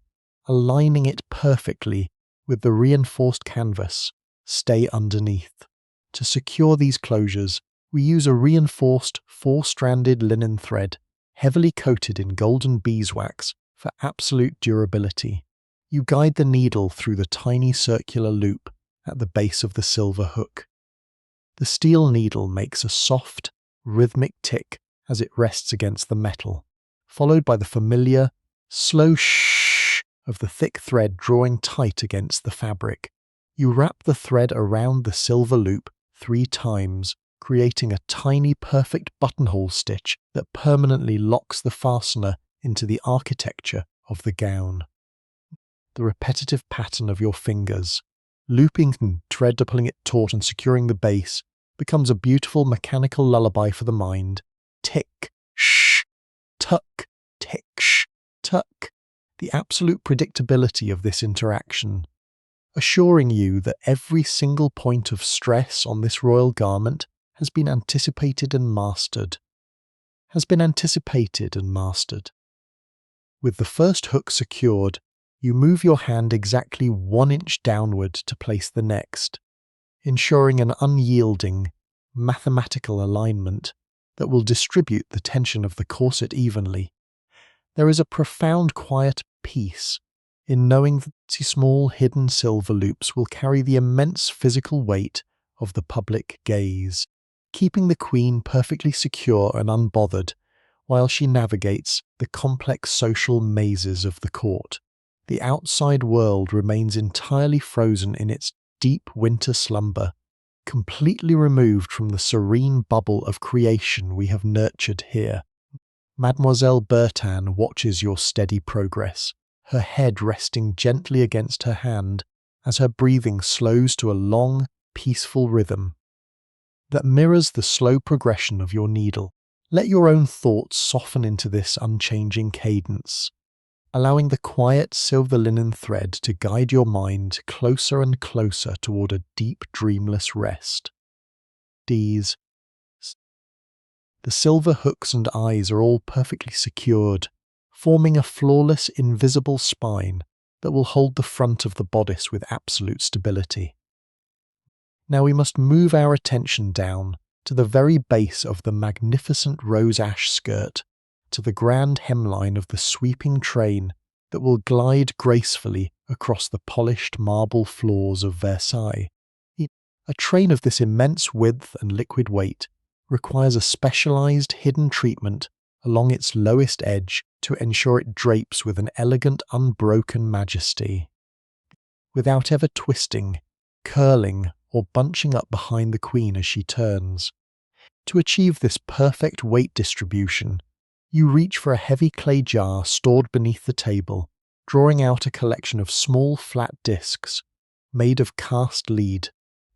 aligning it perfectly with the reinforced canvas. Stay underneath. To secure these closures, we use a reinforced 4-stranded linen thread, heavily coated in golden beeswax for absolute durability. You guide the needle through the tiny circular loop at the base of the silver hook. The steel needle makes a soft, rhythmic tick as it rests against the metal, followed by the familiar, slow shh of the thick thread drawing tight against the fabric. You wrap the thread around the silver loop 3 times, creating a tiny perfect buttonhole stitch that permanently locks the fastener into the architecture of the gown. The repetitive pattern of your fingers, looping and thread pulling it taut and securing the base, becomes a beautiful mechanical lullaby for the mind. Tick, shh, tuck, tick, shh, tuck. The absolute predictability of this interaction, assuring you that every single point of stress on this royal garment has been anticipated and mastered. With the first hook secured, you move your hand exactly 1 inch downward to place the next, ensuring an unyielding, mathematical alignment that will distribute the tension of the corset evenly. There is a profound quiet peace in knowing that the small hidden silver loops will carry the immense physical weight of the public gaze, keeping the Queen perfectly secure and unbothered while she navigates the complex social mazes of the court. The outside world remains entirely frozen in its deep winter slumber, completely removed from the serene bubble of creation we have nurtured here. Mademoiselle Bertin watches your steady progress, her head resting gently against her hand as her breathing slows to a long, peaceful rhythm that mirrors the slow progression of your needle. Let your own thoughts soften into this unchanging cadence, allowing the quiet silver linen thread to guide your mind closer and closer toward a deep, dreamless rest. The silver hooks and eyes are all perfectly secured, forming a flawless, invisible spine that will hold the front of the bodice with absolute stability. Now we must move our attention down to the very base of the magnificent rose ash skirt, to the grand hemline of the sweeping train that will glide gracefully across the polished marble floors of Versailles. A train of this immense width and liquid weight requires a specialized hidden treatment along its lowest edge to ensure it drapes with an elegant, unbroken majesty, without ever twisting, curling, or bunching up behind the Queen as she turns. To achieve this perfect weight distribution, you reach for a heavy clay jar stored beneath the table, drawing out a collection of small flat discs made of cast lead.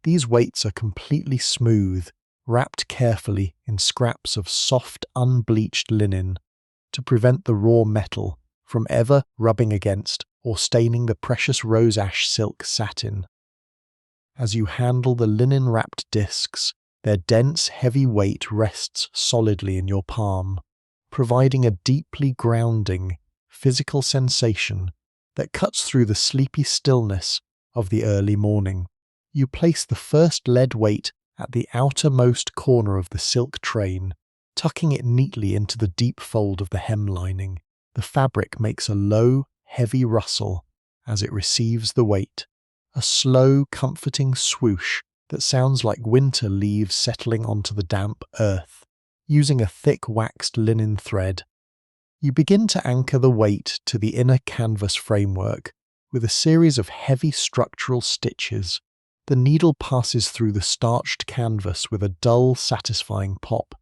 These weights are completely smooth, wrapped carefully in scraps of soft, unbleached linen to prevent the raw metal from ever rubbing against or staining the precious rose ash silk satin. As you handle the linen-wrapped discs, their dense, heavy weight rests solidly in your palm, providing a deeply grounding, physical sensation that cuts through the sleepy stillness of the early morning. You place the first lead weight at the outermost corner of the silk train, tucking it neatly into the deep fold of the hem lining. The fabric makes a low, heavy rustle as it receives the weight, a slow, comforting swoosh that sounds like winter leaves settling onto the damp earth. Using a thick waxed linen thread, you begin to anchor the weight to the inner canvas framework with a series of heavy structural stitches. The needle passes through the starched canvas with a dull, satisfying pop.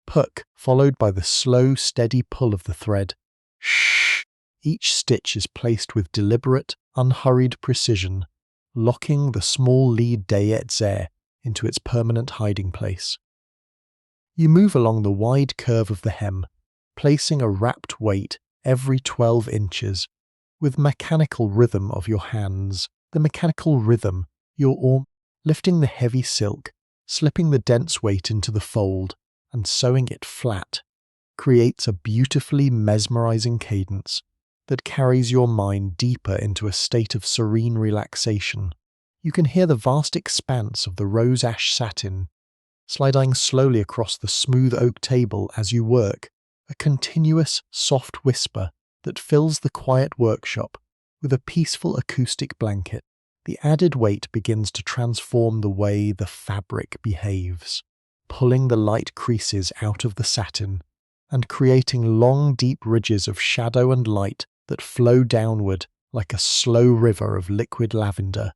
Puck, followed by the slow, steady pull of the thread. Shh! Each stitch is placed with deliberate, unhurried precision, locking the small lead derrière into its permanent hiding place. You move along the wide curve of the hem, placing a wrapped weight every 12 inches, with mechanical rhythm of your hands. The mechanical rhythm, your arm lifting the heavy silk, slipping the dense weight into the fold, and sewing it flat, creates a beautifully mesmerizing cadence that carries your mind deeper into a state of serene relaxation. You can hear the vast expanse of the rose ash satin sliding slowly across the smooth oak table as you work, a continuous, soft whisper that fills the quiet workshop with a peaceful acoustic blanket. The added weight begins to transform the way the fabric behaves, pulling the light creases out of the satin and creating long, deep ridges of shadow and light that flow downward like a slow river of liquid lavender.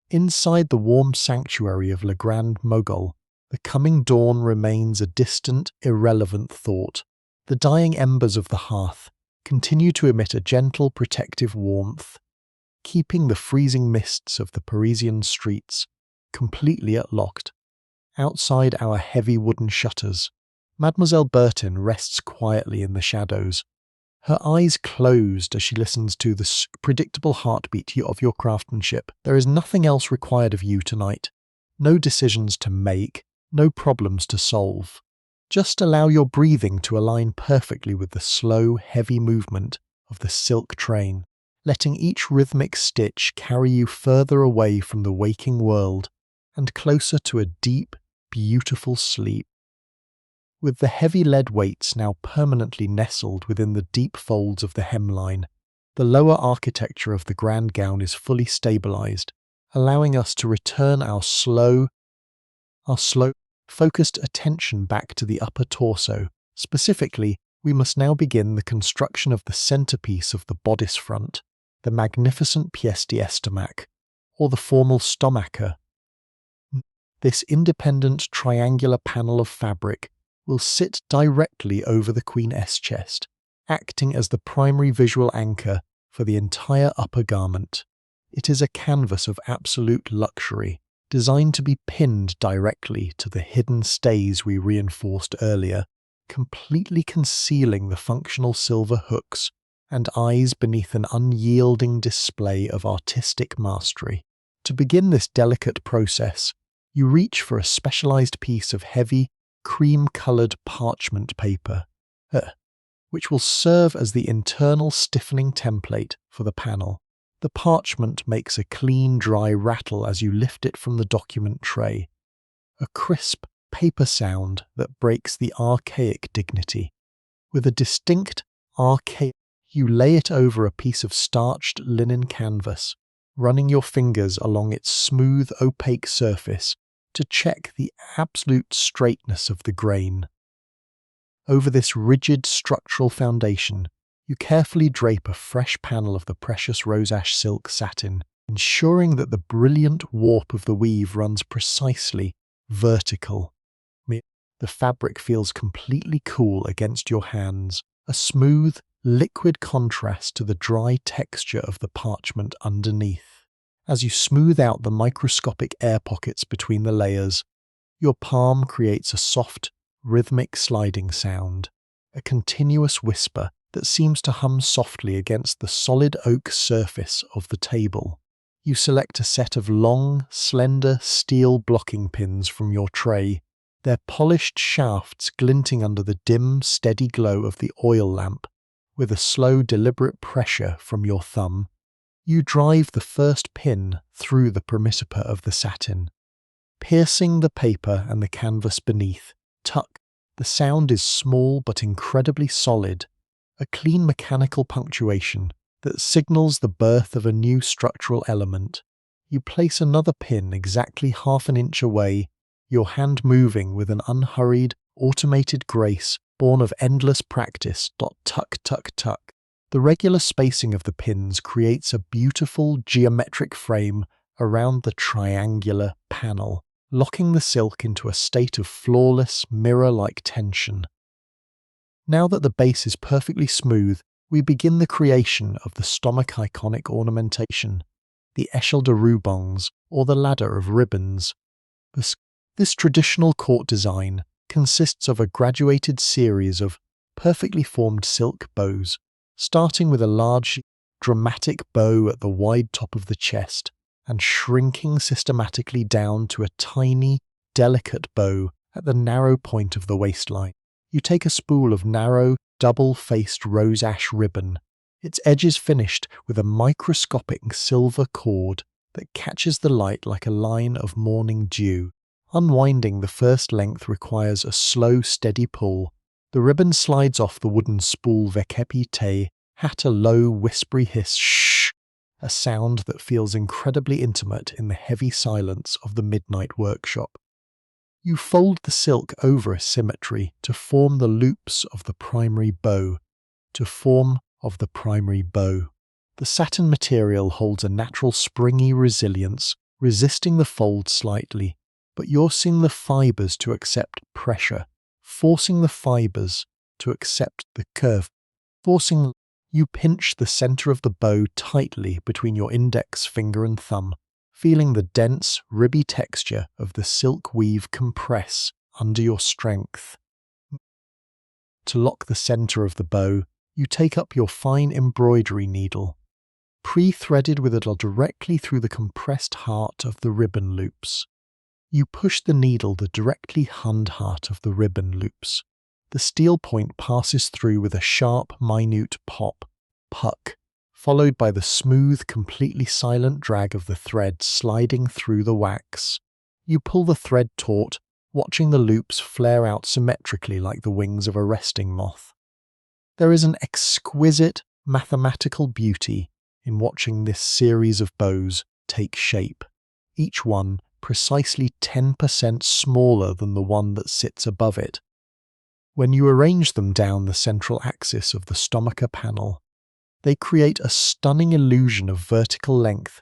Inside the warm sanctuary of Le Grand Mogol, the coming dawn remains a distant, irrelevant thought. The dying embers of the hearth continue to emit a gentle, protective warmth, keeping the freezing mists of the Parisian streets completely locked. Outside our heavy wooden shutters, Mademoiselle Bertin rests quietly in the shadows, her eyes closed as she listens to the predictable heartbeat of your craftsmanship. There is nothing else required of you tonight. No decisions to make, no problems to solve. Just allow your breathing to align perfectly with the slow, heavy movement of the silk train, letting each rhythmic stitch carry you further away from the waking world and closer to a deep, beautiful sleep. With the heavy lead weights now permanently nestled within the deep folds of the hemline, the lower architecture of the grand gown is fully stabilized, allowing us to return our slow, focused attention back to the upper torso. Specifically, we must now begin the construction of the centerpiece of the bodice front, the magnificent pièce d'estomac, or the formal stomacher. This independent triangular panel of fabric will sit directly over the Queen-S chest, acting as the primary visual anchor for the entire upper garment. It is a canvas of absolute luxury, designed to be pinned directly to the hidden stays we reinforced earlier, completely concealing the functional silver hooks and eyes beneath an unyielding display of artistic mastery. To begin this delicate process, you reach for a specialized piece of heavy, cream-colored parchment paper, which will serve as the internal stiffening template for the panel. The parchment makes a clean, dry rattle as you lift it from the document tray, a crisp paper sound that breaks the archaic dignity. With a distinct archaic, you lay it over a piece of starched linen canvas, running your fingers along its smooth, opaque surface to check the absolute straightness of the grain. Over this rigid structural foundation, you carefully drape a fresh panel of the precious rose ash silk satin, ensuring that the brilliant warp of the weave runs precisely vertical. The fabric feels completely cool against your hands, a smooth, liquid contrast to the dry texture of the parchment underneath. As you smooth out the microscopic air pockets between the layers, your palm creates a soft, rhythmic sliding sound, a continuous whisper that seems to hum softly against the solid oak surface of the table. You select a set of long, slender steel blocking pins from your tray, their polished shafts glinting under the dim, steady glow of the oil lamp. With a slow, deliberate pressure from your thumb, you drive the first pin through the promissippa of the satin, piercing the paper and the canvas beneath. Tuck. The sound is small but incredibly solid, a clean mechanical punctuation that signals the birth of a new structural element. You place another pin exactly half an inch away, your hand moving with an unhurried, automated grace born of endless practice. Tuck, tuck, tuck. The regular spacing of the pins creates a beautiful geometric frame around the triangular panel, locking the silk into a state of flawless, mirror-like tension. Now that the base is perfectly smooth, we begin the creation of the stomach iconic ornamentation, the échelle de rubans, or the ladder of ribbons. This traditional court design consists of a graduated series of perfectly formed silk bows, starting with a large, dramatic bow at the wide top of the chest and shrinking systematically down to a tiny, delicate bow at the narrow point of the waistline. You take a spool of narrow, double-faced rose ash ribbon, its edges finished with a microscopic silver cord that catches the light like a line of morning dew. Unwinding the first length requires a slow, steady pull. The ribbon slides off the wooden spool vecchepite, hat a low, whispery hiss, shh, a sound that feels incredibly intimate in the heavy silence of the midnight workshop. You fold the silk over a symmetry to form the loops of the primary bow. The satin material holds a natural springy resilience, resisting the fold slightly, but you're seeing the fibers to accept pressure, forcing the fibers to accept the curve. You pinch the center of the bow tightly between your index finger and thumb, feeling the dense, ribby texture of the silk weave compress under your strength. To lock the center of the bow, you take up your fine embroidery needle, pre-threaded with it directly through the compressed heart of the ribbon loops. You push the needle the directly hand heart of the ribbon loops. The steel point passes through with a sharp, minute pop, puck, followed by the smooth, completely silent drag of the thread sliding through the wax. You pull the thread taut, watching the loops flare out symmetrically like the wings of a resting moth. There is an exquisite mathematical beauty in watching this series of bows take shape, each one precisely 10% smaller than the one that sits above it. When you arrange them down the central axis of the stomacher panel, they create a stunning illusion of vertical length,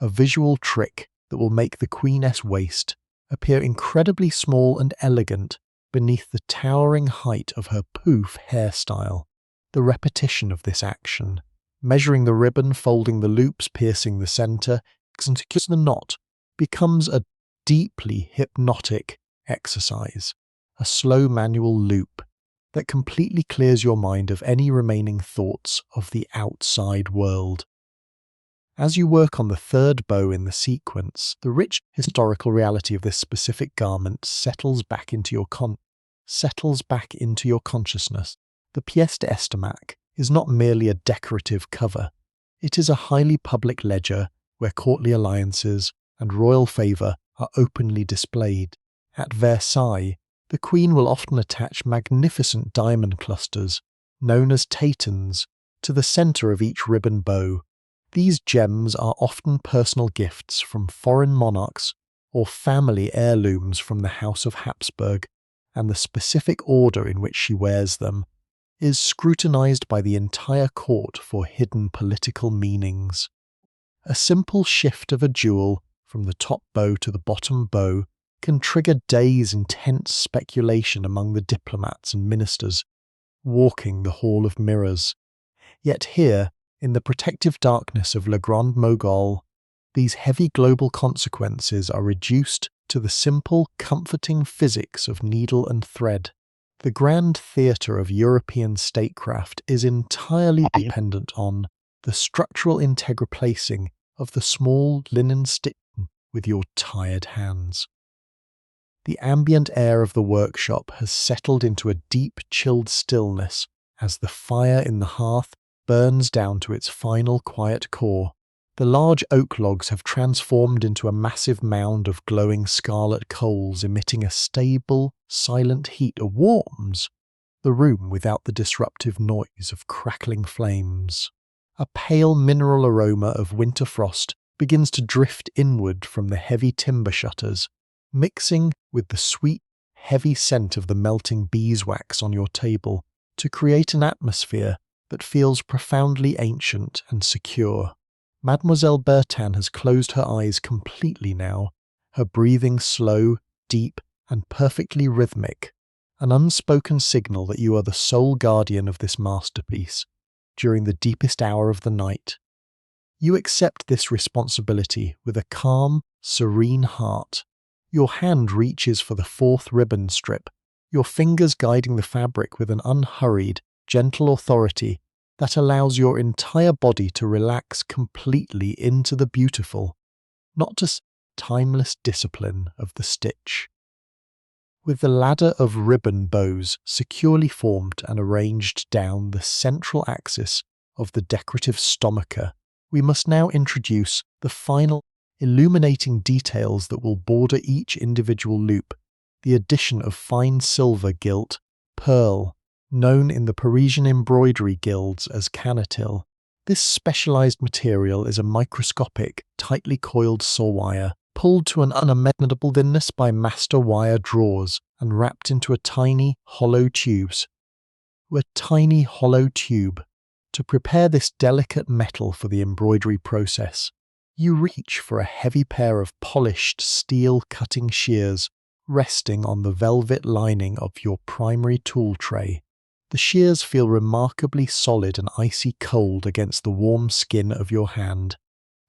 a visual trick that will make the Queen's waist appear incredibly small and elegant beneath the towering height of her poof hairstyle. The repetition of this action, measuring the ribbon, folding the loops, piercing the center, executes the knot, becomes a deeply hypnotic exercise, a slow manual loop that completely clears your mind of any remaining thoughts of the outside world. As you work on the third bow in the sequence, the rich historical reality of this specific garment settles back into your consciousness. The pièce d'estimate is not merely a decorative cover. It is a highly public ledger where courtly alliances and royal favour are openly displayed. At Versailles, the Queen will often attach magnificent diamond clusters, known as tatons, to the centre of each ribbon bow. These gems are often personal gifts from foreign monarchs or family heirlooms from the House of Habsburg, and the specific order in which she wears them is scrutinized by the entire court for hidden political meanings. A simple shift of a jewel from the top bow to the bottom bow can trigger days' intense speculation among the diplomats and ministers walking the Hall of Mirrors. Yet here, in the protective darkness of Le Grand Mogol, these heavy global consequences are reduced to the simple, comforting physics of needle and thread. The grand theatre of European statecraft is entirely dependent on the structural placing of the small linen stitching with your tired hands. The ambient air of the workshop has settled into a deep, chilled stillness as the fire in the hearth burns down to its final quiet core. The large oak logs have transformed into a massive mound of glowing scarlet coals emitting a stable, silent heat that warms the room without the disruptive noise of crackling flames. A pale mineral aroma of winter frost begins to drift inward from the heavy timber shutters, mixing with the sweet, heavy scent of the melting beeswax on your table to create an atmosphere that feels profoundly ancient and secure. Mademoiselle Bertin has closed her eyes completely now, her breathing slow, deep, and perfectly rhythmic, an unspoken signal that you are the sole guardian of this masterpiece during the deepest hour of the night. You accept this responsibility with a calm, serene heart. Your hand reaches for the fourth ribbon strip, your fingers guiding the fabric with an unhurried, gentle authority that allows your entire body to relax completely into the beautiful, not just timeless discipline of the stitch. With the ladder of ribbon bows securely formed and arranged down the central axis of the decorative stomacher, we must now introduce the final illuminating details that will border each individual loop, the addition of fine silver gilt, pearl, known in the Parisian embroidery guilds as cannetil. This specialized material is a microscopic, tightly coiled saw wire, pulled to an unimaginable thinness by master wire drawers and wrapped into a tiny, hollow tube. To prepare this delicate metal for the embroidery process, you reach for a heavy pair of polished steel cutting shears resting on the velvet lining of your primary tool tray. The shears feel remarkably solid and icy cold against the warm skin of your hand,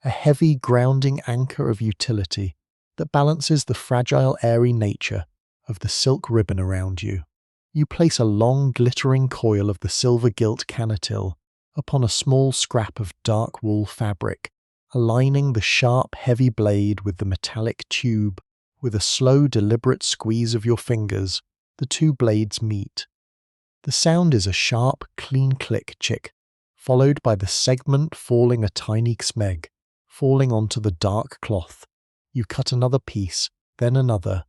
a heavy grounding anchor of utility that balances the fragile airy nature of the silk ribbon around you. You place a long glittering coil of the silver gilt cannetil upon a small scrap of dark wool fabric, aligning the sharp heavy blade with the metallic tube. With a slow deliberate squeeze of your fingers, the two blades meet. The sound is a sharp, clean click chick, followed by the segment falling a tiny smeg, falling onto the dark cloth. You cut another piece, then another.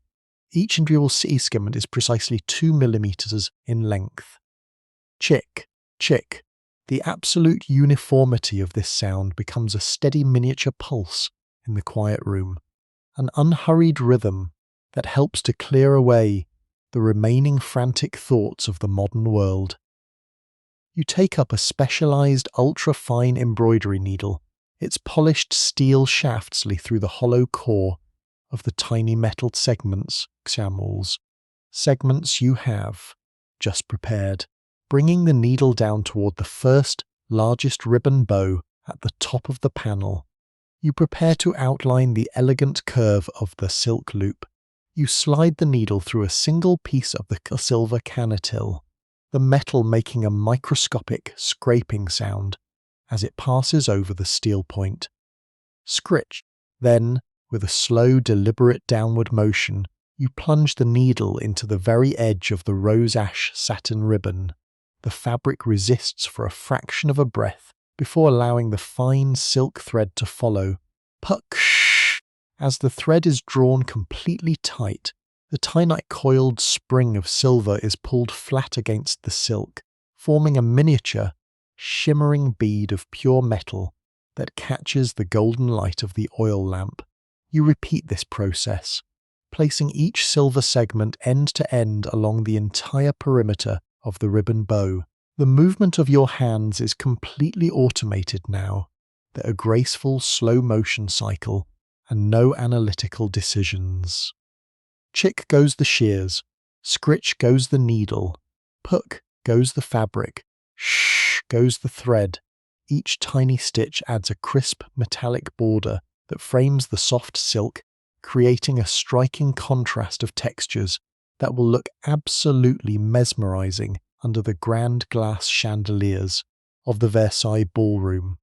Each individual segment is precisely 2 millimeters in length. Chick, chick. The absolute uniformity of this sound becomes a steady miniature pulse in the quiet room, an unhurried rhythm that helps to clear away the remaining frantic thoughts of the modern world. You take up a specialized ultra-fine embroidery needle, its polished steel shafts through the hollow core of the tiny metal segments you have just prepared, bringing the needle down toward the first, largest ribbon bow at the top of the panel. You prepare to outline the elegant curve of the silk loop. You slide the needle through a single piece of the silver cannetil, the metal making a microscopic scraping sound as it passes over the steel point. Scritch. Then, with a slow, deliberate downward motion, you plunge the needle into the very edge of the rose ash satin ribbon. The fabric resists for a fraction of a breath before allowing the fine silk thread to follow. Puck! As the thread is drawn completely tight, the tiny coiled spring of silver is pulled flat against the silk, forming a miniature, shimmering bead of pure metal that catches the golden light of the oil lamp. You repeat this process, placing each silver segment end to end along the entire perimeter of the ribbon bow. The movement of your hands is completely automated now, a graceful slow motion cycle and no analytical decisions. Chick goes the shears, scritch goes the needle, puck goes the fabric, shh goes the thread. Each tiny stitch adds a crisp metallic border that frames the soft silk, creating a striking contrast of textures that will look absolutely mesmerizing under the grand glass chandeliers of the Versailles ballroom.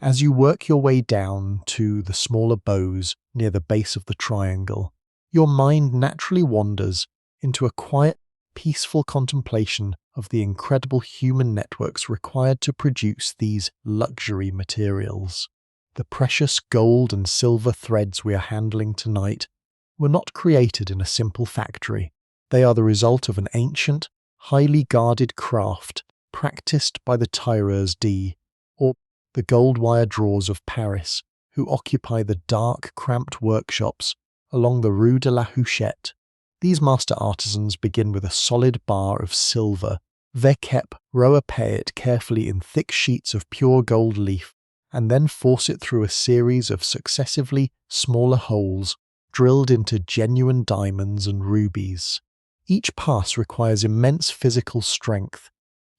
As you work your way down to the smaller bows near the base of the triangle, your mind naturally wanders into a quiet, peaceful contemplation of the incredible human networks required to produce these luxury materials. The precious gold and silver threads we are handling tonight were not created in a simple factory. They are the result of an ancient, highly guarded craft practiced by the tireurs d', or the gold wire drawers of Paris, who occupy the dark, cramped workshops along the Rue de la Huchette. These master artisans begin with a solid bar of silver. Verkep roapé it carefully in thick sheets of pure gold leaf, and then force it through a series of successively smaller holes drilled into genuine diamonds and rubies. Each pass requires immense physical strength,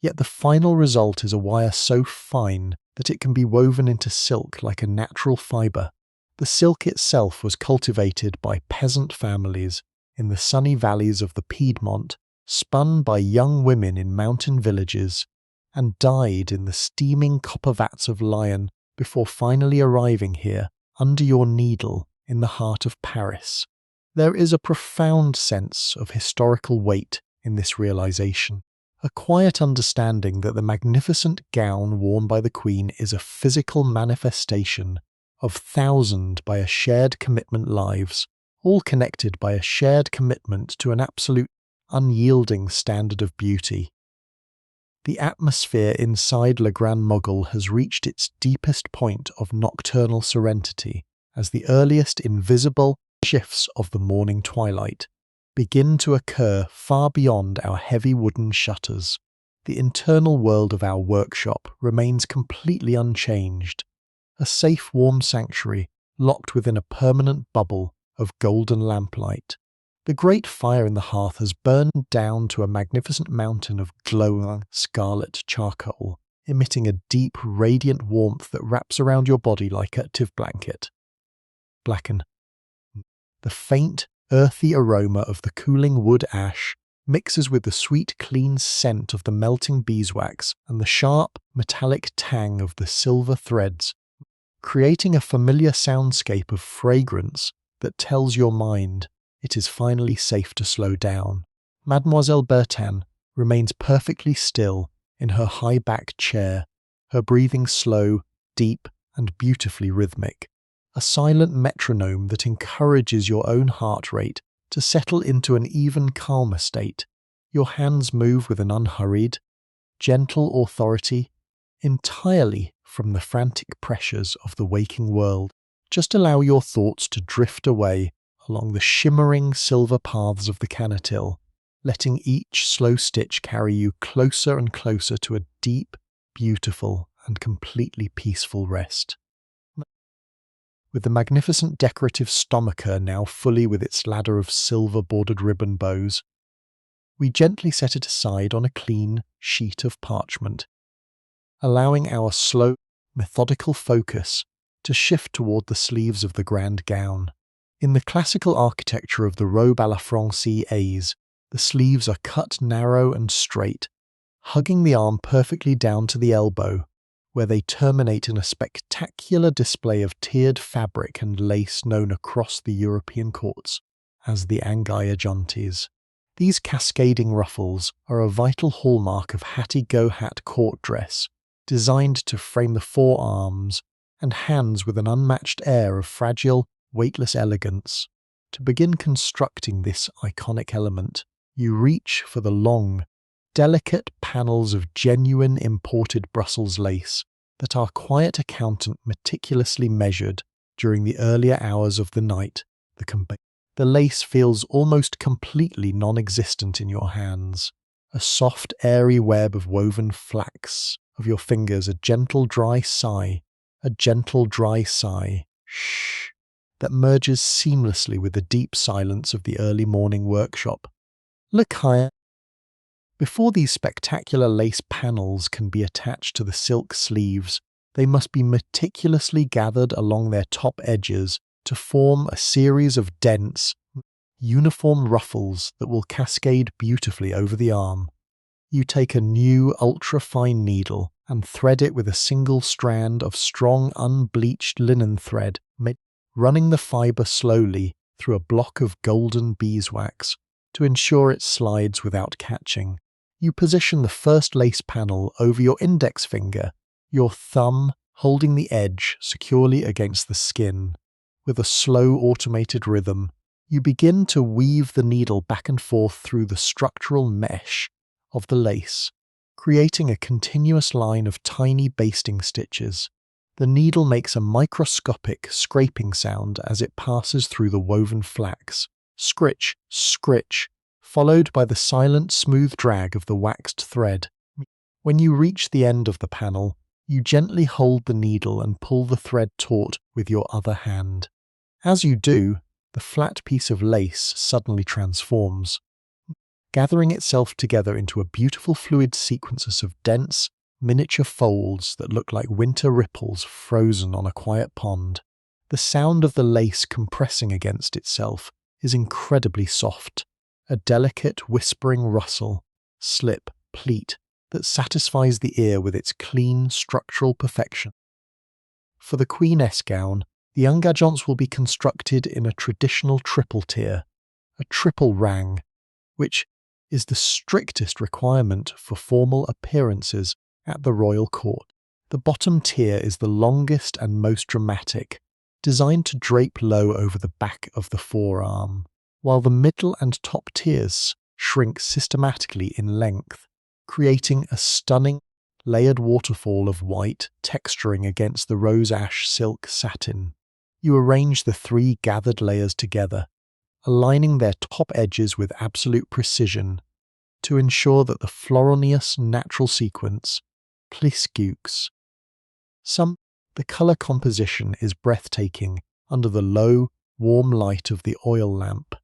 yet the final result is a wire so fine that it can be woven into silk like a natural fibre. The silk itself was cultivated by peasant families in the sunny valleys of the Piedmont, spun by young women in mountain villages, and dyed in the steaming copper vats of Lyon before finally arriving here under your needle in the heart of Paris. There is a profound sense of historical weight in this realization, a quiet understanding that the magnificent gown worn by the Queen is a physical manifestation of thousand by a shared commitment lives, all connected by a shared commitment to an absolute, unyielding standard of beauty. The atmosphere inside Le Grand Mogol has reached its deepest point of nocturnal serenity as the earliest invisible shifts of the morning twilight begin to occur far beyond our heavy wooden shutters. The internal world of our workshop remains completely unchanged, a safe, warm sanctuary locked within a permanent bubble of golden lamplight. The great fire in the hearth has burned down to a magnificent mountain of glowing scarlet charcoal, emitting a deep, radiant warmth that wraps around your body like a tiv blanket. Blacken. The faint, earthy aroma of the cooling wood ash mixes with the sweet, clean scent of the melting beeswax and the sharp, metallic tang of the silver threads, creating a familiar soundscape of fragrance that tells your mind it is finally safe to slow down. Mademoiselle Bertin remains perfectly still in her high-backed chair, her breathing slow, deep, and beautifully rhythmic, a silent metronome that encourages your own heart rate to settle into an even calmer state. Your hands move with an unhurried, gentle authority, entirely from the frantic pressures of the waking world. Just allow your thoughts to drift away along the shimmering silver paths of the canatil, letting each slow stitch carry you closer and closer to a deep, beautiful, and completely peaceful rest. With the magnificent decorative stomacher now fully with its ladder of silver-bordered ribbon bows, we gently set it aside on a clean sheet of parchment, allowing our slow, methodical focus to shift toward the sleeves of the grand gown. In the classical architecture of the robe à la française, the sleeves are cut narrow and straight, hugging the arm perfectly down to the elbow, where they terminate in a spectacular display of tiered fabric and lace known across the European courts as the Angaya-Junties. These cascading ruffles are a vital hallmark of Hattie-Go-Hat court dress, designed to frame the forearms and hands with an unmatched air of fragile, weightless elegance. To begin constructing this iconic element, you reach for the long, delicate panels of genuine imported Brussels lace that our quiet accountant meticulously measured during the earlier hours of the night. The lace feels almost completely non-existent in your hands, a soft, airy web of woven flax of your fingers, a gentle, dry sigh, shh. that merges seamlessly with the deep silence of the early morning workshop. Look higher. Before these spectacular lace panels can be attached to the silk sleeves, they must be meticulously gathered along their top edges to form a series of dense, uniform ruffles that will cascade beautifully over the arm. You take a new ultra-fine needle and thread it with a single strand of strong unbleached linen thread, running the fibre slowly through a block of golden beeswax to ensure it slides without catching. You position the first lace panel over your index finger, your thumb holding the edge securely against the skin. With a slow automated rhythm, you begin to weave the needle back and forth through the structural mesh of the lace, creating a continuous line of tiny basting stitches. The needle makes a microscopic scraping sound as it passes through the woven flax. Scritch, scritch, followed by the silent, smooth drag of the waxed thread. When you reach the end of the panel, you gently hold the needle and pull the thread taut with your other hand. As you do, the flat piece of lace suddenly transforms, gathering itself together into a beautiful fluid sequence of dense, miniature folds that look like winter ripples frozen on a quiet pond. The sound of the lace compressing against itself is incredibly soft, a delicate whispering rustle, slip, pleat, that satisfies the ear with its clean structural perfection. For the Queen-S gown, the engagements will be constructed in a traditional triple tier, a triple rang, which is the strictest requirement for formal appearances at the royal court. The bottom tier is the longest and most dramatic, designed to drape low over the back of the forearm, while the middle and top tiers shrink systematically in length, creating a stunning, layered waterfall of white texturing against the rose ash silk satin. You arrange the three gathered layers together, aligning their top edges with absolute precision to ensure that the floral-neous natural sequence plisskukes. The colour composition is breathtaking under the low, warm light of the oil lamp.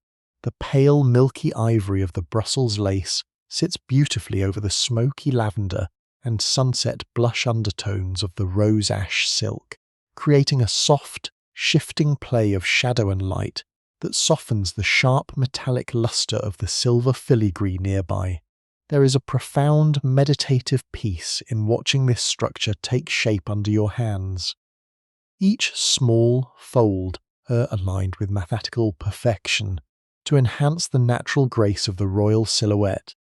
The pale, milky ivory of the Brussels lace sits beautifully over the smoky lavender and sunset blush undertones of the rose ash silk, creating a soft, shifting play of shadow and light that softens the sharp metallic lustre of the silver filigree nearby. There is a profound meditative peace in watching this structure take shape under your hands. Each small fold aligned with mathematical perfection to enhance the natural grace of the royal silhouette.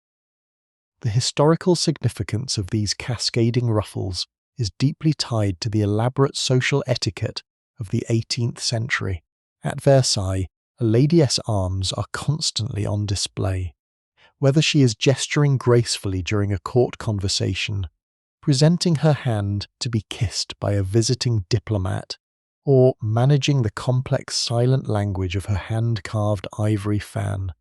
The historical significance of these cascading ruffles is deeply tied to the elaborate social etiquette of the 18th century. At Versailles, a lady's arms are constantly on display. Whether she is gesturing gracefully during a court conversation, presenting her hand to be kissed by a visiting diplomat, or managing the complex silent language of her hand-carved ivory fan,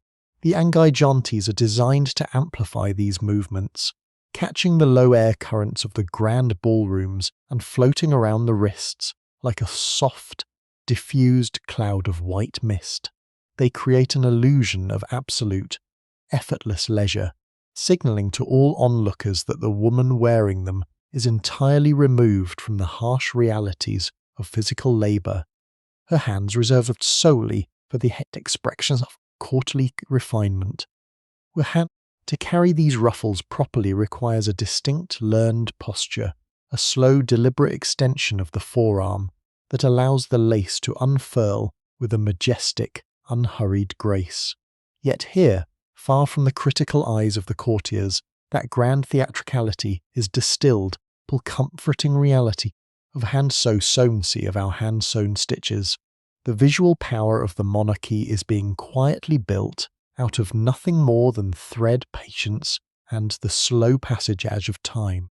the engagements are designed to amplify these movements, catching the low air currents of the grand ballrooms and floating around the wrists like a soft, diffused cloud of white mist. They create an illusion of absolute, effortless leisure, signalling to all onlookers that the woman wearing them is entirely removed from the harsh realities of physical labour, her hands reserved solely for the expressions of courtly refinement. To carry these ruffles properly requires a distinct learned posture, a slow deliberate extension of the forearm that allows the lace to unfurl with a majestic, unhurried grace. Yet here, far from the critical eyes of the courtiers, that grand theatricality is distilled, comforting reality of hand-sewn of our hand-sewn stitches. The visual power of the monarchy is being quietly built out of nothing more than thread patience and the slow passage of time.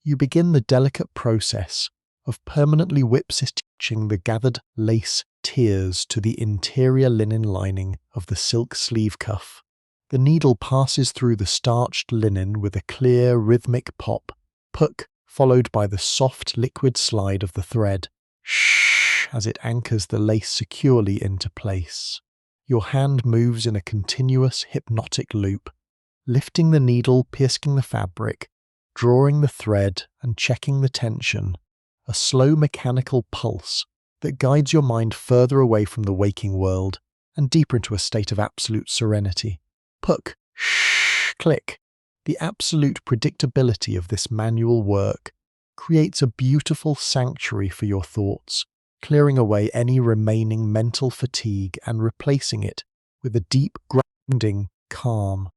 You begin the delicate process of permanently whip-stitching the gathered lace tiers to the interior linen lining of the silk sleeve cuff. The needle passes through the starched linen with a clear, rhythmic pop, puck, followed by the soft liquid slide of the thread. Shh! as it anchors the lace securely into place. Your hand moves in a continuous hypnotic loop, lifting the needle, piercing the fabric, drawing the thread and checking the tension, a slow mechanical pulse that guides your mind further away from the waking world and deeper into a state of absolute serenity. Puck, shh, click. The absolute predictability of this manual work creates a beautiful sanctuary for your thoughts, clearing away any remaining mental fatigue and replacing it with a deep, grounding calm.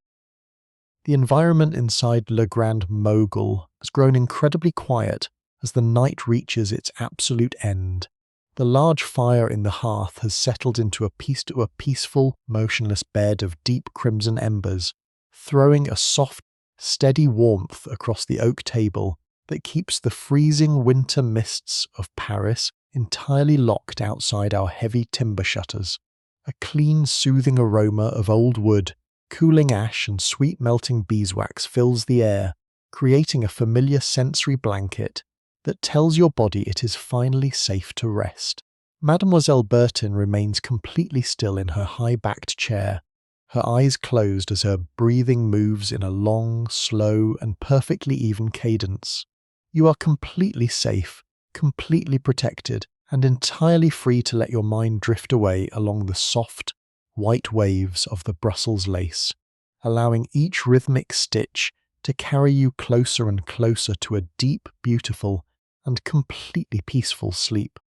The environment inside Le Grand Mogol has grown incredibly quiet as the night reaches its absolute end. The large fire in the hearth has settled into a peaceful, motionless bed of deep crimson embers, throwing a soft, steady warmth across the oak table that keeps the freezing winter mists of Paris entirely locked outside our heavy timber shutters. A clean, soothing aroma of old wood, cooling ash and sweet melting beeswax fills the air, creating a familiar sensory blanket that tells your body it is finally safe to rest. Mademoiselle Bertin remains completely still in her high-backed chair, her eyes closed as her breathing moves in a long, slow, and perfectly even cadence. You are completely safe, completely protected, and entirely free to let your mind drift away along the soft, white waves of the Brussels lace, allowing each rhythmic stitch to carry you closer and closer to a deep, beautiful, and completely peaceful sleep.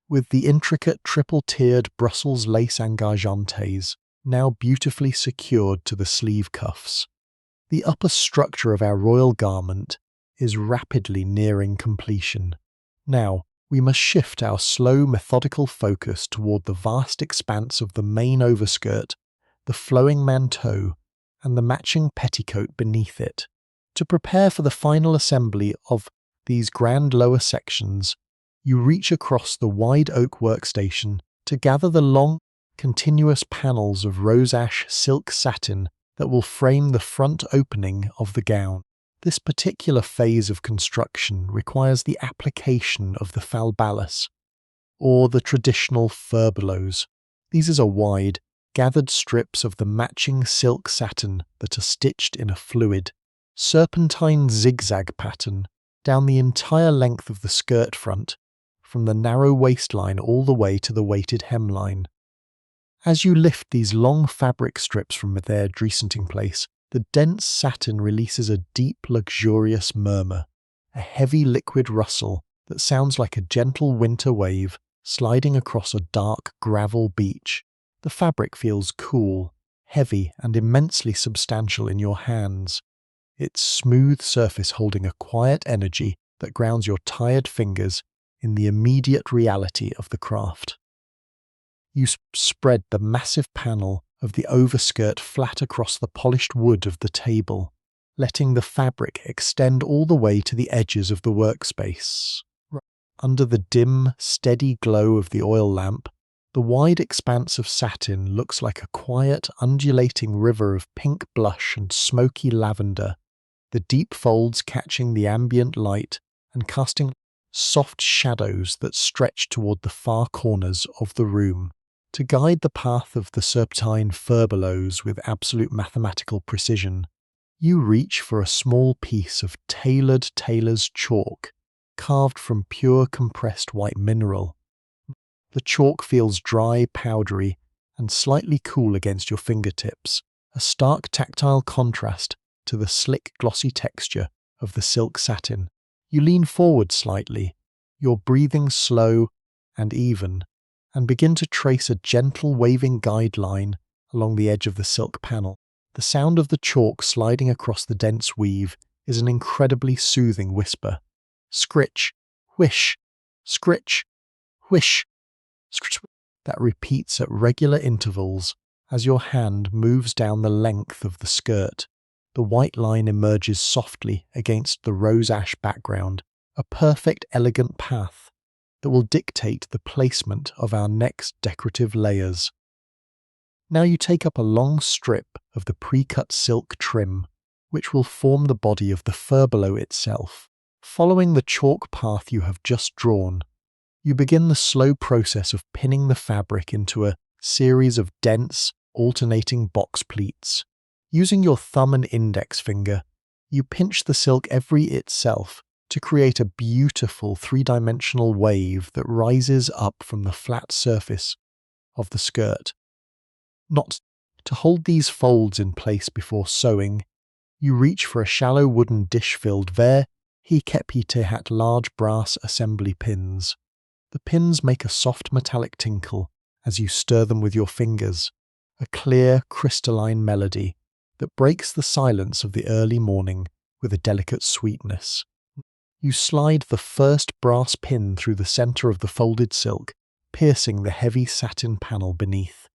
With the intricate triple-tiered Brussels lace engagements now beautifully secured to the sleeve cuffs, the upper structure of our royal garment is rapidly nearing completion. Now, we must shift our slow, methodical focus toward the vast expanse of the main overskirt, the flowing manteau, and the matching petticoat beneath it. To prepare for the final assembly of these grand lower sections, you reach across the wide oak workstation to gather the long, continuous panels of rose ash silk satin that will frame the front opening of the gown. This particular phase of construction requires the application of the falbalas, or the traditional furbelows. These are wide, gathered strips of the matching silk satin that are stitched in a fluid, serpentine zigzag pattern down the entire length of the skirt front, from the narrow waistline all the way to the weighted hemline. As you lift these long fabric strips from their dressing place, the dense satin releases a deep, luxurious murmur, a heavy liquid rustle that sounds like a gentle winter wave sliding across a dark gravel beach. The fabric feels cool, heavy, and immensely substantial in your hands, its smooth surface holding a quiet energy that grounds your tired fingers in the immediate reality of the craft. You spread the massive panel of the overskirt flat across the polished wood of the table, letting the fabric extend all the way to the edges of the workspace. Under the dim, steady glow of the oil lamp, the wide expanse of satin looks like a quiet, undulating river of pink blush and smoky lavender, the deep folds catching the ambient light and casting soft shadows that stretch toward the far corners of the room. To guide the path of the serpentine furbelows with absolute mathematical precision, you reach for a small piece of tailored tailor's chalk, carved from pure compressed white mineral. The chalk feels dry, powdery, and slightly cool against your fingertips, a stark tactile contrast to the slick, glossy texture of the silk satin. You lean forward slightly, your breathing slow and even, and begin to trace a gentle waving guideline along the edge of the silk panel. The sound of the chalk sliding across the dense weave is an incredibly soothing whisper. Scritch, whish, scritch, whish, scritch, that repeats at regular intervals as your hand moves down the length of the skirt. The white line emerges softly against the rose ash background, a perfect, elegant path that will dictate the placement of our next decorative layers. Now you take up a long strip of the pre-cut silk trim, which will form the body of the furbelow itself. Following the chalk path you have just drawn, You begin the slow process of pinning the fabric into a series of dense, alternating box pleats. Using your thumb and index finger, you pinch the silk every itself to create a beautiful three-dimensional wave that rises up from the flat surface of the skirt. Not to hold these folds in place before sewing, you reach for a shallow wooden dish filled ver hat large brass assembly pins. The pins make a soft metallic tinkle as you stir them with your fingers, a clear, crystalline melody that breaks the silence of the early morning with a delicate sweetness. You slide the first brass pin through the center of the folded silk, piercing the heavy satin panel beneath.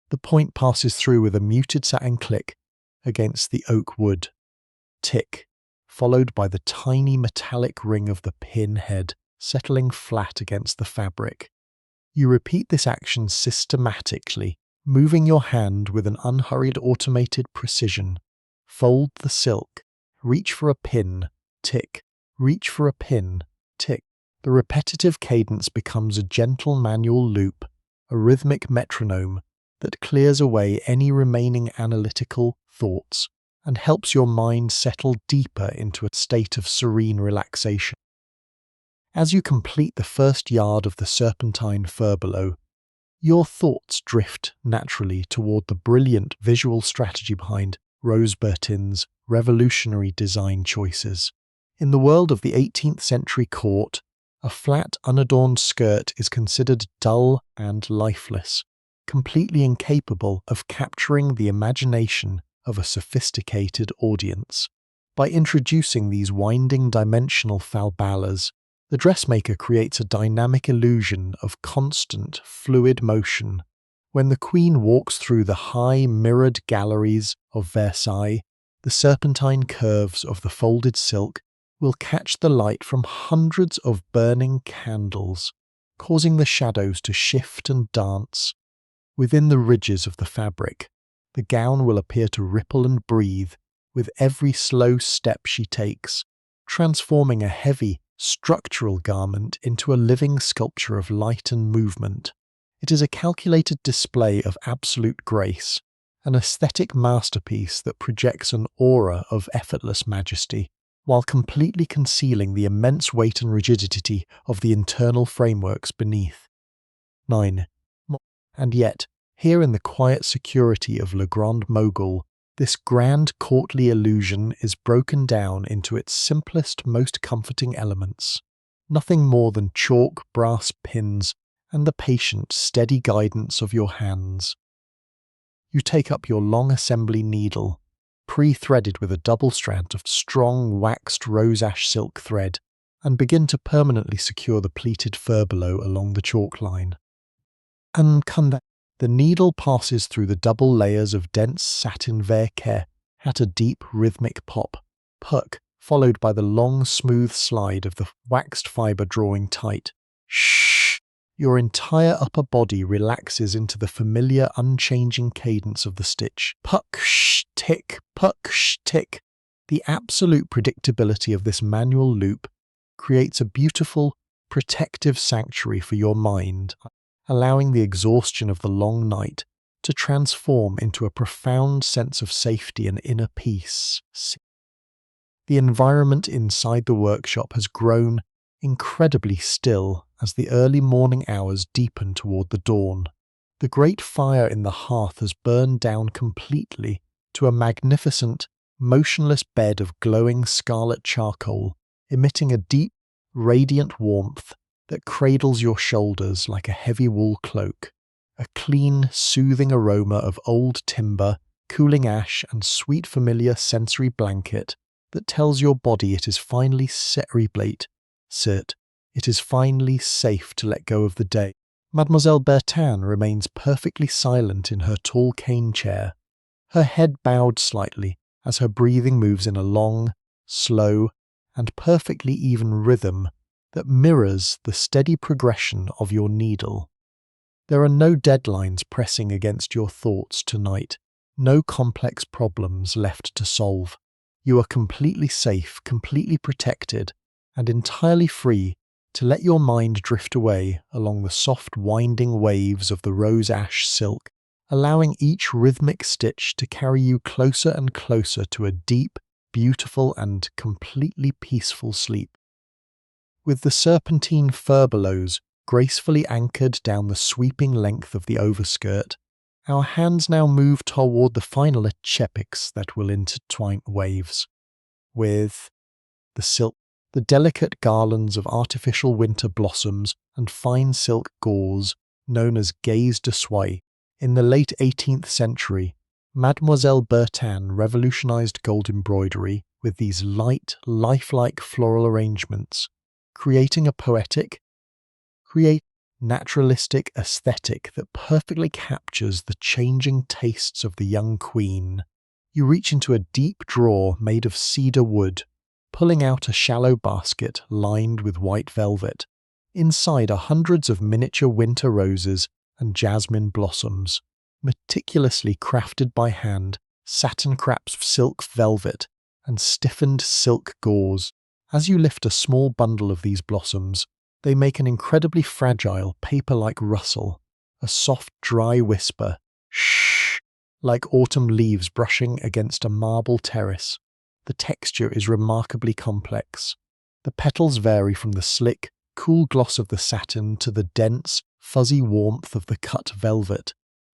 The point passes through with a muted satin click against the oak wood. Tick, followed by the tiny metallic ring of the pin head settling flat against the fabric. You repeat this action systematically, moving your hand with an unhurried automated precision. Fold the silk, reach for a pin, tick, reach for a pin, tick. The repetitive cadence becomes a gentle manual loop, a rhythmic metronome that clears away any remaining analytical thoughts and helps your mind settle deeper into a state of serene relaxation. As you complete the first yard of the serpentine furbelow, your thoughts drift naturally toward the brilliant visual strategy behind Rose Bertin's revolutionary design choices. In the world of the 18th century court, a flat, unadorned skirt is considered dull and lifeless, completely incapable of capturing the imagination of a sophisticated audience. By introducing these winding dimensional falbalas, the dressmaker creates a dynamic illusion of constant, fluid motion. When the queen walks through the high, mirrored galleries of Versailles, the serpentine curves of the folded silk will catch the light from hundreds of burning candles, causing the shadows to shift and dance. Within the ridges of the fabric, the gown will appear to ripple and breathe with every slow step she takes, transforming a heavy, structural garment into a living sculpture of light and movement. It is a calculated display of absolute grace, an aesthetic masterpiece that projects an aura of effortless majesty, while completely concealing the immense weight and rigidity of the internal frameworks beneath. 9. And yet, here in the quiet security of Le Grand Mogol, this grand courtly illusion is broken down into its simplest, most comforting elements. Nothing more than chalk, brass pins, and the patient, steady guidance of your hands. You take up your long assembly needle, pre-threaded with a double strand of strong, waxed rose-ash silk thread, and begin to permanently secure the pleated furbelow along the chalk line. The needle passes through the double layers of dense satin verre at a deep rhythmic pop, puck, followed by the long smooth slide of the waxed fibre drawing tight. Shh! Your entire upper body relaxes into the familiar unchanging cadence of the stitch. Puck, sh, tick, puck, sh, tick. The absolute predictability of this manual loop creates a beautiful, protective sanctuary for your mind, allowing the exhaustion of the long night to transform into a profound sense of safety and inner peace. The environment inside the workshop has grown incredibly still as the early morning hours deepen toward the dawn. The great fire in the hearth has burned down completely to a magnificent, motionless bed of glowing scarlet charcoal, emitting a deep, radiant warmth that cradles your shoulders like a heavy wool cloak, a clean, soothing aroma of old timber, cooling ash, and sweet familiar sensory blanket that tells your body it is finally it is finally safe to let go of the day. Mademoiselle Bertin remains perfectly silent in her tall cane chair, her head bowed slightly as her breathing moves in a long, slow, and perfectly even rhythm that mirrors the steady progression of your needle. There are no deadlines pressing against your thoughts tonight, no complex problems left to solve. You are completely safe, completely protected, and entirely free to let your mind drift away along the soft winding waves of the rose ash silk, allowing each rhythmic stitch to carry you closer and closer to a deep, beautiful and completely peaceful sleep. With the serpentine furbelows gracefully anchored down the sweeping length of the overskirt, our hands now move toward the final chepics that will intertwine waves. With the silk, the delicate garlands of artificial winter blossoms and fine silk gauze known as gaze de soie. In the late 18th century, Mademoiselle Bertin revolutionized gold embroidery with these light, lifelike floral arrangements, creating a poetic, naturalistic aesthetic that perfectly captures the changing tastes of the young queen. You reach into a deep drawer made of cedar wood, pulling out a shallow basket lined with white velvet. Inside are hundreds of miniature winter roses and jasmine blossoms, meticulously crafted by hand, satin craped silk velvet, and stiffened silk gauze. As you lift a small bundle of these blossoms, they make an incredibly fragile, paper-like rustle, a soft, dry whisper, shh, like autumn leaves brushing against a marble terrace. The texture is remarkably complex. The petals vary from the slick, cool gloss of the satin to the dense, fuzzy warmth of the cut velvet,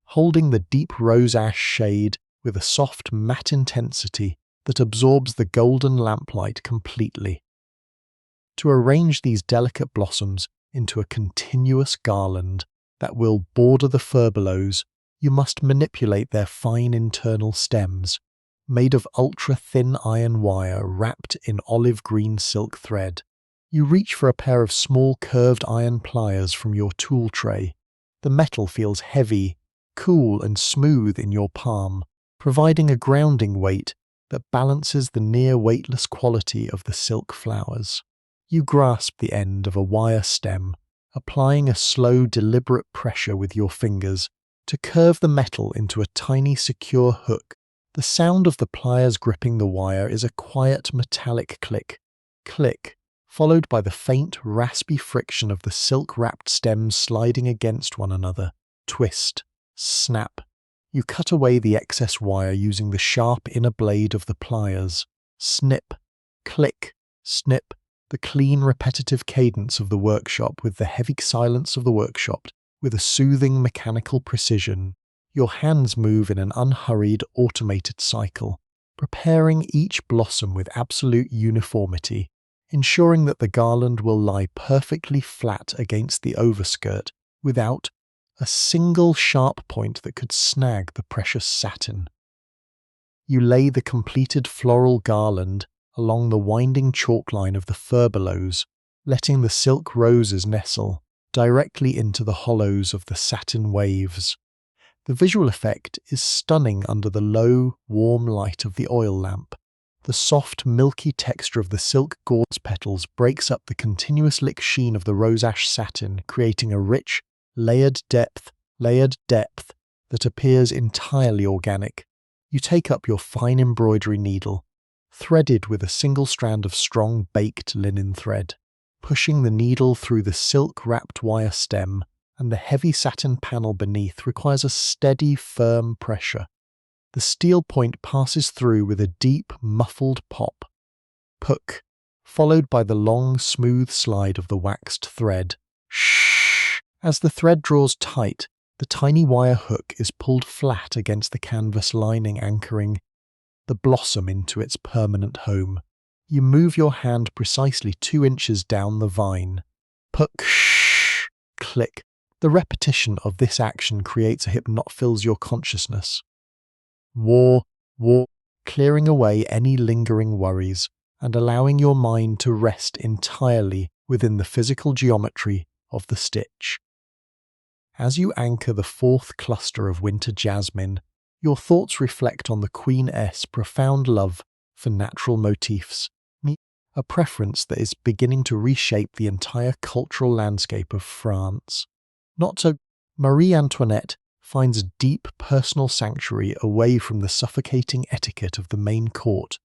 holding the deep rose ash shade with a soft, matte intensity that absorbs the golden lamplight completely. To arrange these delicate blossoms into a continuous garland that will border the furbelows, you must manipulate their fine internal stems, made of ultra-thin iron wire wrapped in olive green silk thread. You reach for a pair of small curved iron pliers from your tool tray. The metal feels heavy, cool and smooth in your palm, providing a grounding weight that balances the near weightless quality of the silk flowers. You grasp the end of a wire stem, applying a slow, deliberate pressure with your fingers to curve the metal into a tiny, secure hook. The sound of the pliers gripping the wire is a quiet, metallic click, followed by the faint, raspy friction of the silk-wrapped stems sliding against one another. Twist, snap. You cut away the excess wire using the sharp inner blade of the pliers. Snip, click, snip. The clean, repetitive cadence of the workshop with the heavy silence of the workshop, with a soothing mechanical precision. Your hands move in an unhurried, automated cycle, preparing each blossom with absolute uniformity, ensuring that the garland will lie perfectly flat against the overskirt without a single sharp point that could snag the precious satin. You lay the completed floral garland along the winding chalk line of the furbelows, letting the silk roses nestle directly into the hollows of the satin waves. The visual effect is stunning under the low, warm light of the oil lamp. The soft, milky texture of the silk gauze petals breaks up the continuous lick sheen of the rose ash satin, creating a rich, layered depth that appears entirely organic. You take up your fine embroidery needle, threaded with a single strand of strong baked linen thread, pushing the needle through the silk-wrapped wire stem, and the heavy satin panel beneath requires a steady, firm pressure. The steel point passes through with a deep, muffled pop, puck, followed by the long, smooth slide of the waxed thread. Shh! As the thread draws tight, the tiny wire hook is pulled flat against the canvas lining, anchoring the blossom into its permanent home. You move your hand precisely 2 inches down the vine. Puck, shh, click. The repetition of this action creates a fills your consciousness. War, clearing away any lingering worries and allowing your mind to rest entirely within the physical geometry of the stitch. As you anchor the 4th cluster of winter jasmine, your thoughts reflect on the Queen's profound love for natural motifs, a preference that is beginning to reshape the entire cultural landscape of France. Not so, Marie Antoinette finds a deep personal sanctuary away from the suffocating etiquette of the main court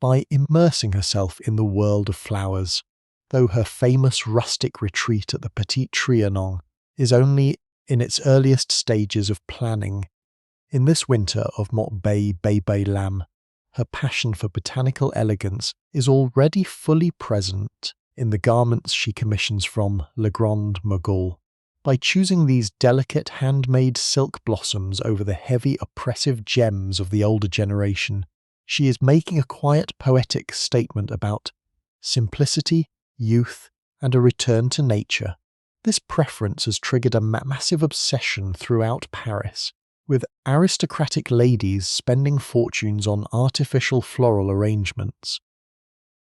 by immersing herself in the world of flowers. though her famous rustic retreat at the Petit Trianon is only in its earliest stages of planning. In this winter of Mont-Bay Lam, her passion for botanical elegance is already fully present in the garments she commissions from Le Grand Mogol. By choosing these delicate handmade silk blossoms over the heavy oppressive gems of the older generation, she is making a quiet poetic statement about simplicity, youth, and a return to nature. This preference has triggered a massive obsession throughout Paris, with aristocratic ladies spending fortunes on artificial floral arrangements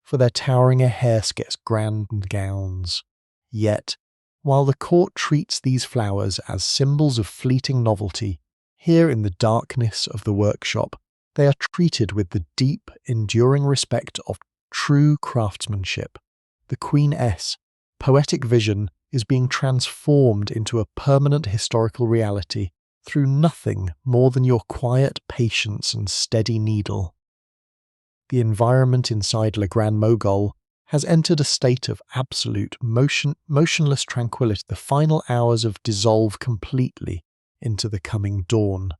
for their towering hair-sketched grand gowns. Yet, while the court treats these flowers as symbols of fleeting novelty, here in the darkness of the workshop, they are treated with the deep, enduring respect of true craftsmanship. The Queen-S poetic vision is being transformed into a permanent historical reality through nothing more than your quiet patience and steady needle. The environment inside Le Grand Mogol has entered a state of absolute motionless tranquility. The final hours of dissolve completely into the coming dawn.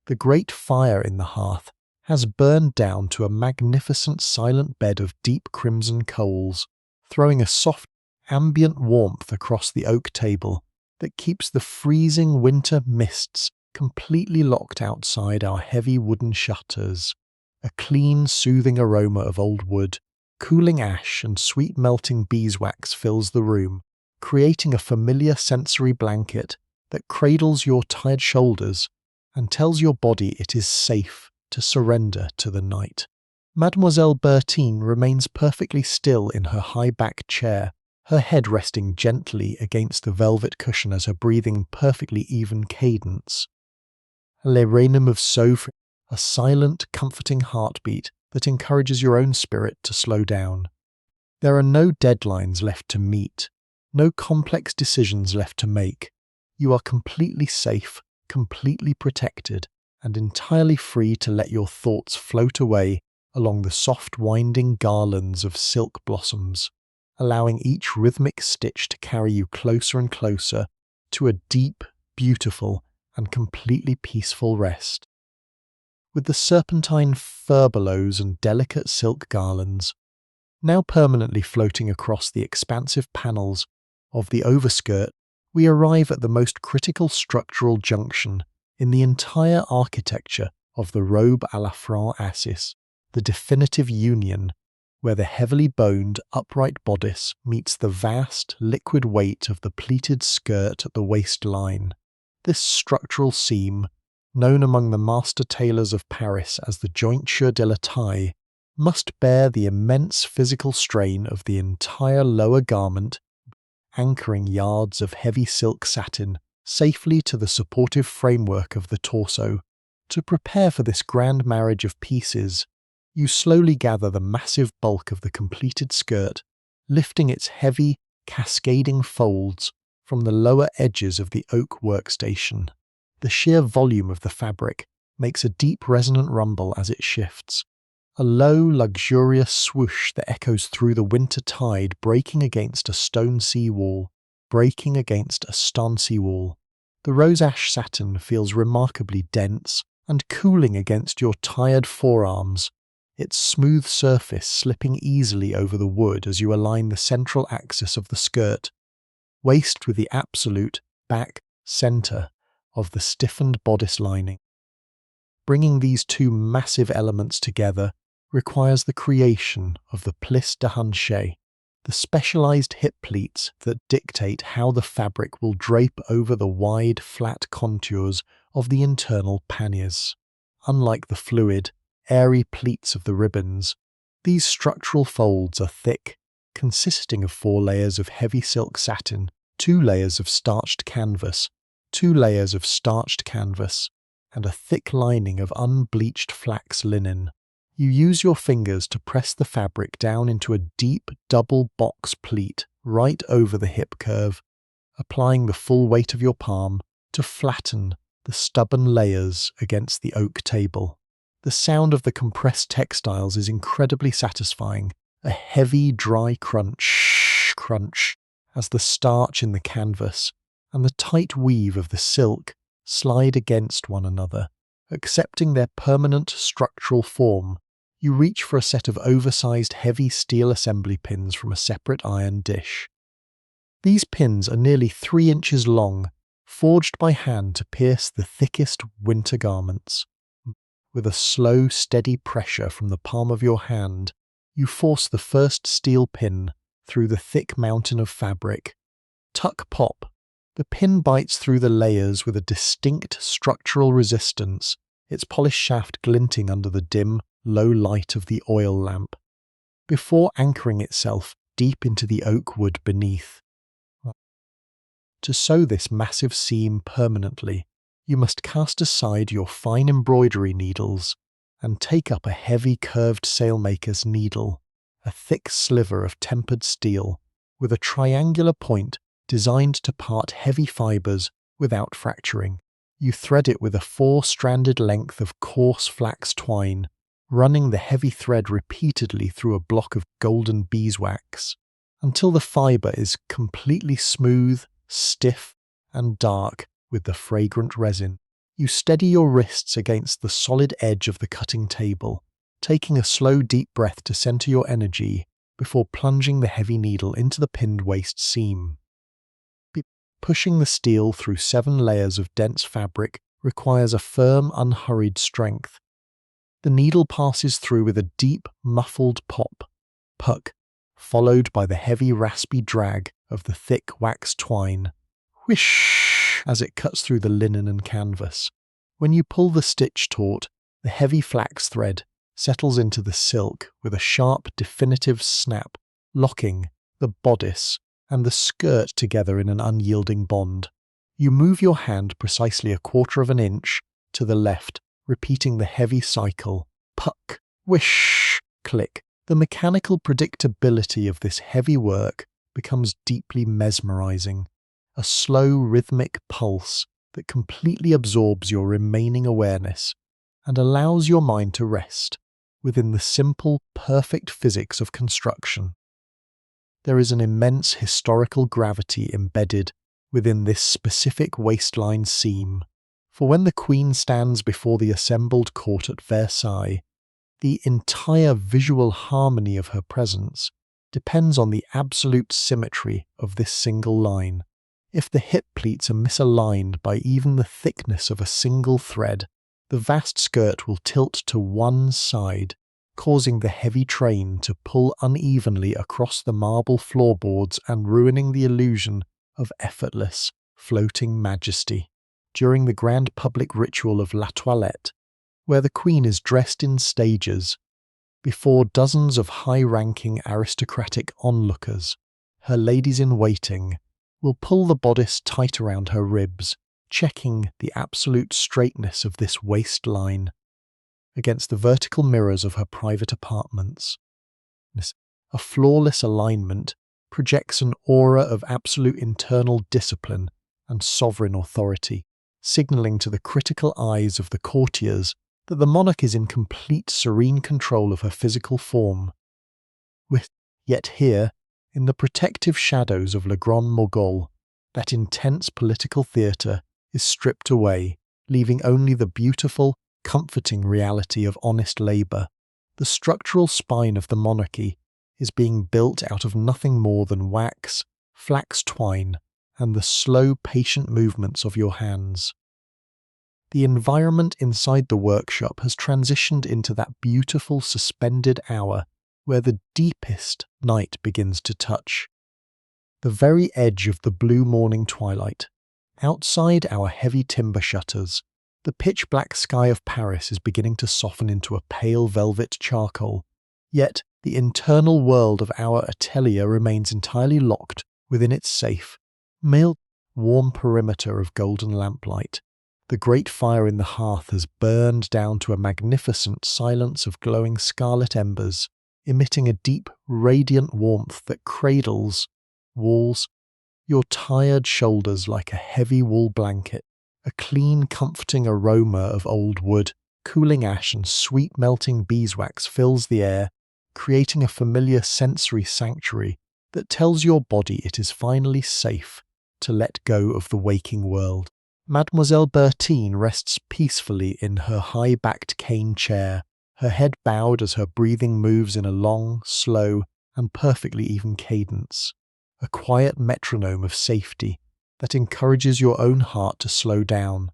The great fire in the hearth has burned down to a magnificent silent bed of deep crimson coals, throwing a soft ambient warmth across the oak table that keeps the freezing winter mists completely locked outside our heavy wooden shutters. A clean, soothing aroma of old wood, cooling ash and sweet melting beeswax fills the room, creating a familiar sensory blanket that cradles your tired shoulders and tells your body it is safe to surrender to the night. Mademoiselle Bertin remains perfectly still in her high-backed chair, her head resting gently against the velvet cushion as her breathing perfectly even cadence. Le Reinem of Sophie, a silent, comforting heartbeat that encourages your own spirit to slow down. There are no deadlines left to meet, no complex decisions left to make. You are completely safe, completely protected, and entirely free to let your thoughts float away along the soft winding garlands of silk blossoms, allowing each rhythmic stitch to carry you closer and closer to a deep, beautiful, and completely peaceful rest. With the serpentine furbelows and delicate silk garlands now permanently floating across the expansive panels of the overskirt, we arrive at the most critical structural junction in the entire architecture of the robe à la française, the definitive union where the heavily boned, upright bodice meets the vast, liquid weight of the pleated skirt at the waistline. This structural seam, known among the master tailors of Paris as the jointure de la taille, must bear the immense physical strain of the entire lower garment, anchoring yards of heavy silk satin safely to the supportive framework of the torso. To prepare for this grand marriage of pieces, you slowly gather the massive bulk of the completed skirt, lifting its heavy, cascading folds from the lower edges of the oak workstation. The sheer volume of the fabric makes a deep resonant rumble as it shifts, a low, luxurious swoosh that echoes through the winter tide breaking against a stone sea wall. The rose ash satin feels remarkably dense and cooling against your tired forearms, its smooth surface slipping easily over the wood as you align the central axis of the skirt, waist with the absolute back center of the stiffened bodice lining. Bringing these two massive elements together requires the creation of the plis de hanche, the specialized hip pleats that dictate how the fabric will drape over the wide, flat contours of the internal panniers. Unlike the fluid, airy pleats of the ribbons, these structural folds are thick, consisting of 4 layers of heavy silk satin, 2 layers of starched canvas, 2 layers of starched canvas, and a thick lining of unbleached flax linen. You use your fingers to press the fabric down into a deep double box pleat right over the hip curve, applying the full weight of your palm to flatten the stubborn layers against the oak table. The sound of the compressed textiles is incredibly satisfying, a heavy, dry crunch crunch as the starch in the canvas and the tight weave of the silk slide against one another, accepting their permanent structural form. You reach for a set of oversized heavy steel assembly pins from a separate iron dish. These pins are nearly 3 inches long, forged by hand to pierce the thickest winter garments. With a slow, steady pressure from the palm of your hand, you force the first steel pin through the thick mountain of fabric. Tuck pop. The pin bites through the layers with a distinct structural resistance, its polished shaft glinting under the dim, low light of the oil lamp, before anchoring itself deep into the oak wood beneath. To sew this massive seam permanently, you must cast aside your fine embroidery needles and take up a heavy curved sailmaker's needle, a thick sliver of tempered steel with a triangular point designed to part heavy fibers without fracturing. You thread it with a 4-stranded length of coarse flax twine, running the heavy thread repeatedly through a block of golden beeswax until the fiber is completely smooth, stiff, and dark with the fragrant resin. You steady your wrists against the solid edge of the cutting table, taking a slow, deep breath to center your energy before plunging the heavy needle into the pinned waist seam. Pushing the steel through 7 layers of dense fabric requires a firm, unhurried strength. The needle passes through with a deep, muffled puck, followed by the heavy, raspy drag of the thick wax twine. Whish! As it cuts through the linen and canvas. When you pull the stitch taut, the heavy flax thread settles into the silk with a sharp, definitive snap, locking the bodice and the skirt together in an unyielding bond. You move your hand precisely 1/4 inch to the left, repeating the heavy cycle. Puck, whish, click. The mechanical predictability of this heavy work becomes deeply mesmerizing, a slow rhythmic pulse that completely absorbs your remaining awareness and allows your mind to rest within the simple, perfect physics of construction. There is an immense historical gravity embedded within this specific waistline seam, for when the Queen stands before the assembled court at Versailles, the entire visual harmony of her presence depends on the absolute symmetry of this single line. If the hip pleats are misaligned by even the thickness of a single thread, the vast skirt will tilt to one side, causing the heavy train to pull unevenly across the marble floorboards and ruining the illusion of effortless, floating majesty. During the grand public ritual of la toilette, where the Queen is dressed in stages, before dozens of high-ranking aristocratic onlookers, her ladies-in-waiting will pull the bodice tight around her ribs, checking the absolute straightness of this waistline against the vertical mirrors of her private apartments. A flawless alignment projects an aura of absolute internal discipline and sovereign authority, signalling to the critical eyes of the courtiers that the monarch is in complete serene control of her physical form. Yet here, in the protective shadows of le Grand Mogol, that intense political theatre is stripped away, leaving only the beautiful, comforting reality of honest labour. The structural spine of the monarchy is being built out of nothing more than wax, flax twine, and the slow, patient movements of your hands. The environment inside the workshop has transitioned into that beautiful suspended hour where the deepest night begins to touch. The very edge of the blue morning twilight. Outside our heavy timber shutters, the pitch-black sky of Paris is beginning to soften into a pale velvet charcoal, yet the internal world of our atelier remains entirely locked within its safe, mild, warm perimeter of golden lamplight. The great fire in the hearth has burned down to a magnificent silence of glowing scarlet embers, emitting a deep, radiant warmth that cradles walls, your tired shoulders like a heavy wool blanket. A clean, comforting aroma of old wood, cooling ash and sweet melting beeswax fills the air, creating a familiar sensory sanctuary that tells your body it is finally safe to let go of the waking world. Mademoiselle Bertin rests peacefully in her high-backed cane chair, her head bowed as her breathing moves in a long, slow, and perfectly even cadence, a quiet metronome of safety that encourages your own heart to slow down.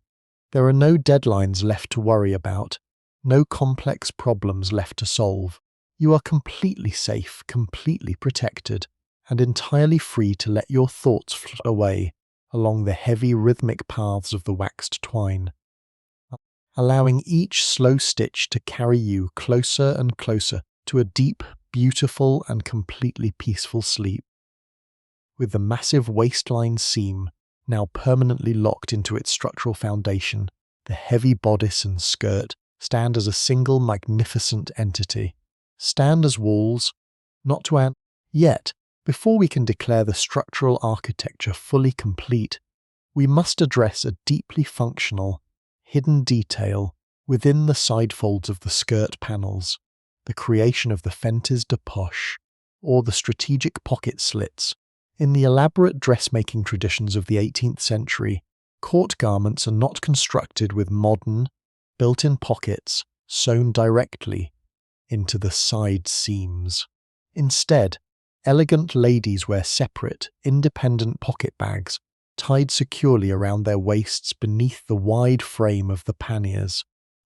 There are no deadlines left to worry about, no complex problems left to solve. You are completely safe, completely protected, and entirely free to let your thoughts float away along the heavy rhythmic paths of the waxed twine, allowing each slow stitch to carry you closer and closer to a deep, beautiful, and completely peaceful sleep. With the massive waistline seam now permanently locked into its structural foundation, the heavy bodice and skirt stand as a single magnificent entity. Stand as walls, not to add. Yet, before we can declare the structural architecture fully complete, we must address a deeply functional, hidden detail within the side folds of the skirt panels, the creation of the fentes de poche, or the strategic pocket slits. In the elaborate dressmaking traditions of the 18th century, court garments are not constructed with modern, built-in pockets sewn directly into the side seams. Instead, elegant ladies wear separate, independent pocket bags tied securely around their waists beneath the wide frame of the panniers.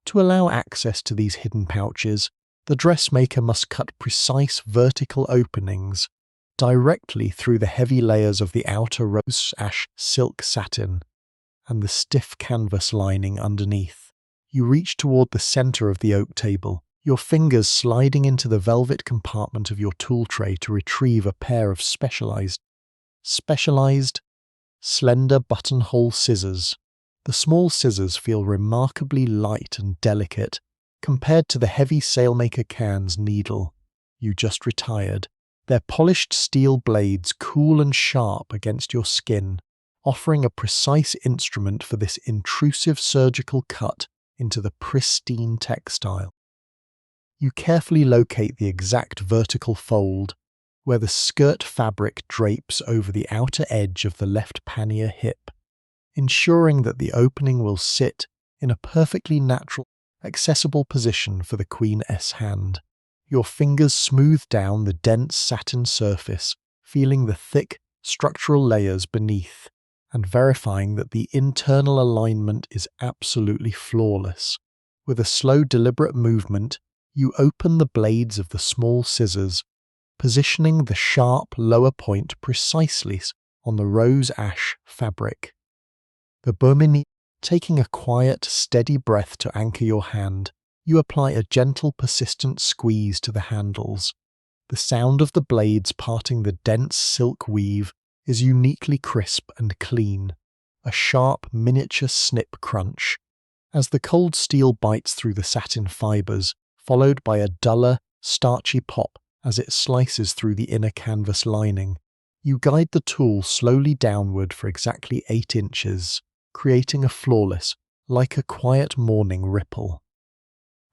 To allow access to these hidden pouches, the dressmaker must cut precise vertical openings directly through the heavy layers of the outer rose ash silk satin and the stiff canvas lining underneath. You reach toward the center of the oak table, your fingers sliding into the velvet compartment of your tool tray to retrieve a pair of specialized, slender buttonhole scissors. The small scissors feel remarkably light and delicate compared to the heavy sailmaker Can's needle you just retired. Their polished steel blades cool and sharp against your skin, offering a precise instrument for this intrusive surgical cut into the pristine textile. You carefully locate the exact vertical fold where the skirt fabric drapes over the outer edge of the left pannier hip, ensuring that the opening will sit in a perfectly natural, accessible position for the Queen's hand. Your fingers smooth down the dense satin surface, feeling the thick, structural layers beneath, and verifying that the internal alignment is absolutely flawless. With a slow, deliberate movement, you open the blades of the small scissors, positioning the sharp lower point precisely on the rose ash fabric. The Bomini, taking a quiet, steady breath to anchor your hand, you apply a gentle, persistent squeeze to the handles. The sound of the blades parting the dense silk weave is uniquely crisp and clean, a sharp, miniature snip crunch, as the cold steel bites through the satin fibers, followed by a duller, starchy pop as it slices through the inner canvas lining. You guide the tool slowly downward for exactly 8 inches, creating a flawless, like a quiet morning ripple.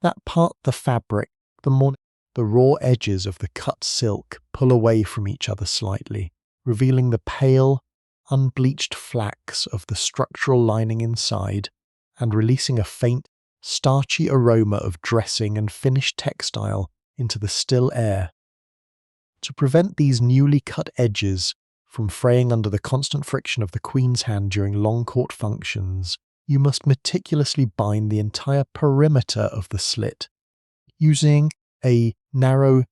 That part the fabric, the raw edges of the cut silk pull away from each other slightly, revealing the pale, unbleached flax of the structural lining inside, and releasing a faint, starchy aroma of dressing and finished textile into the still air. To prevent these newly cut edges from fraying under the constant friction of the Queen's hand during long court functions, you must meticulously bind the entire perimeter of the slit. Using a narrow,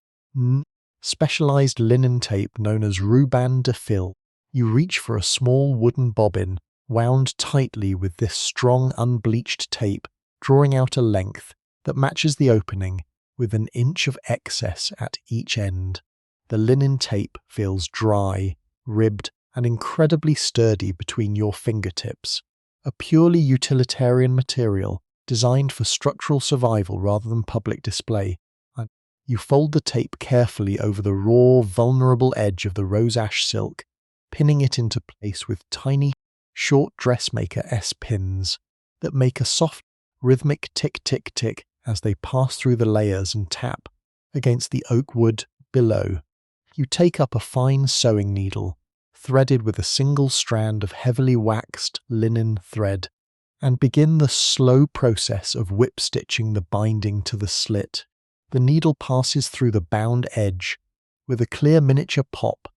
specialized linen tape known as ruban de fil, you reach for a small wooden bobbin wound tightly with this strong unbleached tape, drawing out a length that matches the opening with an inch of excess at each end. The linen tape feels dry, ribbed, and incredibly sturdy between your fingertips, a purely utilitarian material designed for structural survival rather than public display. You fold the tape carefully over the raw, vulnerable edge of the rose ash silk, pinning it into place with tiny, short dressmaker S-pins that make a soft, rhythmic tick-tick-tick as they pass through the layers and tap against the oak wood below. You take up a fine sewing needle, threaded with a single strand of heavily waxed linen thread, and begin the slow process of whip-stitching the binding to the slit. The needle passes through the bound edge with a clear miniature pop,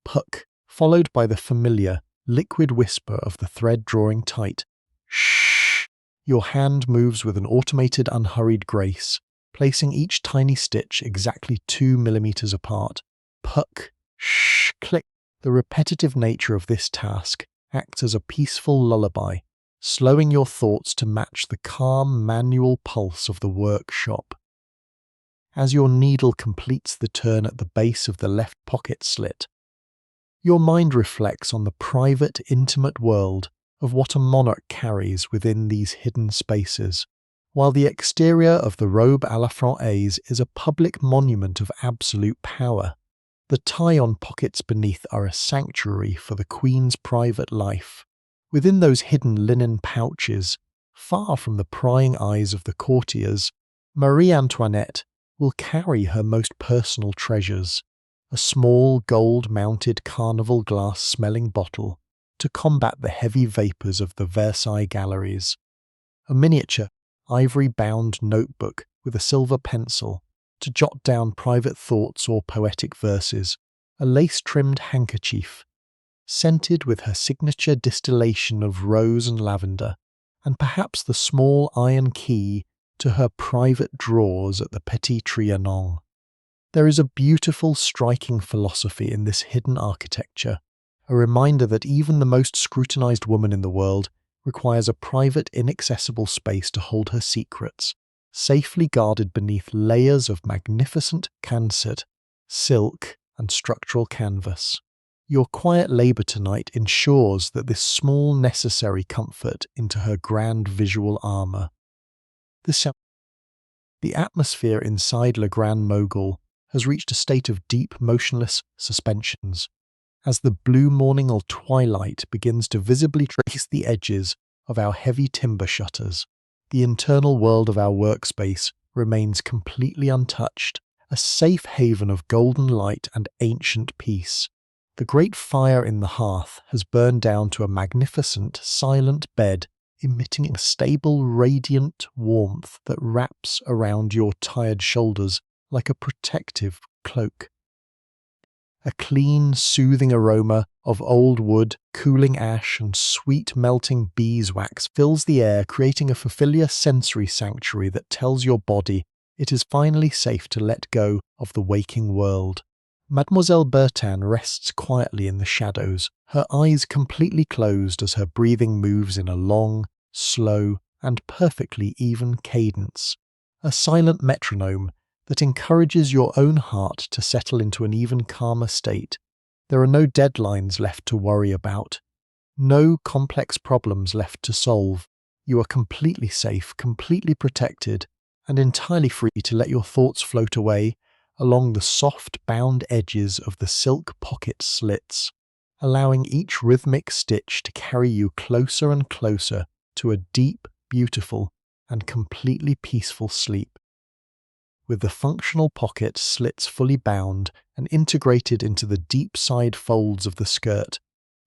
puck, followed by the familiar, liquid whisper of the thread drawing tight. Shh! Your hand moves with an automated, unhurried grace, placing each tiny stitch exactly 2 millimeters apart. Puck, shh, click. The repetitive nature of this task acts as a peaceful lullaby, slowing your thoughts to match the calm manual pulse of the workshop. As your needle completes the turn at the base of the left pocket slit, your mind reflects on the private, intimate world of what a monarch carries within these hidden spaces, while the exterior of the robe à la française is a public monument of absolute power. The tie-on pockets beneath are a sanctuary for the Queen's private life. Within those hidden linen pouches, far from the prying eyes of the courtiers, Marie Antoinette will carry her most personal treasures, a small gold-mounted carnival glass-smelling bottle to combat the heavy vapours of the Versailles galleries, a miniature, ivory-bound notebook with a silver pencil to jot down private thoughts or poetic verses, a lace-trimmed handkerchief, scented with her signature distillation of rose and lavender, and perhaps the small iron key to her private drawers at the Petit Trianon. There is a beautiful, striking philosophy in this hidden architecture, a reminder that even the most scrutinized woman in the world requires a private, inaccessible space to hold her secrets, safely guarded beneath layers of magnificent canset, silk, and structural canvas. Your quiet labour tonight ensures that this small necessary comfort into her grand visual armour. The atmosphere inside Le Grand Mogol has reached a state of deep, motionless suspensions, as the blue morning or twilight begins to visibly trace the edges of our heavy timber shutters. The internal world of our workspace remains completely untouched, a safe haven of golden light and ancient peace. The great fire in the hearth has burned down to a magnificent, silent bed, emitting a stable, radiant warmth that wraps around your tired shoulders like a protective cloak. A clean, soothing aroma of old wood, cooling ash, and sweet melting beeswax fills the air, creating a familiar sensory sanctuary that tells your body it is finally safe to let go of the waking world. Mademoiselle Bertin rests quietly in the shadows, her eyes completely closed as her breathing moves in a long, slow, and perfectly even cadence, a silent metronome that encourages your own heart to settle into an even calmer state. There are no deadlines left to worry about, no complex problems left to solve. You are completely safe, completely protected, and entirely free to let your thoughts float away along the soft bound edges of the silk pocket slits, allowing each rhythmic stitch to carry you closer and closer to a deep, beautiful, and completely peaceful sleep. With the functional pocket slits fully bound and integrated into the deep side folds of the skirt,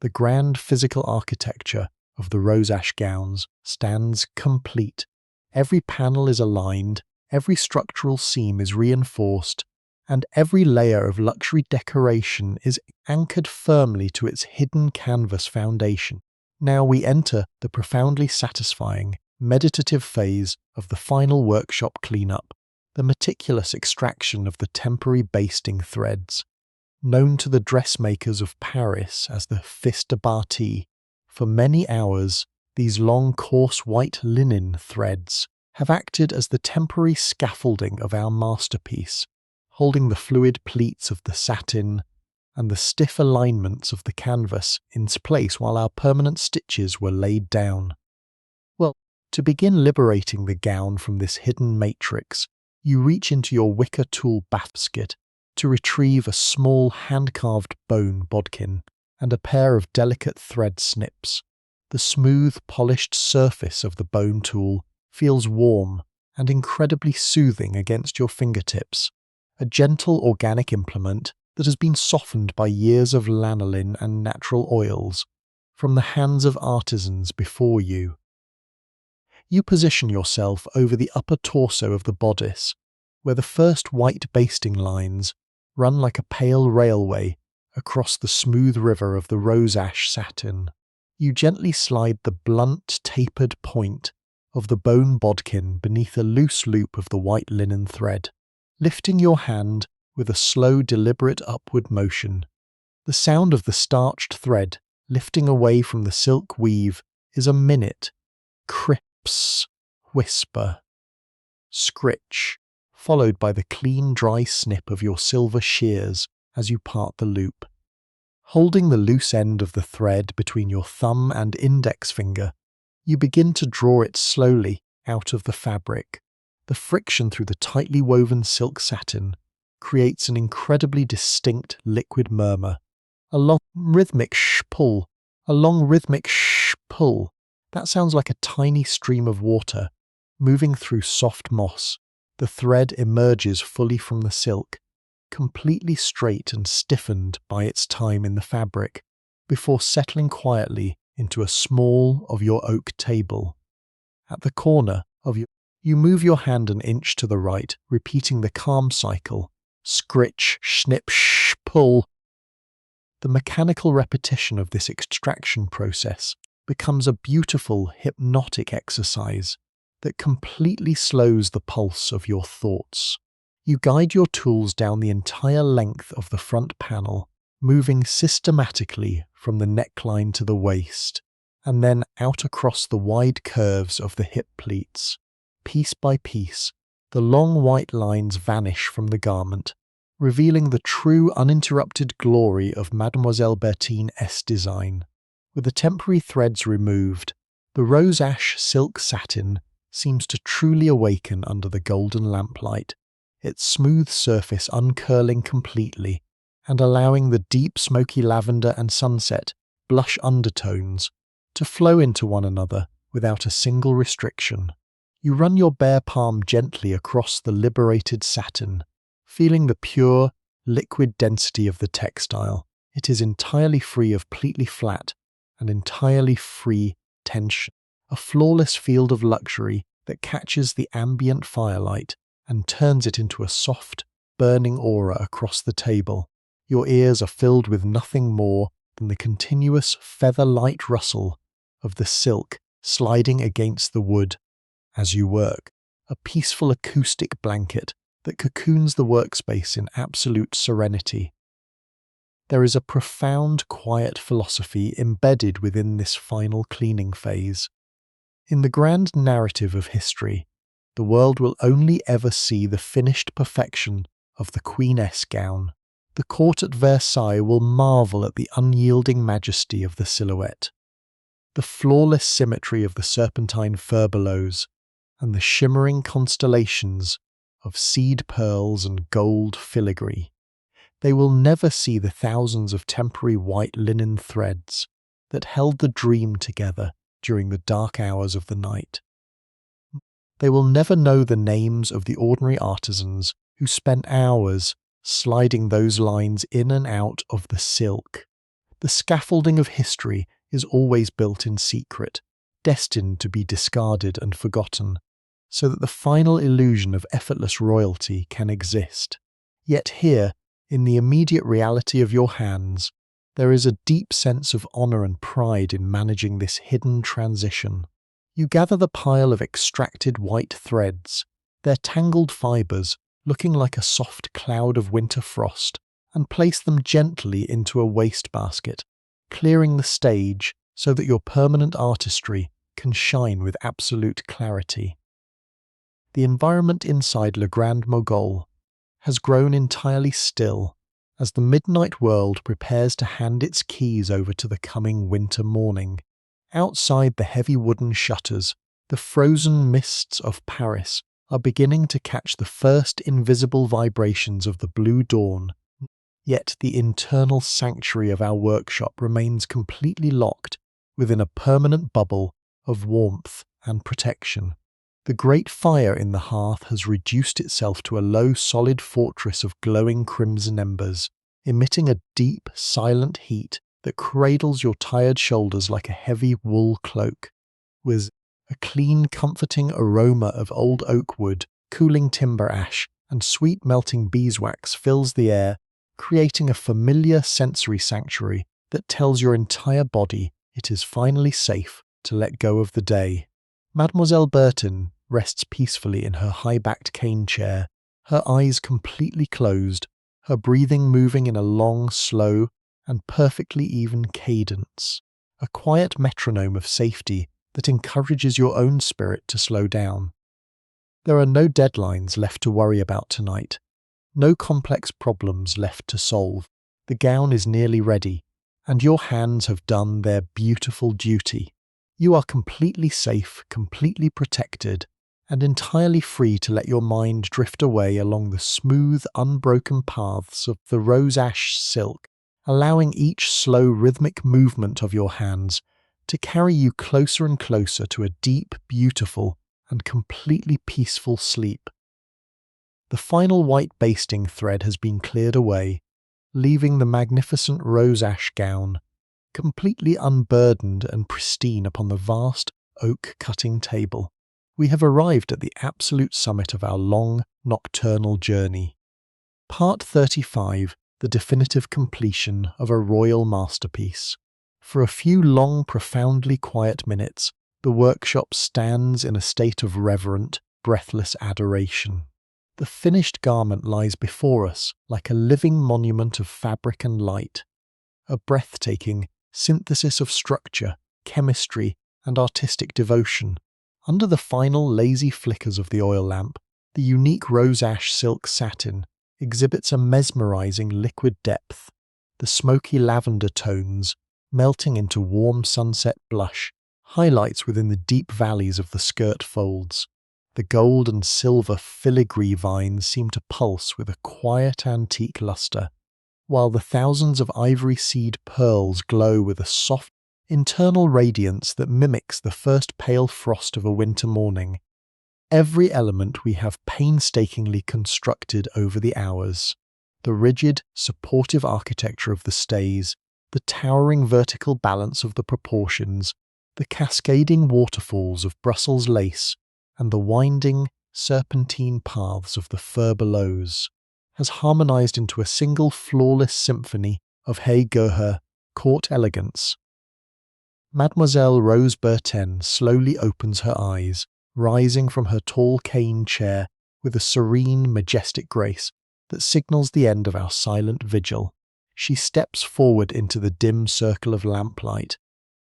the grand physical architecture of the rose ash gowns stands complete. Every panel is aligned, every structural seam is reinforced, and every layer of luxury decoration is anchored firmly to its hidden canvas foundation. Now we enter the profoundly satisfying, meditative phase of the final workshop cleanup, the meticulous extraction of the temporary basting threads. Known to the dressmakers of Paris as the fils de Barty, for many hours these long coarse white linen threads have acted as the temporary scaffolding of our masterpiece, holding the fluid pleats of the satin and the stiff alignments of the canvas in place while our permanent stitches were laid down. Well, to begin liberating the gown from this hidden matrix, you reach into your wicker tool basket to retrieve a small hand-carved bone bodkin and a pair of delicate thread snips. The smooth, polished surface of the bone tool feels warm and incredibly soothing against your fingertips, a gentle organic implement that has been softened by years of lanolin and natural oils from the hands of artisans before you. You position yourself over the upper torso of the bodice, where the first white basting lines run like a pale railway across the smooth river of the rose-ash satin. You gently slide the blunt, tapered point of the bone bodkin beneath a loose loop of the white linen thread, lifting your hand with a slow, deliberate upward motion. The sound of the starched thread lifting away from the silk weave is a minute, crips, whisper, scritch, followed by the clean, dry snip of your silver shears as you part the loop. Holding the loose end of the thread between your thumb and index finger, you begin to draw it slowly out of the fabric. The friction through the tightly woven silk satin creates an incredibly distinct liquid murmur, a long rhythmic pull, pull. That sounds like a tiny stream of water moving through soft moss. The thread emerges fully from the silk, completely straight and stiffened by its time in the fabric, before settling quietly into a small of your oak table. At the corner of you move your hand an inch to the right, repeating the calm cycle, scritch, snip, pull. The mechanical repetition of this extraction process becomes a beautiful hypnotic exercise that completely slows the pulse of your thoughts. You guide your tools down the entire length of the front panel, moving systematically from the neckline to the waist, and then out across the wide curves of the hip pleats. Piece by piece, the long white lines vanish from the garment, revealing the true uninterrupted glory of Mademoiselle Bertin's design. With the temporary threads removed, the rose-ash silk satin seems to truly awaken under the golden lamplight, its smooth surface uncurling completely and allowing the deep smoky lavender and sunset blush undertones to flow into one another without a single restriction. You run your bare palm gently across the liberated satin, feeling the pure, liquid density of the textile. It is entirely free of pleatly flat and entirely free tension, a flawless field of luxury that catches the ambient firelight and turns it into a soft, burning aura across the table. Your ears are filled with nothing more than the continuous feather-light rustle of the silk sliding against the wood as you work, a peaceful acoustic blanket that cocoons the workspace in absolute serenity. There is a profound, quiet philosophy embedded within this final cleaning phase. In the grand narrative of history, the world will only ever see the finished perfection of the Queen's gown. The court at Versailles will marvel at the unyielding majesty of the silhouette, the flawless symmetry of the serpentine furbelows, and the shimmering constellations of seed pearls and gold filigree. They will never see the thousands of temporary white linen threads that held the dream together during the dark hours of the night. They will never know the names of the ordinary artisans who spent hours sliding those lines in and out of the silk. The scaffolding of history is always built in secret, destined to be discarded and forgotten, so that the final illusion of effortless royalty can exist. Yet here, in the immediate reality of your hands, there is a deep sense of honour and pride in managing this hidden transition. You gather the pile of extracted white threads, their tangled fibres looking like a soft cloud of winter frost, and place them gently into a wastebasket, clearing the stage so that your permanent artistry can shine with absolute clarity. The environment inside Le Grand Mogol has grown entirely still as the midnight world prepares to hand its keys over to the coming winter morning. Outside the heavy wooden shutters, the frozen mists of Paris are beginning to catch the first invisible vibrations of the blue dawn, yet the internal sanctuary of our workshop remains completely locked within a permanent bubble of warmth and protection. The great fire in the hearth has reduced itself to a low, solid fortress of glowing crimson embers, emitting a deep, silent heat that cradles your tired shoulders like a heavy wool cloak, with a clean, comforting aroma of old oak wood, cooling timber ash, and sweet melting beeswax fills the air, creating a familiar sensory sanctuary that tells your entire body it is finally safe to let go of the day. Mademoiselle Bertin rests peacefully in her high-backed cane chair, her eyes completely closed, her breathing moving in a long, slow, and perfectly even cadence, a quiet metronome of safety that encourages your own spirit to slow down. There are no deadlines left to worry about tonight, no complex problems left to solve. The gown is nearly ready, and your hands have done their beautiful duty. You are completely safe, completely protected, and entirely free to let your mind drift away along the smooth, unbroken paths of the rose ash silk, allowing each slow, rhythmic movement of your hands to carry you closer and closer to a deep, beautiful, and completely peaceful sleep. The final white basting thread has been cleared away, leaving the magnificent rose ash gown completely unburdened and pristine upon the vast oak cutting table. We have arrived at the absolute summit of our long, nocturnal journey. Part 35, the definitive completion of a royal masterpiece. For a few long, profoundly quiet minutes, the workshop stands in a state of reverent, breathless adoration. The finished garment lies before us like a living monument of fabric and light, a breathtaking synthesis of structure, chemistry, and artistic devotion. Under the final lazy flickers of the oil lamp, the unique rose ash silk satin exhibits a mesmerizing liquid depth, the smoky lavender tones melting into warm sunset blush, highlights within the deep valleys of the skirt folds. The gold and silver filigree vines seem to pulse with a quiet antique luster, while the thousands of ivory seed pearls glow with a soft, internal radiance that mimics the first pale frost of a winter morning. Every element we have painstakingly constructed over the hours. The rigid, supportive architecture of the stays, the towering vertical balance of the proportions, the cascading waterfalls of Brussels lace, and the winding, serpentine paths of the furbelows, has harmonized into a single flawless symphony of Hey Goher, court elegance. Mademoiselle Rose Bertin slowly opens her eyes, rising from her tall cane chair with a serene, majestic grace that signals the end of our silent vigil. She steps forward into the dim circle of lamplight,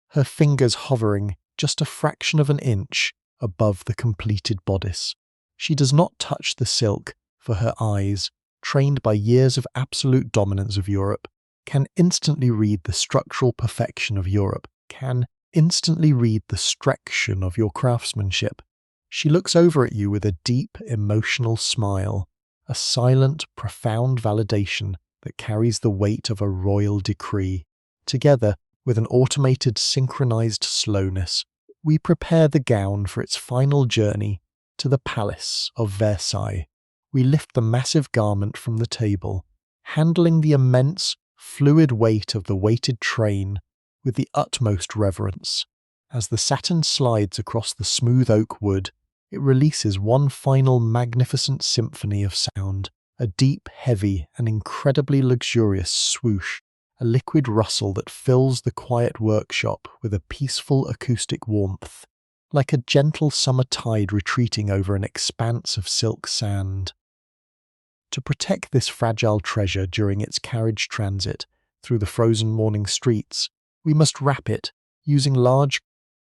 her fingers hovering just a fraction of an inch above the completed bodice. She does not touch the silk, for her eyes, trained by years of absolute dominance of Europe, can instantly read the structural perfection of Europe, can instantly read the strection of your craftsmanship. She looks over at you with a deep, emotional smile, a silent, profound validation that carries the weight of a royal decree. Together, with an automated, synchronized slowness, we prepare the gown for its final journey to the Palace of Versailles. We lift the massive garment from the table, handling the immense, fluid weight of the weighted train with the utmost reverence. As the satin slides across the smooth oak wood, it releases one final magnificent symphony of sound, a deep, heavy, and incredibly luxurious swoosh, a liquid rustle that fills the quiet workshop with a peaceful acoustic warmth, like a gentle summer tide retreating over an expanse of silk sand. To protect this fragile treasure during its carriage transit through the frozen morning streets, we must wrap it using large,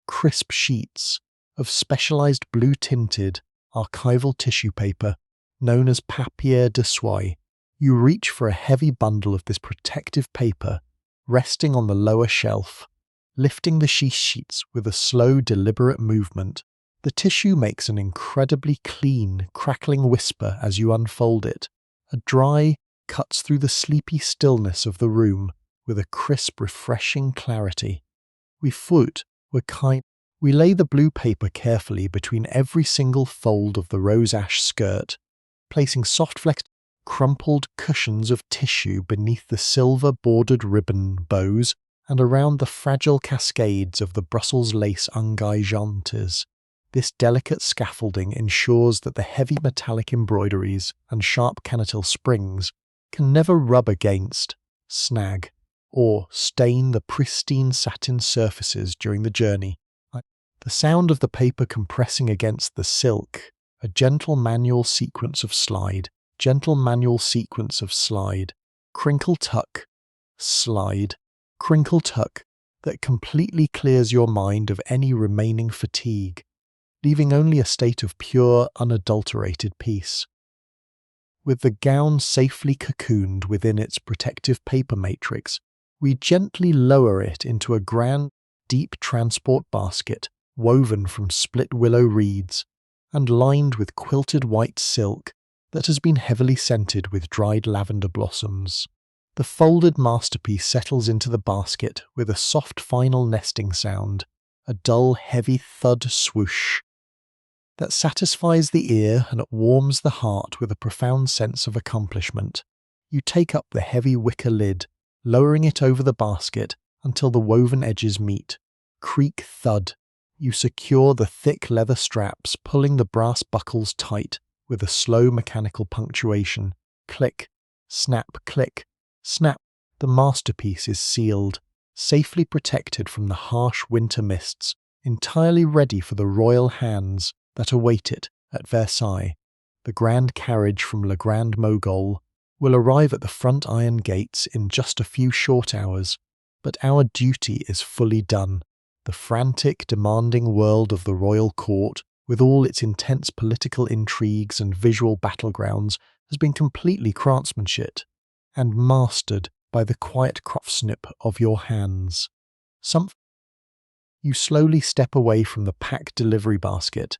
crisp sheets of specialized blue-tinted, archival tissue paper known as papier de soie. You reach for a heavy bundle of this protective paper, resting on the lower shelf, lifting the sheets with a slow, deliberate movement. The tissue makes an incredibly clean, crackling whisper as you unfold it. A dry cuts through the sleepy stillness of the room with a crisp, refreshing clarity. We lay the blue paper carefully between every single fold of the rose ash skirt, placing soft flex crumpled cushions of tissue beneath the silver-bordered ribbon bows and around the fragile cascades of the Brussels lace engageantes. This delicate scaffolding ensures that the heavy metallic embroideries and sharp canatil springs can never rub against, snag, or stain the pristine satin surfaces during the journey. The sound of the paper compressing against the silk, a gentle manual sequence of slide, crinkle tuck, slide, crinkle tuck, that completely clears your mind of any remaining fatigue, leaving only a state of pure, unadulterated peace. With the gown safely cocooned within its protective paper matrix, we gently lower it into a grand, deep transport basket woven from split willow reeds and lined with quilted white silk that has been heavily scented with dried lavender blossoms. The folded masterpiece settles into the basket with a soft final nesting sound, a dull heavy thud swoosh that satisfies the ear and warms the heart with a profound sense of accomplishment. You take up the heavy wicker lid, lowering it over the basket until the woven edges meet. Creak thud. You secure the thick leather straps, pulling the brass buckles tight with a slow mechanical punctuation. Click, snap, click, snap. The masterpiece is sealed, safely protected from the harsh winter mists, entirely ready for the royal hands that await it at Versailles. The grand carriage from Le Grand Mogol will arrive at the front iron gates in just a few short hours, but our duty is fully done. The frantic, demanding world of the royal court, with all its intense political intrigues and visual battlegrounds, has been completely craftsmanship and mastered by the quiet craftsmanship of your hands. You slowly step away from the packed delivery basket,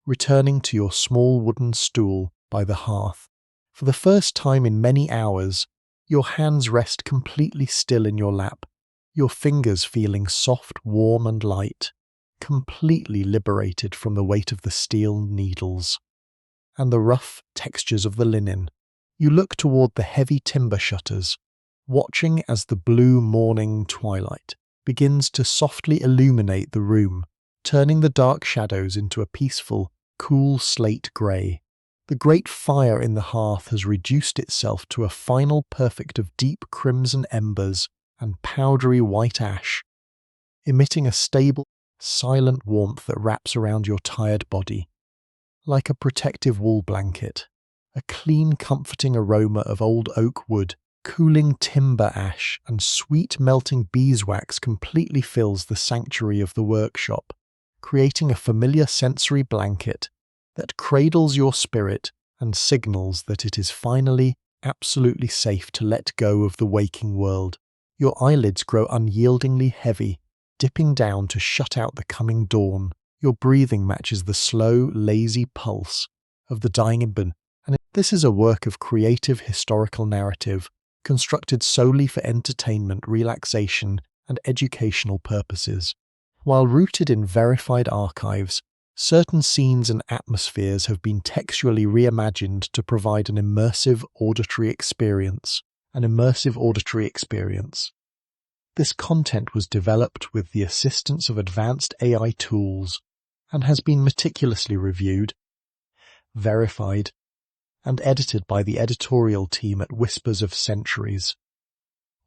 returning to your small wooden stool by the hearth. For the first time in many hours, your hands rest completely still in your lap, your fingers feeling soft, warm and light, completely liberated from the weight of the steel needles and the rough textures of the linen. You look toward the heavy timber shutters, watching as the blue morning twilight begins to softly illuminate the room, turning the dark shadows into a peaceful, cool slate grey. The great fire in the hearth has reduced itself to a final perfect of deep crimson embers and powdery white ash, emitting a stable, silent warmth that wraps around your tired body, like a protective wool blanket. A clean, comforting aroma of old oak wood, cooling timber ash, and sweet melting beeswax completely fills the sanctuary of the workshop, creating a familiar sensory blanket that cradles your spirit and signals that it is finally absolutely safe to let go of the waking world. Your eyelids grow unyieldingly heavy, dipping down to shut out the coming dawn. Your breathing matches the slow, lazy pulse of the dying ember, and this is a work of creative historical narrative, constructed solely for entertainment, relaxation, and educational purposes. While rooted in verified archives, certain scenes and atmospheres have been textually reimagined to provide an immersive auditory experience. This content was developed with the assistance of advanced AI tools and has been meticulously reviewed, verified, and edited by the editorial team at Whispers of Centuries.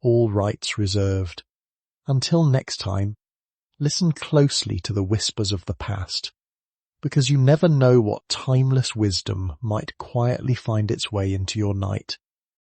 All rights reserved. Until next time, listen closely to the whispers of the past, because you never know what timeless wisdom might quietly find its way into your night.